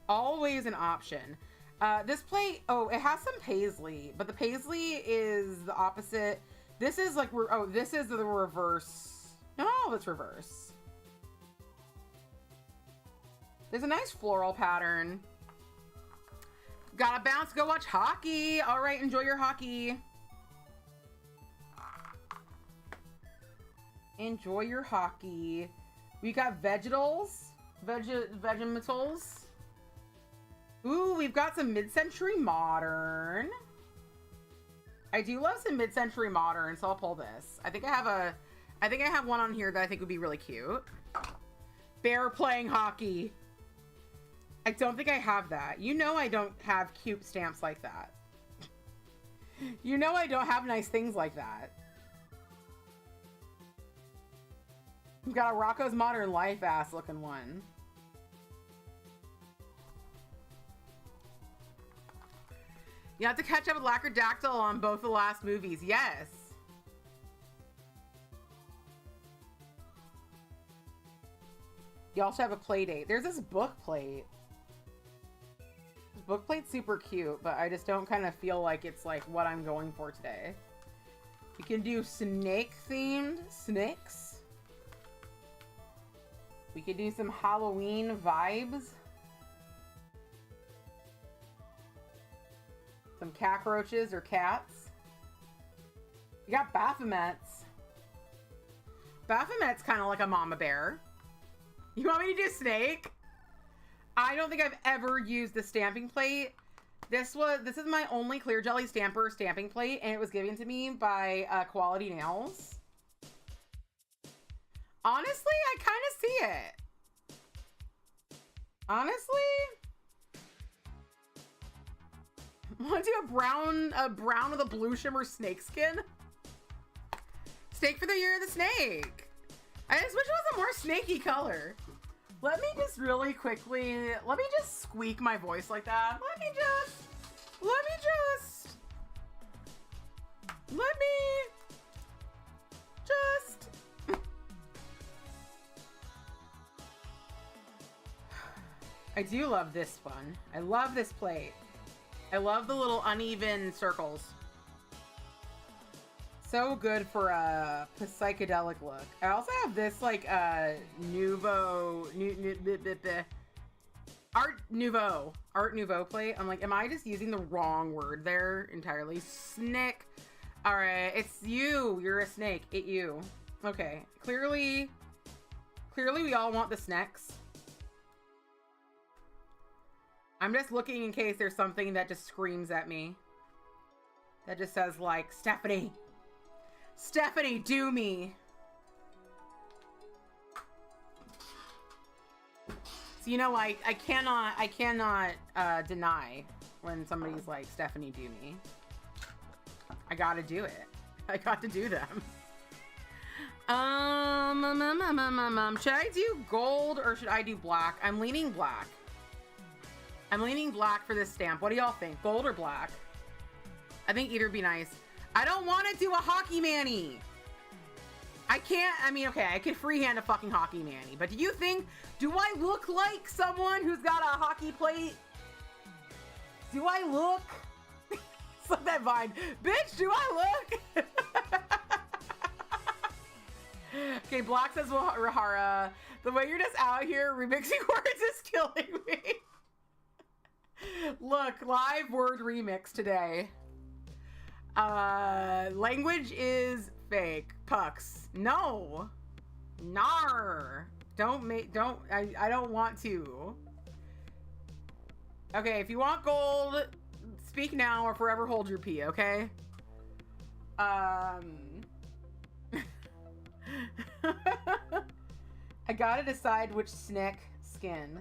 Always an option. This plate, it has some paisley, but the paisley is the opposite. This is like, this is the reverse. No, it's reverse. There's a nice floral pattern. Gotta bounce, go watch hockey. All right, enjoy your hockey. Enjoy your hockey. We got vegetals. Vegemitals. Ooh, we've got some mid-century modern. I do love some mid-century modern, so I'll pull this. I think I have one on here that I think would be really cute. Bear playing hockey. I don't think I have that. You know I don't have cute stamps like that. You know I don't have nice things like that. We've got a Rocco's Modern Life ass looking one. You have to catch up with Lacrodactyl on both the last movies. Yes. You also have a play date. There's this book plate. This book plate's super cute, but I just don't kind of feel like it's like what I'm going for today. You can do snake-themed snakes. We could do some Halloween vibes. Some cockroaches or cats. You got Baphomets. Baphomet's kind of like a mama bear. You want me to do snake? I don't think I've ever used the stamping plate. This is my only clear jelly stamper stamping plate, and it was given to me by Quality Nails. Honestly, I kind of see it. Honestly, want to do a brown with a blue shimmer snake skin? Snake for the year of the snake. I just wish it was a more snaky color. Let me just really quickly, let me just squeak my voice like that. Let me just. I do love this one. I love this plate. I love the little uneven circles. So good for a psychedelic look. I also have this like Art Nouveau plate. I'm like, am I just using the wrong word there entirely? Snick. All right, it's you. You're a snake. It you. Okay. Clearly we all want the snacks. I'm just looking in case there's something that just screams at me. That just says like, Stephanie, do me. So, you know, I cannot deny when somebody's like, Stephanie, do me. I gotta do it. I got to do them. Should I do gold or should I do black? I'm leaning black. I'm leaning black for this stamp. What do y'all think? Gold or black? I think either would be nice. I don't want to do a hockey manny. I can't. I mean, okay, I could freehand a fucking hockey manny, but do I look like someone who's got a hockey plate? Do I look? It's like that Vine. Bitch, do I look? Okay, Black says Rahara. The way you're just out here remixing words is killing me. Look, live word remix today. Language is fake. Pucks. No. Nar. I don't want to. Okay, if you want gold, speak now or forever hold your pee, okay? I gotta decide which snack skin.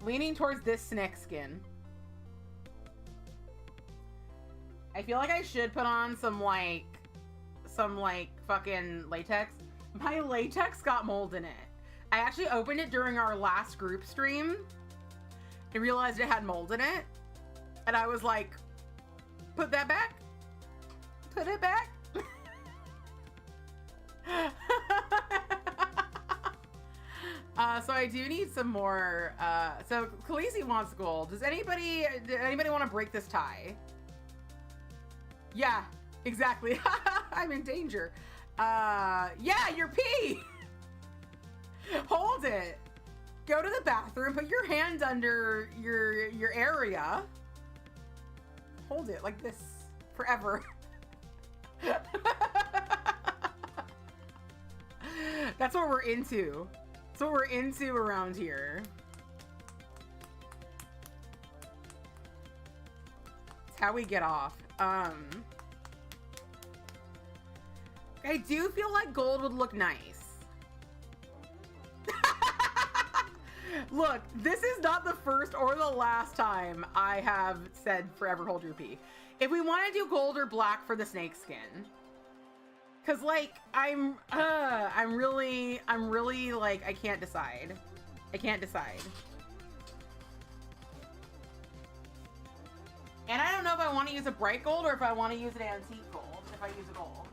Leaning towards this snack skin. I feel like I should put on some fucking latex. My latex got mold in it. I actually opened it during our last group stream and realized it had mold in it. And I was like, put that back. Put it back. So I do need some more. So Khaleesi wants gold. Does anybody want to break this tie? Yeah, exactly. I'm in danger. Yeah, your pee. Hold it. Go to the bathroom. Put your hand under your area. Hold it like this forever. That's what we're into. That's what we're into around here. It's how we get off. I do feel like gold would look nice. Look, this is not the first or the last time I have said forever hold your pee. If we want to do gold or black for the snake skin, cause like I'm really like I can't decide. And I don't know if I want to use a bright gold or if I want to use an antique gold. If I use a gold.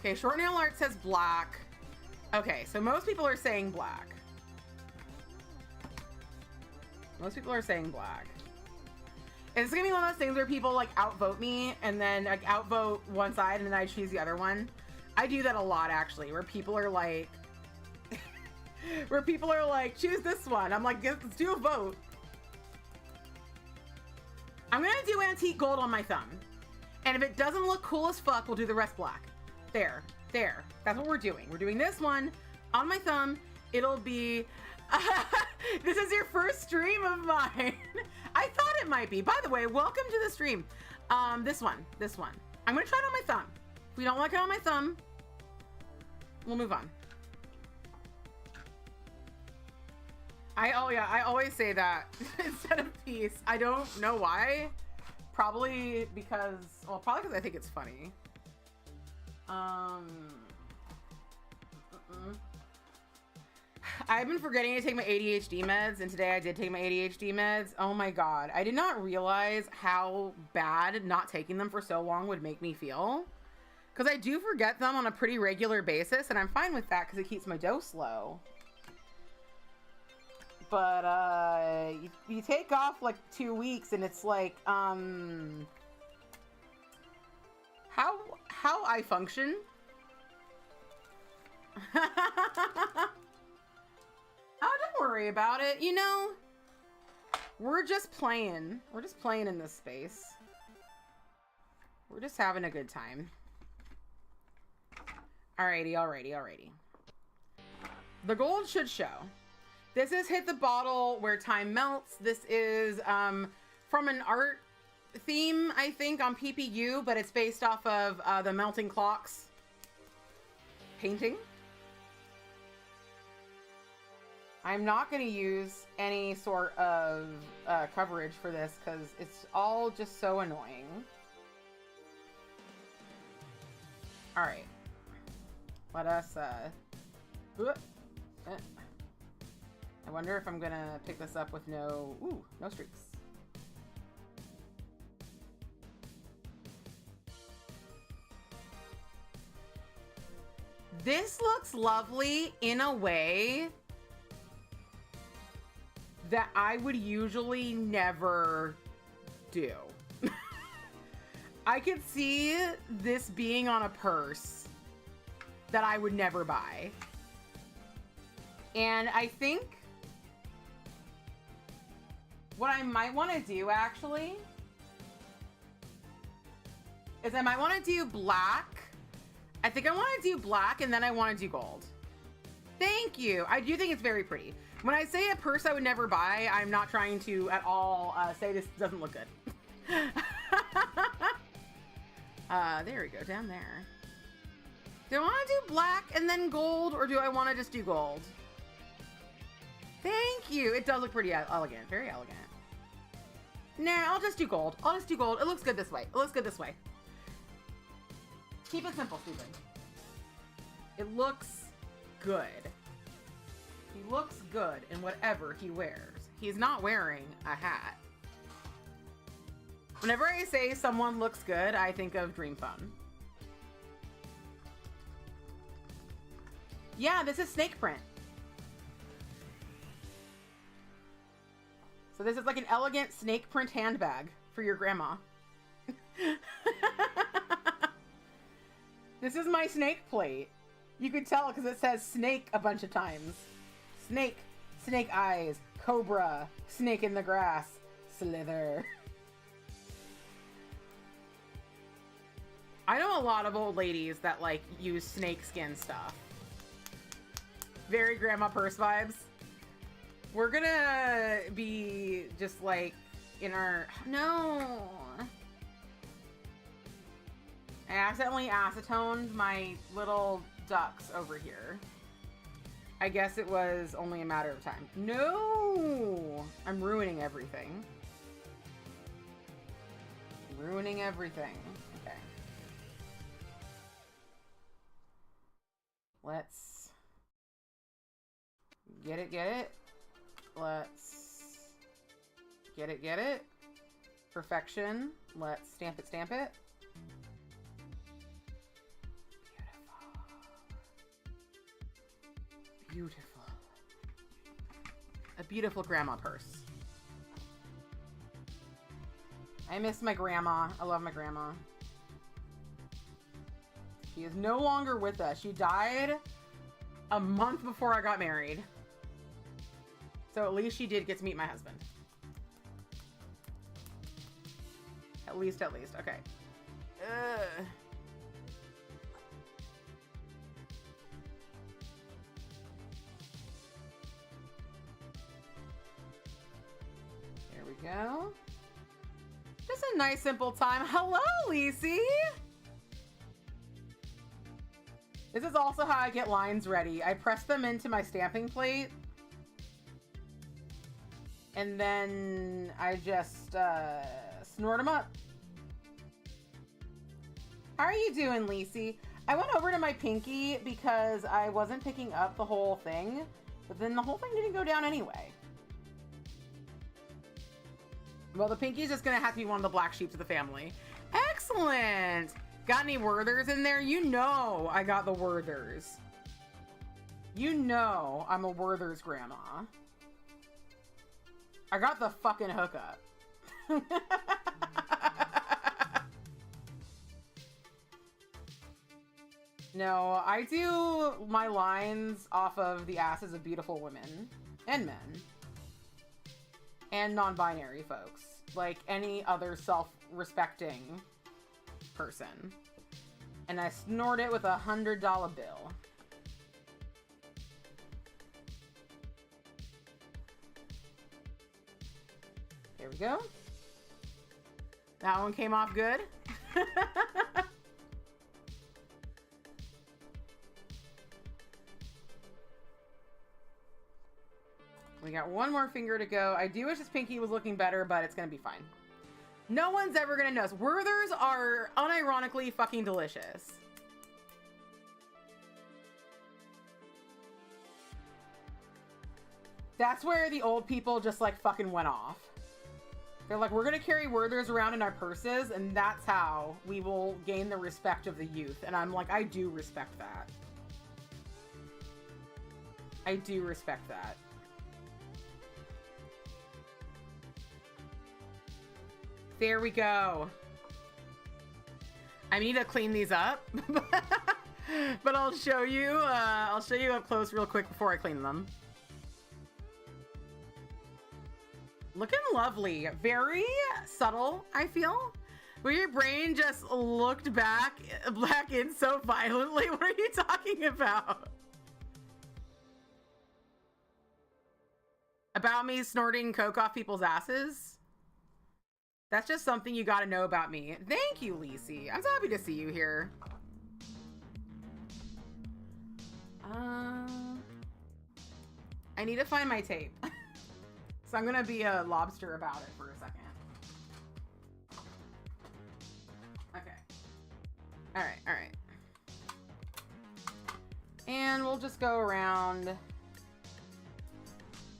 Okay, short nail art says black. Okay, so most people are saying black. Most people are saying black. It's gonna be one of those things where people like outvote me and then like outvote one side and then I choose the other one. I do that a lot actually, where people are like, choose this one. I'm like, let's do a vote. I'm gonna do antique gold on my thumb. And if it doesn't look cool as fuck, we'll do the rest black. There. That's what we're doing. We're doing this one on my thumb. It'll be, this is your first stream of mine. I thought it might be. By the way, welcome to the stream. This one. I'm gonna try it on my thumb. If we don't like it on my thumb, we'll move on. I always say that instead of peace. I don't know why. Probably because I think it's funny. I've been forgetting to take my ADHD meds, and today I did take my ADHD meds. Oh my god. I did not realize how bad not taking them for so long would make me feel. Because I do forget them on a pretty regular basis, and I'm fine with that because it keeps my dose low. But you take off like 2 weeks and it's like how I function. Oh, don't worry about it. You know, we're just playing. We're just playing in this space. We're just having a good time. Alrighty. The gold should show. This is Hit the Bottle Where Time Melts. This is from an art theme, I think, on PPU, but it's based off of the Melting Clocks painting. I'm not going to use any sort of coverage for this because it's all just so annoying. All right. Let us... I wonder if I'm gonna pick this up with no streaks. This looks lovely in a way that I would usually never do. I could see this being on a purse that I would never buy. And I think what I might want to do, actually, is I might want to do black. I think I want to do black, and then I want to do gold. Thank you. I do think it's very pretty. When I say a purse I would never buy, I'm not trying to at all say this doesn't look good. There we go, down there. Do I want to do black and then gold, or do I want to just do gold? Thank you. It does look pretty elegant. Very elegant. Nah, I'll just do gold. It looks good this way. Keep it simple, stupid. It looks good. He looks good in whatever he wears. He's not wearing a hat. Whenever I say someone looks good, I think of Dream Phone. Yeah, this is snake print. So this is like an elegant snake print handbag for your grandma. This is my snake plate. You could tell because it says snake a bunch of times. Snake, snake eyes, cobra, snake in the grass, slither. I know a lot of old ladies that like use snake skin stuff. Very grandma purse vibes. We're gonna be just like in our... No! I accidentally acetoned my little ducks over here. I guess it was only a matter of time. No! I'm ruining everything. Ruining everything. Okay. Let's... Get it. Let's get it. Perfection. Let's stamp it. Beautiful. beautiful. A beautiful grandma purse. I miss my grandma. I love my grandma. She is no longer with us. She died a month before I got married. So at least she did get to meet my husband. At least. Okay. Ugh. There we go. Just a nice, simple time. Hello, Lacey! This is also how I get lines ready. I press them into my stamping plate. And then I just snort them up. How are you doing, Lacey? I went over to my pinky because I wasn't picking up the whole thing. But then the whole thing didn't go down anyway. Well, the pinky's just gonna have to be one of the black sheeps of the family. Excellent! Got any Werthers in there? You know I got the Werthers. You know I'm a Werther's grandma. I got the fucking hookup. No, I do my lines off of the asses of beautiful women and men. And non-binary folks. Like any other self-respecting person. And I snort it with a $100 bill. There we go. That one came off good. We got one more finger to go. I do wish this pinky was looking better, but it's gonna be fine. No one's ever gonna notice. Werthers are unironically fucking delicious. That's where the old people just like fucking went off. They're like, we're gonna carry Werthers around in our purses, and that's how we will gain the respect of the youth. And I'm like, I do respect that. I do respect that. There we go. I need to clean these up, but I'll show you up close real quick before I clean them. Looking lovely. Very subtle, I feel. Where your brain just looked back in so violently. What are you talking about? About me snorting coke off people's asses? That's just something you gotta know about me. Thank you, Lacey. I'm so happy to see you here. I need to find my tape. So I'm gonna be a lobster about it for a second. Okay. Alright. And we'll just go around.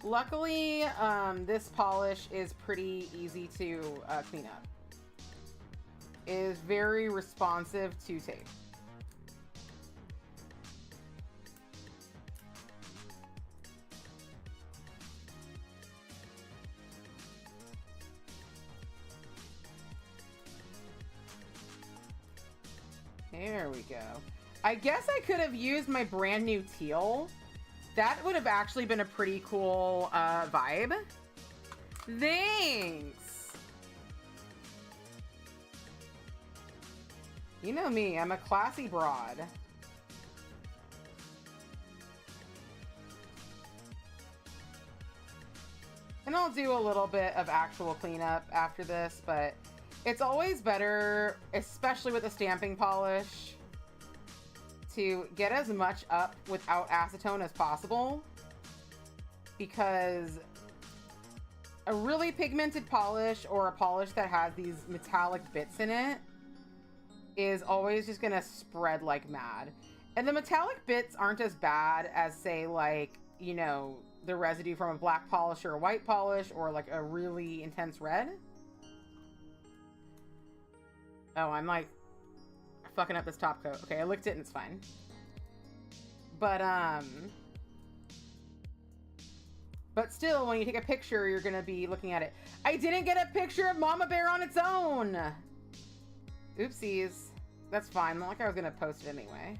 Luckily, this polish is pretty easy to clean up. It is very responsive to tape. There we go. I guess I could have used my brand new teal. That would have actually been a pretty cool vibe. Thanks! You know me, I'm a classy broad. And I'll do a little bit of actual cleanup after this, but it's always better, especially with a stamping polish, to get as much up without acetone as possible, because a really pigmented polish or a polish that has these metallic bits in it is always just gonna spread like mad. And the metallic bits aren't as bad as, say, like, you know, the residue from a black polish or a white polish or like a really intense red. Oh, I'm like fucking up this top coat. Okay, I licked it and it's fine. But But still, when you take a picture, you're gonna be looking at it. I didn't get a picture of Mama Bear on its own! Oopsies. That's fine, not like I was gonna post it anyway.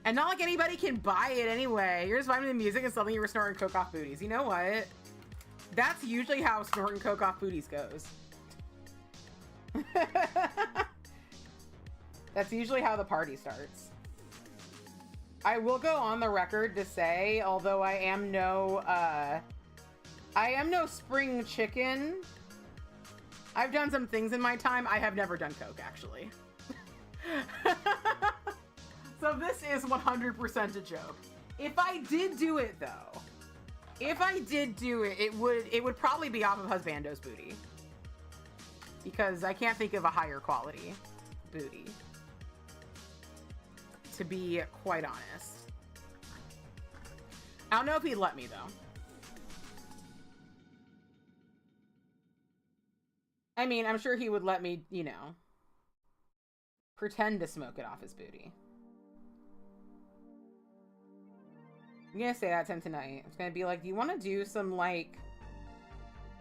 And not like anybody can buy it anyway. You're just vibing to the music and suddenly you were snorting coke off booties. You know what? That's usually how snorting coke off booties goes. That's usually how the party starts. I will go on the record to say, although I am no spring chicken, I've done some things in my time. I have never done coke, actually. So this is 100% a joke. If I did do it, though, it would probably be off of Husbando's booty. Because I can't think of a higher quality booty, to be quite honest. I don't know if he'd let me, though. I mean, I'm sure he would let me, you know, pretend to smoke it off his booty. I'm gonna say that to him tonight. It's gonna be like, do you want to do some, like,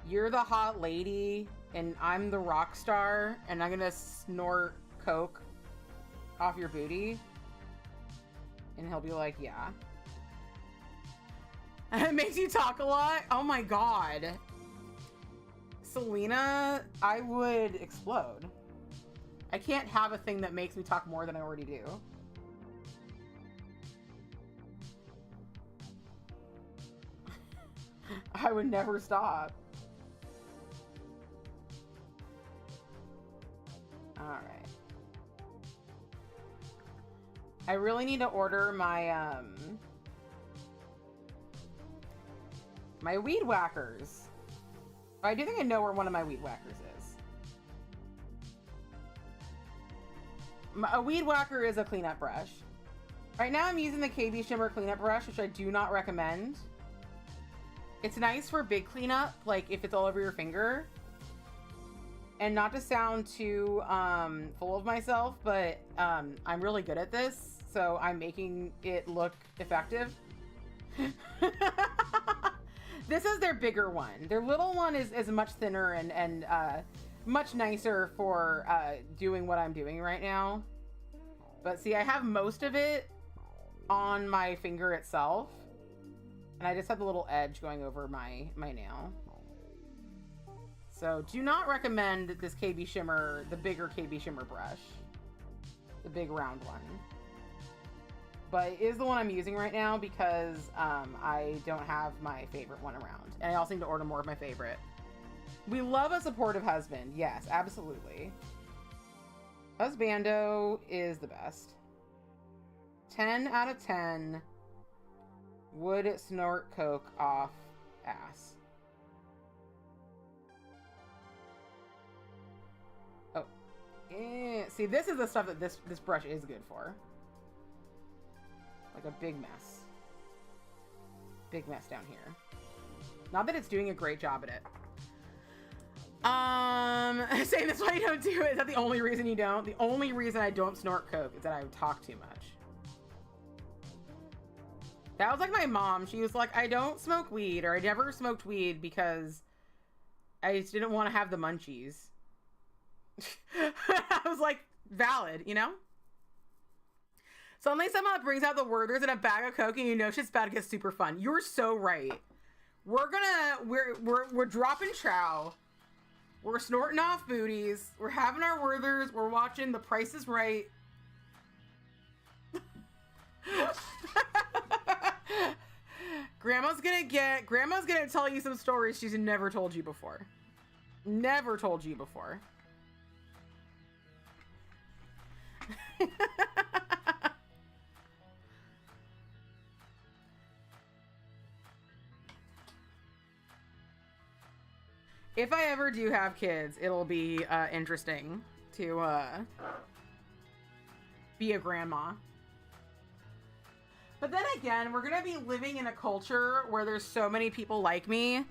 you're the hot lady and I'm the rock star and I'm gonna snort coke off your booty? And he'll be like, yeah. It makes you talk a lot? Oh my god. Selena, I would explode. I can't have a thing that makes me talk more than I already do. I would never stop. Alright. I really need to order my, my weed whackers. I do think I know where one of my weed whackers is. A weed whacker is a cleanup brush. Right now I'm using the KB Shimmer cleanup brush, which I do not recommend. It's nice for big cleanup, like if it's all over your finger. And not to sound too full of myself, but I'm really good at this, so I'm making it look effective. This is their bigger one. Their little one is much thinner and much nicer for doing what I'm doing right now. But see, I have most of it on my finger itself. And I just have the little edge going over my nail. So do not recommend this KB Shimmer, the bigger KB Shimmer brush. The big round one. But it is the one I'm using right now because I don't have my favorite one around. And I also need to order more of my favorite. We love a supportive husband. Yes, absolutely. Husbando is the best. 10 out of 10 would snort coke off ass. Oh. See, this is the stuff that this brush is good for. Like a big mess. Big mess down here. Not that it's doing a great job at it. Saying that's why you don't do it. Is that the only reason you don't? The only reason I don't snort coke is that I talk too much. That was like my mom. She was like, I don't smoke weed, or I never smoked weed because I just didn't want to have the munchies. I was like, valid, you know? Suddenly someone brings out the Werther's and a bag of coke and you know shit's about to get super fun. You're so right. We're dropping trow. We're snorting off booties. We're having our Werther's. We're watching The Price is Right. Grandma's gonna tell you some stories she's never told you before. Never told you before. If I ever do have kids, it'll be interesting to be a grandma. But then again, we're gonna be living in a culture where there's so many people like me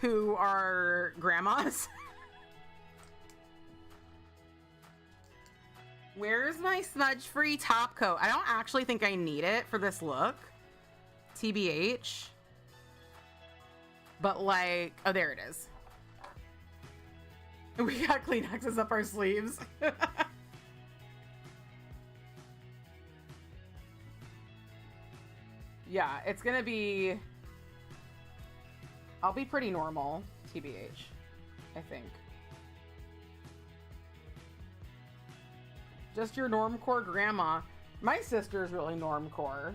who are grandmas. Where's my smudge-free top coat? I don't actually think I need it for this look. TBH. But like, oh, there it is. We got Kleenexes up our sleeves. Yeah, it's gonna be... I'll be pretty normal, TBH, I think. Just your normcore grandma. My sister's really normcore.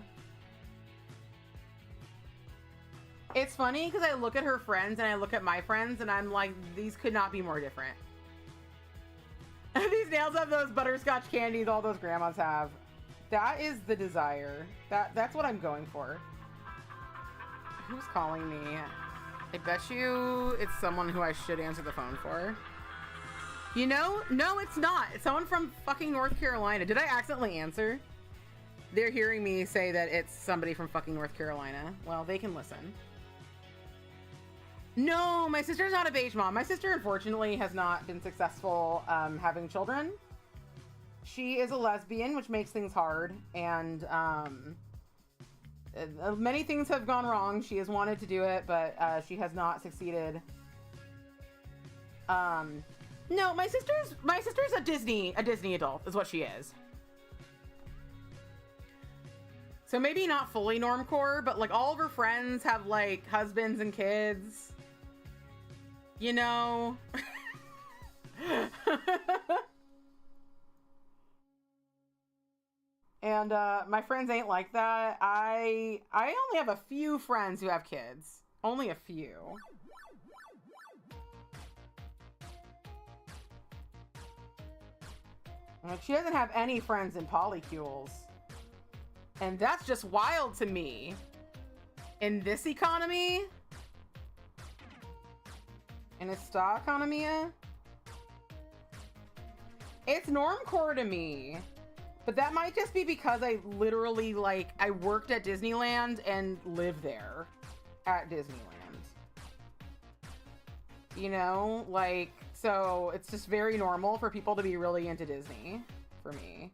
It's funny because I look at her friends and I look at my friends and I'm like, these could not be more different. These nails have those butterscotch candies all those grandmas have. That is the desire. That's what I'm going for. Who's calling me? I bet you it's someone who I should answer the phone for. You know? No, it's not. It's someone from fucking North Carolina. Did I accidentally answer? They're hearing me say that it's somebody from fucking North Carolina. Well, they can listen. No, my sister's not a beige mom. My sister, unfortunately, has not been successful having children. She is a lesbian, which makes things hard. And many things have gone wrong. She has wanted to do it, but she has not succeeded. No, my sister's a Disney adult, is what she is. So maybe not fully normcore, but like all of her friends have like husbands and kids. You know? And my friends ain't like that. I only have a few friends who have kids. Only a few. Like, she doesn't have any friends in polycules. And that's just wild to me. In this economy? In esta economia? It's normcore to me. But that might just be because I literally, like, I worked at Disneyland and lived there at Disneyland. You know? Like, so it's just very normal for people to be really into Disney for me.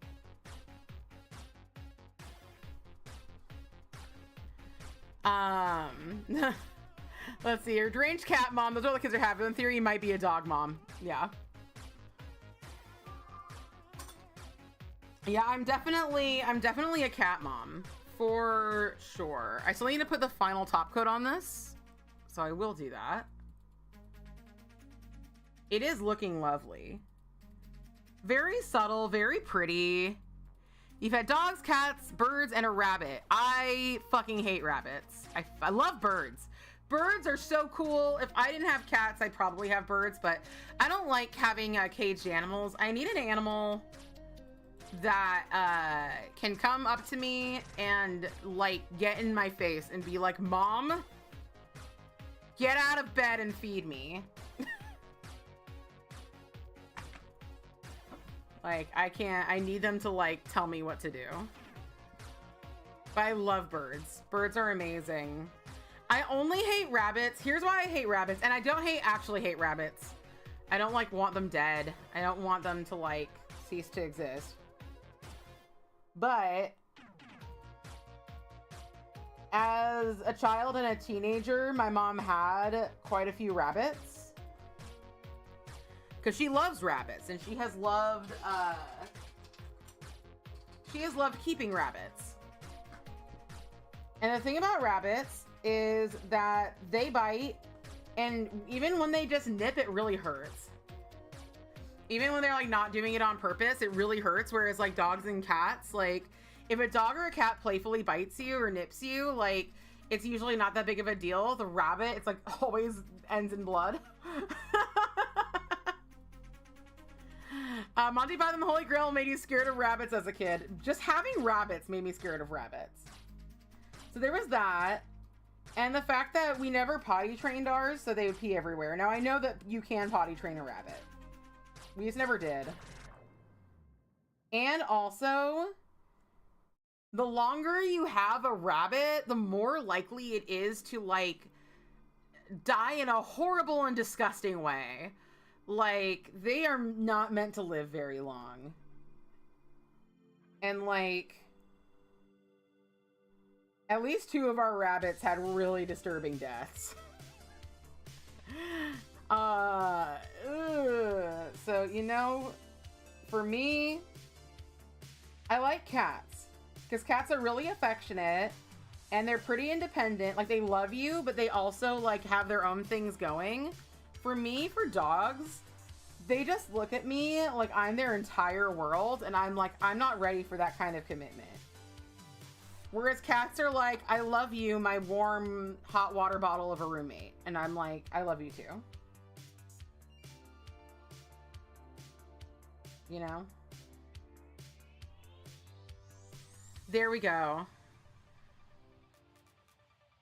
Let's see, your deranged cat mom. Those are all the kids are having. In theory, you might be a dog mom. Yeah. Yeah, I'm definitely a cat mom for sure. I still need to put the final top coat on this, so I will do that. It is looking lovely. Very subtle, very pretty. You've had dogs, cats, birds, and a rabbit. I fucking hate rabbits. I love birds. Birds are so cool. If I didn't have cats, I'd probably have birds, but I don't like having caged animals. I need an animal that can come up to me and like get in my face and be like, Mom, get out of bed and feed me. Like, I need them to like tell me what to do. But I love birds. Birds are amazing. I only hate rabbits. Here's why I hate rabbits. And I don't actually hate rabbits. I don't like want them dead. I don't want them to like cease to exist. But as a child and a teenager, my mom had quite a few rabbits. Because she loves rabbits and she has loved keeping rabbits. And the thing about rabbits is that they bite, and even when they just nip, it really hurts. Even when they're like not doing it on purpose, it really hurts. Whereas like dogs and cats, like if a dog or a cat playfully bites you or nips you, like it's usually not that big of a deal. The rabbit, it's like always ends in blood. Monty Python the Holy Grail made you scared of rabbits as a kid. Just having rabbits made me scared of rabbits. So there was that. And the fact that we never potty trained ours, so they would pee everywhere. Now I know that you can potty train a rabbit. We just never did. And also, the longer you have a rabbit, the more likely it is to like die in a horrible and disgusting way. Like, they are not meant to live very long. And like, At least 2 of our rabbits had really disturbing deaths. So, you know, for me, I like cats. Because cats are really affectionate. And they're pretty independent. Like, they love you, but they also, like, have their own things going. For me, for dogs, they just look at me like I'm their entire world. And I'm like, I'm not ready for that kind of commitment. Whereas cats are like, I love you, my warm, hot water bottle of a roommate. And I'm like, I love you too. You know? There we go.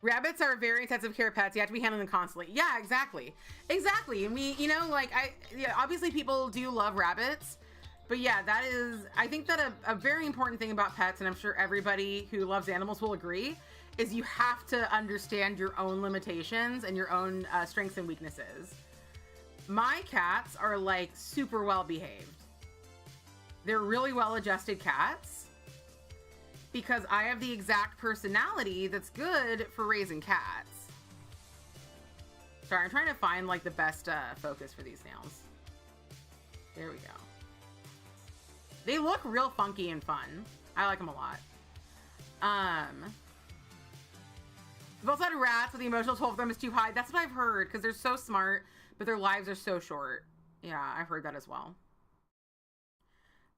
Rabbits are very intensive care pets. You have to be handling them constantly. Yeah, exactly. Exactly. And we, you know, like, yeah, obviously people do love rabbits. But yeah, that is, I think that a very important thing about pets, and I'm sure everybody who loves animals will agree, is you have to understand your own limitations and your own strengths and weaknesses. My cats are like super well behaved. They're really well-adjusted cats because I have the exact personality that's good for raising cats. Sorry, I'm trying to find like the best focus for these nails. There we go. They look real funky and fun. I like them a lot. We've also had rats, but the emotional toll for them is too high. That's what I've heard, because they're so smart, but their lives are so short. Yeah, I've heard that as well.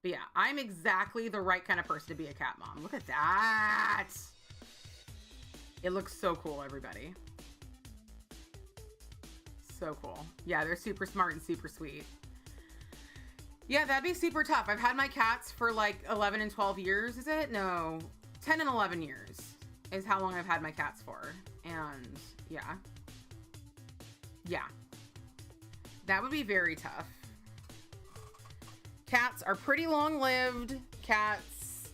But yeah, I'm exactly the right kind of person to be a cat mom. Look at that. It looks so cool, everybody. So cool. Yeah, they're super smart and super sweet. Yeah, that'd be super tough. I've had my cats for like 11 and 12 years, is it? No, 10 and 11 years is how long I've had my cats for. And yeah. Yeah. That would be very tough. Cats are pretty long-lived. Cats,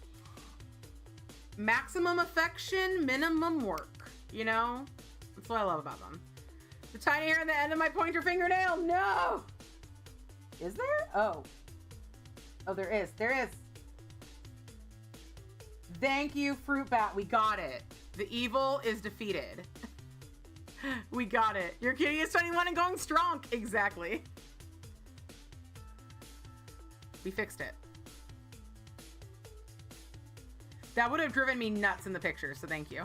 maximum affection, minimum work. You know? That's what I love about them. The tiny hair on the end of my pointer fingernail. No! Is there? Oh. Oh, there is. There is. Thank you, Fruit Bat. We got it. The evil is defeated. We got it. Your kitty is 21 and going strong. Exactly. We fixed it. That would have driven me nuts in the picture, so thank you.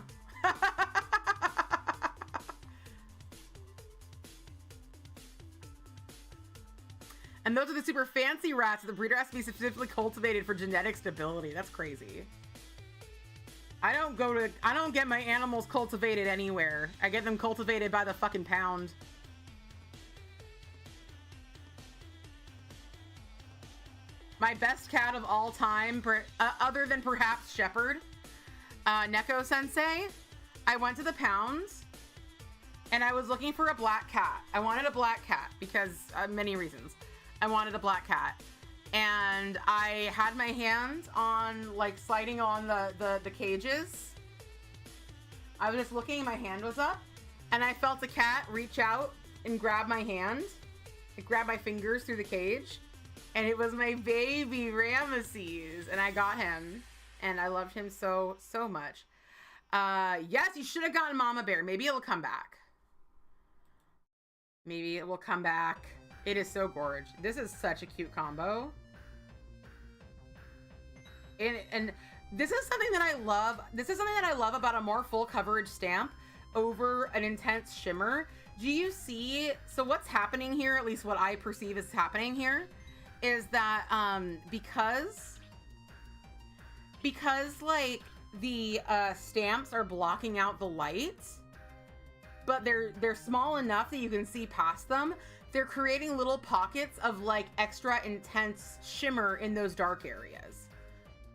And those are the super fancy rats. The breeder has to be specifically cultivated for genetic stability. That's crazy. I don't get my animals cultivated anywhere. I get them cultivated by the fucking pound. My best cat of all time, other than perhaps Shepherd, Neko Sensei, I went to the pounds and I was looking for a black cat. I wanted a black cat because many reasons. I wanted a black cat. And I had my hand on, like, sliding on the cages. I was just looking, my hand was up, and I felt the cat reach out and grab my hand. It grabbed my fingers through the cage. And it was my baby Ramesses, and I got him, and I loved him so, so much. Yes, you should have gotten Mama Bear. Maybe it'll come back. Maybe it will come back. It is so gorgeous. This is such a cute combo. And this is something that I love. This is something that I love about a more full coverage stamp over an intense shimmer. Do you see? So what's happening here, at least what I perceive is happening here, is that because like the stamps are blocking out the light, but they're small enough that you can see past them, they're creating little pockets of like extra intense shimmer in those dark areas.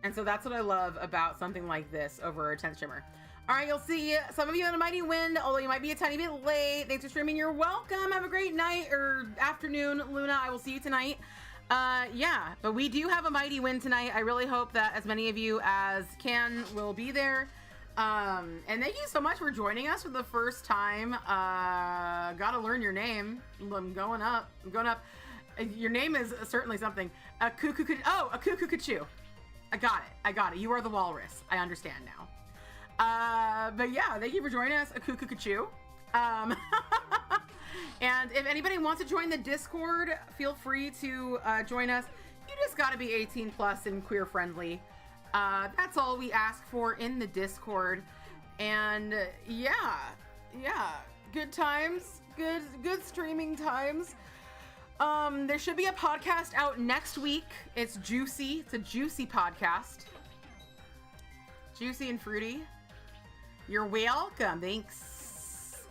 And so that's what I love about something like this over intense shimmer. All right, you'll see some of you in a mighty wind, although you might be a tiny bit late. Thanks for streaming. You're welcome. Have a great night or afternoon, Luna. I will see you tonight. Yeah, but we do have a mighty win tonight. I really hope that as many of you as can will be there. And thank you so much for joining us for the first time. Gotta learn your name. I'm going up. Your name is certainly something. A cuckoo. Oh, a cuckoo. I got it. You are the walrus. I understand now. But yeah, thank you for joining us, Akukukachu. And if anybody wants to join the Discord, feel free to join us. You just gotta be 18 plus and queer friendly. That's all we ask for in the Discord. And yeah, good times, good streaming times. There should be a podcast out next week. It's juicy. It's a juicy podcast. Juicy and fruity. You're welcome. Thanks.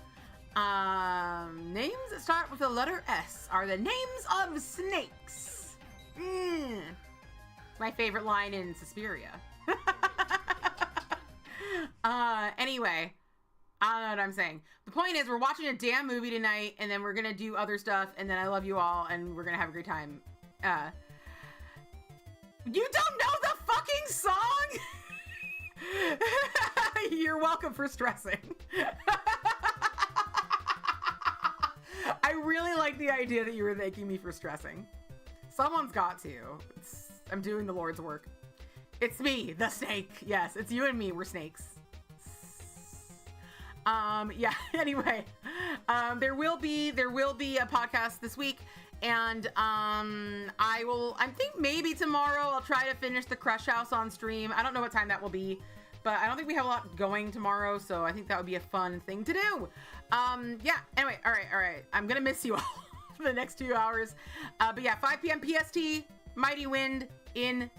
Names that start with the letter S are the names of snakes. My favorite line in Suspiria. Anyway, I don't know what I'm saying. The point is, we're watching a damn movie tonight, and then we're gonna do other stuff, and then I love you all, and we're gonna have a great time. You don't know the fucking song? You're welcome for stressing. I really like the idea that you were thanking me for stressing. Someone's got to. I'm doing the Lord's work. It's me, the snake. Yes, it's you and me. We're snakes. Yeah, anyway, there will be a podcast this week, and I think maybe tomorrow I'll try to finish the Crush House on stream. I don't know what time that will be, but I don't think we have a lot going tomorrow, so I think that would be a fun thing to do. Yeah, anyway, all right. I'm gonna miss you all for the next 2 hours. But yeah, 5 p.m. PST, Mighty Wind in